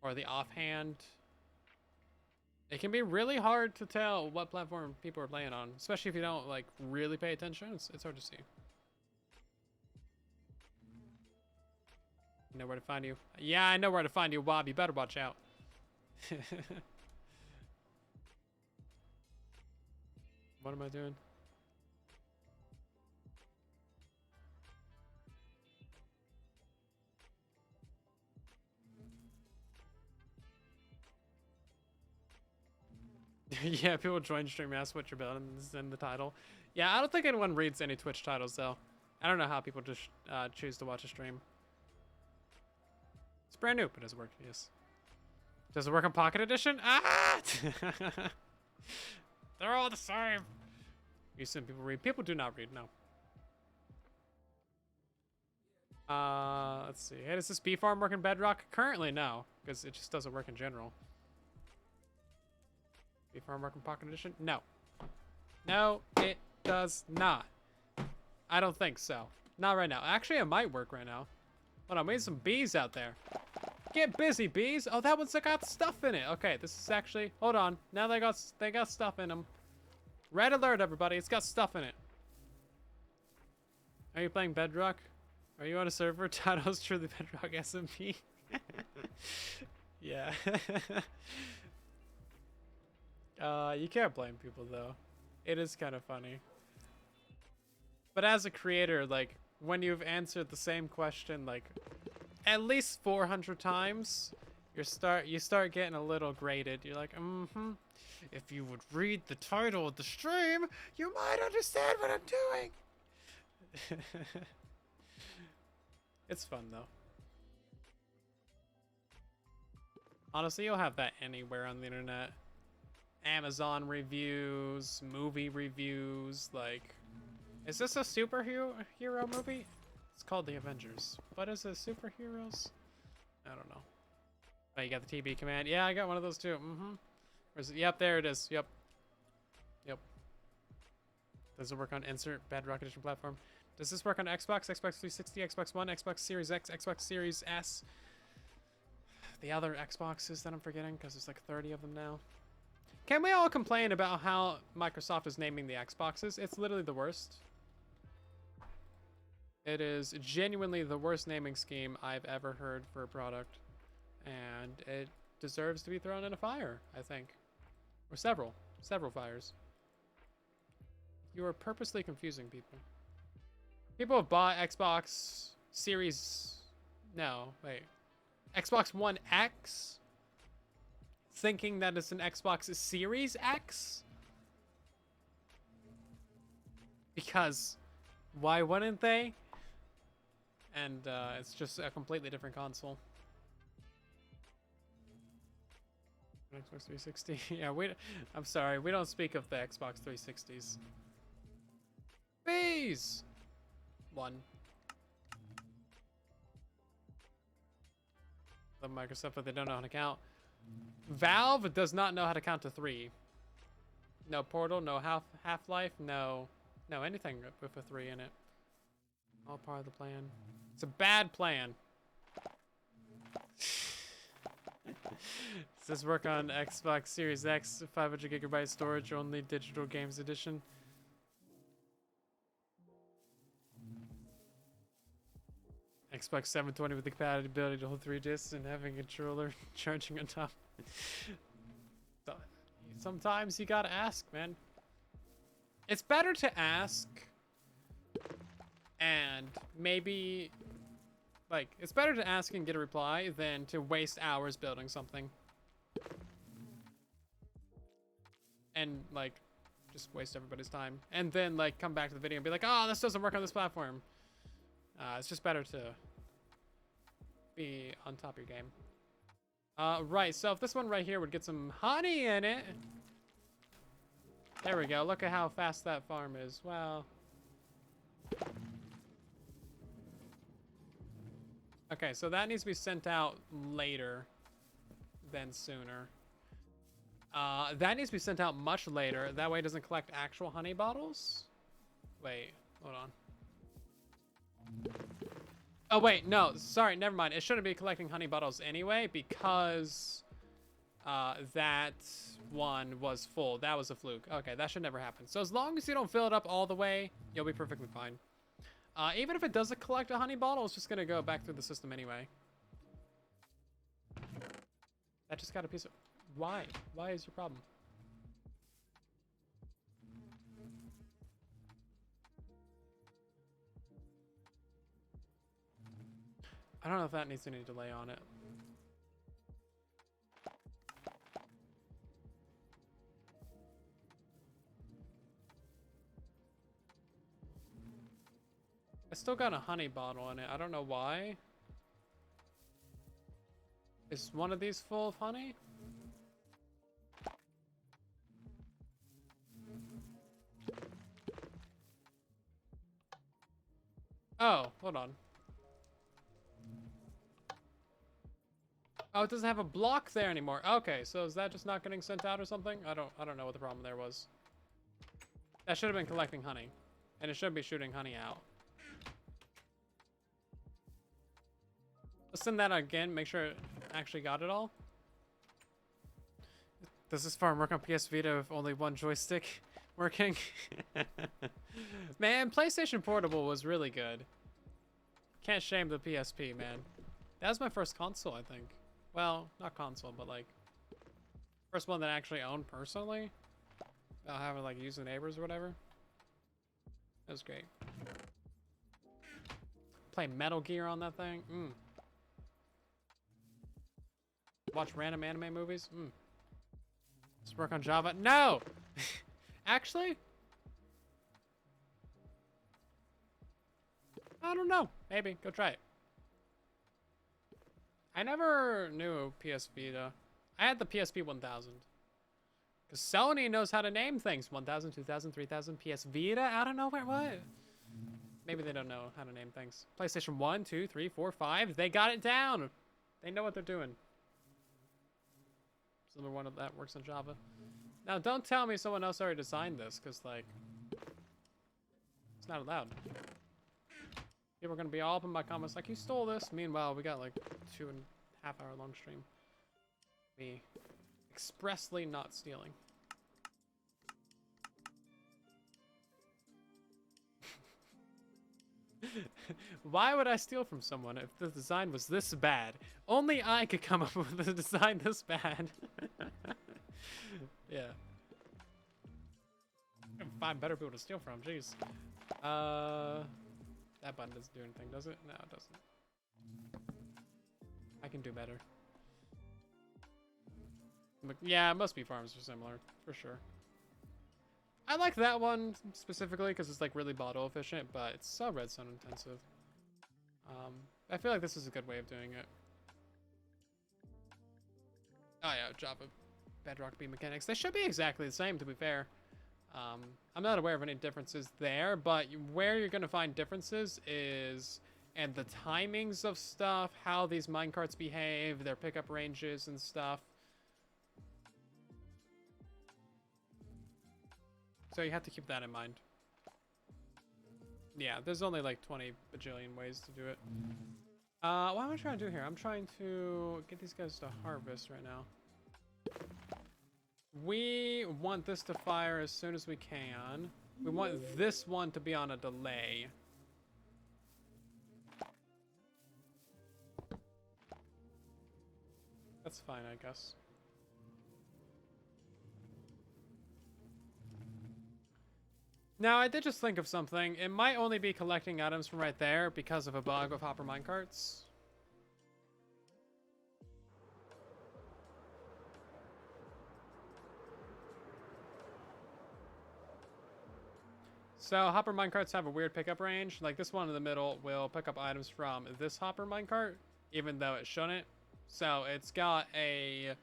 or the offhand. It can be really hard to tell what platform people are playing on, especially if you don't like really pay attention. It's hard to see. You know where to find you. Yeah, I know where to find you, Wob. You better watch out. What am I doing? Yeah, people join stream, ask what you're building, this is in the title. Yeah, I don't think anyone reads any Twitch titles though. I don't know how people just choose to watch a stream. It's brand new, but it does work. Yes. Does it work on Pocket Edition? Ah! They're all the same. You assume people read. People do not read. No. Let's see. Hey, does this bee farm work in Bedrock? Currently, no, because it just doesn't work in general. Bee farm work in Pocket Edition? No. No, it does not. I don't think so. Not right now. Actually, it might work right now. Hold on, we need some bees out there. Get busy, bees. Oh, that one's got stuff in it. Okay, this is actually. Hold on. Now they got stuff in them. Red alert, everybody! It's got stuff in it. Are you playing Bedrock? Are you on a server? Title's truly Bedrock SMP. Yeah. You can't blame people though. It is kind of funny. But as a creator, like when you've answered the same question like at least 400 times, you start getting a little grated. You're like, if you would read the title of the stream, you might understand what I'm doing. It's fun though. Honestly, you'll have that anywhere on the internet. Amazon reviews, movie reviews, like... Is this a superhero movie? It's called The Avengers. But is it superheroes? I don't know. Oh, you got the TB command? Yeah, I got one of those too. Where's it? Yep, there it is. Yep. Does it work on insert Bedrock Edition platform? Does this work on Xbox, Xbox 360, Xbox One, Xbox Series X, Xbox Series S? The other Xboxes that I'm forgetting, because there's like 30 of them now. Can we all complain about how Microsoft is naming the Xboxes? It's literally the worst. It is genuinely the worst naming scheme I've ever heard for a product. And it deserves to be thrown in a fire, I think. Or several fires. You are purposely confusing people. People have bought Xbox Series... No, wait. Xbox One X? Thinking that it's an Xbox Series X? Because why wouldn't they? And it's just a completely different console. Xbox 360. Yeah, I'm sorry, we don't speak of the Xbox 360s. Bees! One. The Microsoft, but they don't know how to count. Valve does not know how to count to 3. No Portal, no Half-Life, no anything with a 3 in it. All part of the plan. It's a bad plan. Does this work on Xbox Series X, 500 gigabyte storage, only digital games edition? Xbox 720 with the compatibility to hold 3 discs and having a controller charging on top. So, sometimes you gotta ask, man. It's better to ask and maybe, like, it's better to ask and get a reply than to waste hours building something. And, like, just waste everybody's time. And then, like, come back to the video and be like, oh, this doesn't work on this platform. It's just better to be on top of your game. Right, so if this one right here would get some honey in it. There we go. Look at how fast that farm is. Wow. Okay, so that needs to be sent out later than sooner. That needs to be sent out much later. That way it doesn't collect actual honey bottles. Wait, hold on. Oh, wait, no, sorry, never mind. It shouldn't be collecting honey bottles anyway because that one was full. That was a fluke. Okay, that should never happen. So as long as you don't fill it up all the way, you'll be perfectly fine. Even if it doesn't collect a honey bottle, it's just going to go back through the system anyway. That just got a piece of... Why? Why is your problem? I don't know if that needs any delay on it. I still got a honey bottle in it. I don't know why. Is one of these full of honey? Oh, hold on. Oh, it doesn't have a block there anymore. Okay, so is that just not getting sent out or something? I don't know what the problem there was. That should have been collecting honey. And it should be shooting honey out. Let's send that again, make sure it actually got it all. Does this farm work on PS Vita with only one joystick working? Man, PlayStation Portable was really good. Can't shame the PSP, man. That was my first console, I think. Well, not console, but like first one that I actually owned personally. Without having like use the neighbors or whatever. That was great. Play Metal Gear on that thing. Watch random anime movies. Let's work on Java. No! Actually? I don't know. Maybe. Go try it. I never knew PS Vita. I had the PSP 1000. Because Sony knows how to name things. 1000, 2000, 3000, PS Vita? Out of nowhere? What? Maybe they don't know how to name things. PlayStation 1, 2, 3, 4, 5. They got it down. They know what they're doing. So one of that works on Java. Now, don't tell me someone else already designed this, because, like, it's not allowed. People are going to be all up in my comments like, you stole this. Meanwhile, we got, like, 2.5 hour long stream. Me expressly not stealing. Why would I steal from someone if the design was this bad? Only I could come up with a design this bad. Yeah. I'm gonna find better people to steal from, jeez. That button doesn't do anything, does it? No, it doesn't. I can do better. But yeah, it must be farms are similar, for sure. I like that one specifically because it's like really bottle efficient, but it's so redstone intensive. I feel like this is a good way of doing it. Oh yeah, Java, Bedrock, B mechanics. They should be exactly the same, to be fair. I'm not aware of any differences there, but where you're gonna find differences is in the timings of stuff, how these minecarts behave, their pickup ranges and stuff. So you have to keep that in mind. Yeah, there's only like 20 bajillion ways to do it. What am I trying to do here? I'm trying to get these guys to harvest right now. We want this to fire as soon as we can. We want this one to be on a delay. That's fine, I guess. Now, I did just think of something. It might only be collecting items from right there because of a bug with hopper minecarts. So, hopper minecarts have a weird pickup range. Like, this one in the middle will pick up items from this hopper minecart, even though it shouldn't. So, it's got a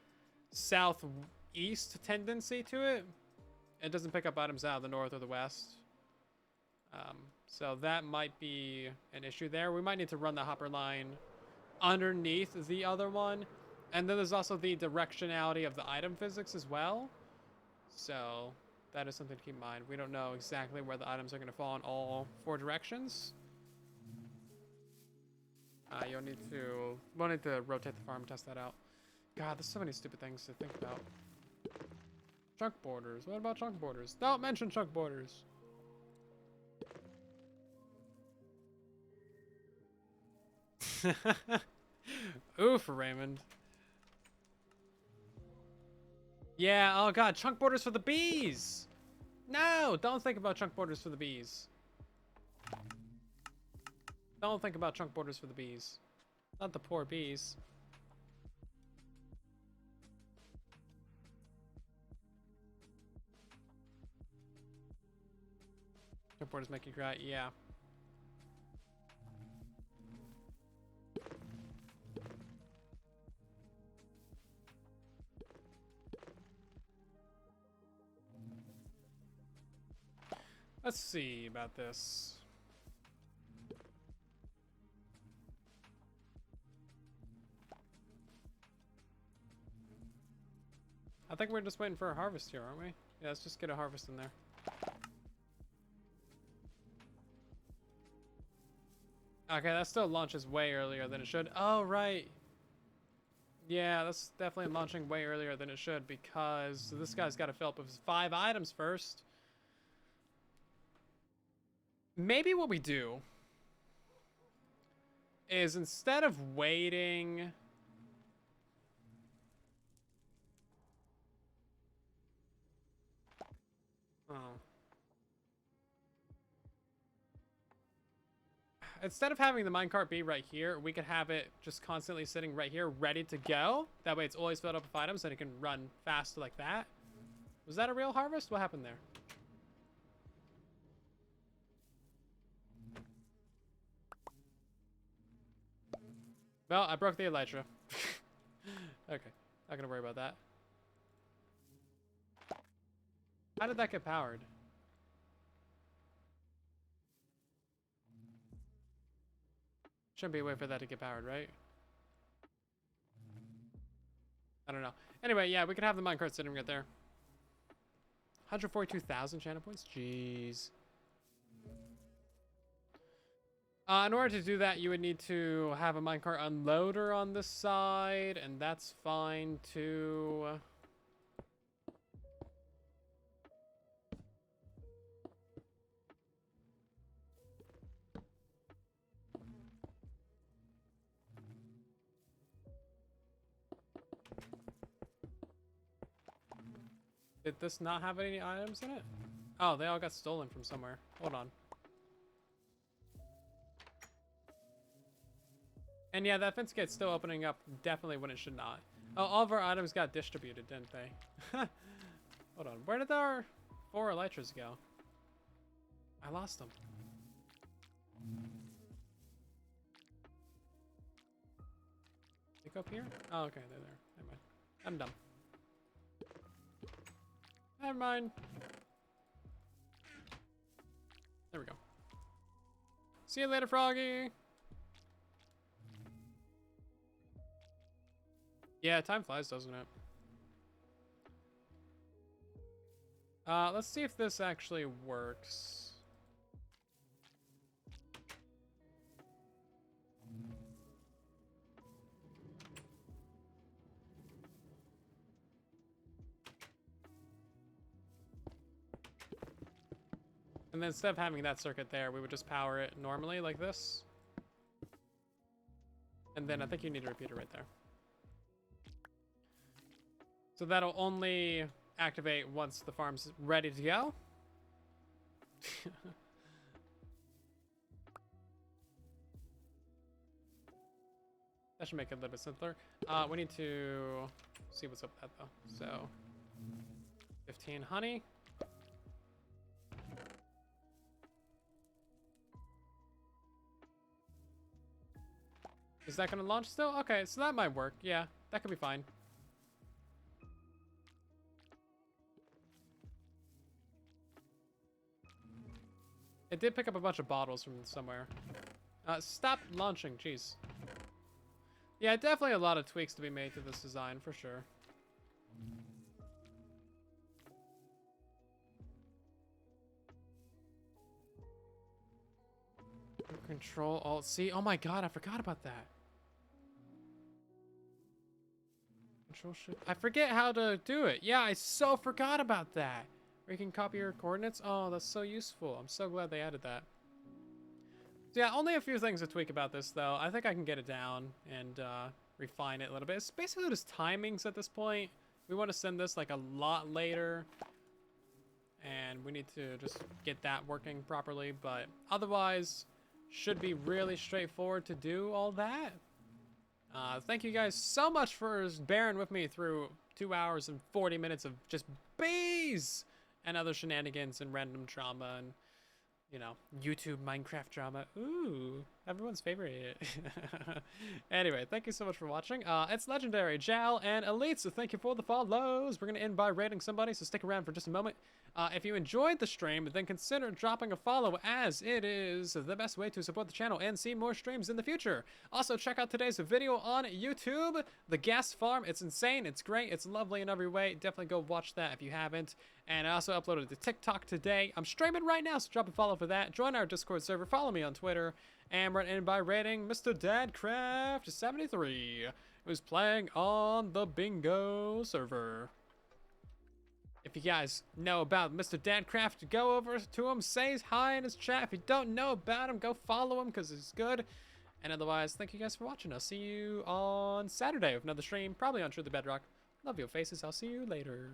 southeast tendency to it. It doesn't pick up items out of the north or the west. So that might be an issue there. We might need to run the hopper line underneath the other one. And then there's also the directionality of the item physics as well. So that is something to keep in mind. We don't know exactly where the items are going to fall in all 4 directions. We'll need to rotate the farm, test that out. God, there's so many stupid things to think about. Chunk borders. What about chunk borders? Don't mention chunk borders. Oof, Raymond. Yeah, oh god, chunk borders for the bees! No, don't think about chunk borders for the bees. Don't think about chunk borders for the bees. Not the poor bees. Chunk borders make you cry, yeah. Let's see about this. I think we're just waiting for a harvest here, aren't we? Yeah, let's just get a harvest in there. Okay, that still launches way earlier than it should. Oh, right. Yeah, that's definitely launching way earlier than it should because this guy's got to fill up with 5 items first. Maybe what we do is instead of waiting... Oh. Instead of having the minecart be right here, we could have it just constantly sitting right here, ready to go. That way it's always filled up with items and it can run fast like that. Was that a real harvest? What happened there? Well, I broke the elytra. Okay, not gonna worry about that. How did that get powered? Shouldn't be a way for that to get powered, right? I don't know. Anyway, yeah, we could have the minecart sitting right there. 142,000 channel points? Jeez. In order to do that, you would need to have a minecart unloader on this side, and that's fine too. Did this not have any items in it? Oh, they all got stolen from somewhere. Hold on. And yeah, that fence gate's still opening up definitely when it should not. Oh, all of our items got distributed, didn't they? Hold on. Where did our 4 elytras go? I lost them. They go up here? Oh, okay, they're there. Never mind. I'm dumb. Never mind. There we go. See you later, Froggy. Yeah, time flies, doesn't it? Let's see if this actually works. And then instead of having that circuit there, we would just power it normally like this. And then I think you need a repeater right there. So that'll only activate once the farm's ready to go. That should make it a little bit simpler. We need to see what's up with that though. So 15 honey. Is that gonna launch still? Okay, so that might work. Yeah, that could be fine. It did pick up a bunch of bottles from somewhere. Stop launching, jeez. Yeah, definitely a lot of tweaks to be made to this design, for sure. Control Alt C. Oh my god, I forgot about that. Control Shift. I forget how to do it. Yeah, I so forgot about that. Where you can copy your coordinates. Oh, that's so useful. I'm so glad they added that. So yeah, only a few things to tweak about this, though. I think I can get it down and refine it a little bit. It's basically just timings at this point. We want to send this like a lot later. And we need to just get that working properly. But otherwise, should be really straightforward to do all that. Thank you guys so much for bearing with me through 2 hours and 40 minutes of just bees and other shenanigans and random drama and, you know, YouTube Minecraft drama. Ooh, Everyone's favorite. Anyway, thank you so much for watching. It's Legendary, Jal, and Elite, so thank you for the follows. We're going to end by rating somebody, so stick around for just a moment. If you enjoyed the stream, then consider dropping a follow, as it is the best way to support the channel and see more streams in the future. Also, check out today's video on YouTube, The Gas Farm. It's insane, it's great, it's lovely in every way. Definitely go watch that if you haven't. And I also uploaded to TikTok today. I'm streaming right now, so drop a follow for that. Join our Discord server, follow me on Twitter. And we're in by rating Mr. Dadcraft73, who's playing on the bingo server. If you guys know about Mr. Dadcraft, go over to him, say hi in his chat. If you don't know about him, go follow him because he's good. And otherwise, thank you guys for watching. I'll see you on Saturday with another stream, probably on True the Bedrock. Love your faces. I'll see you later.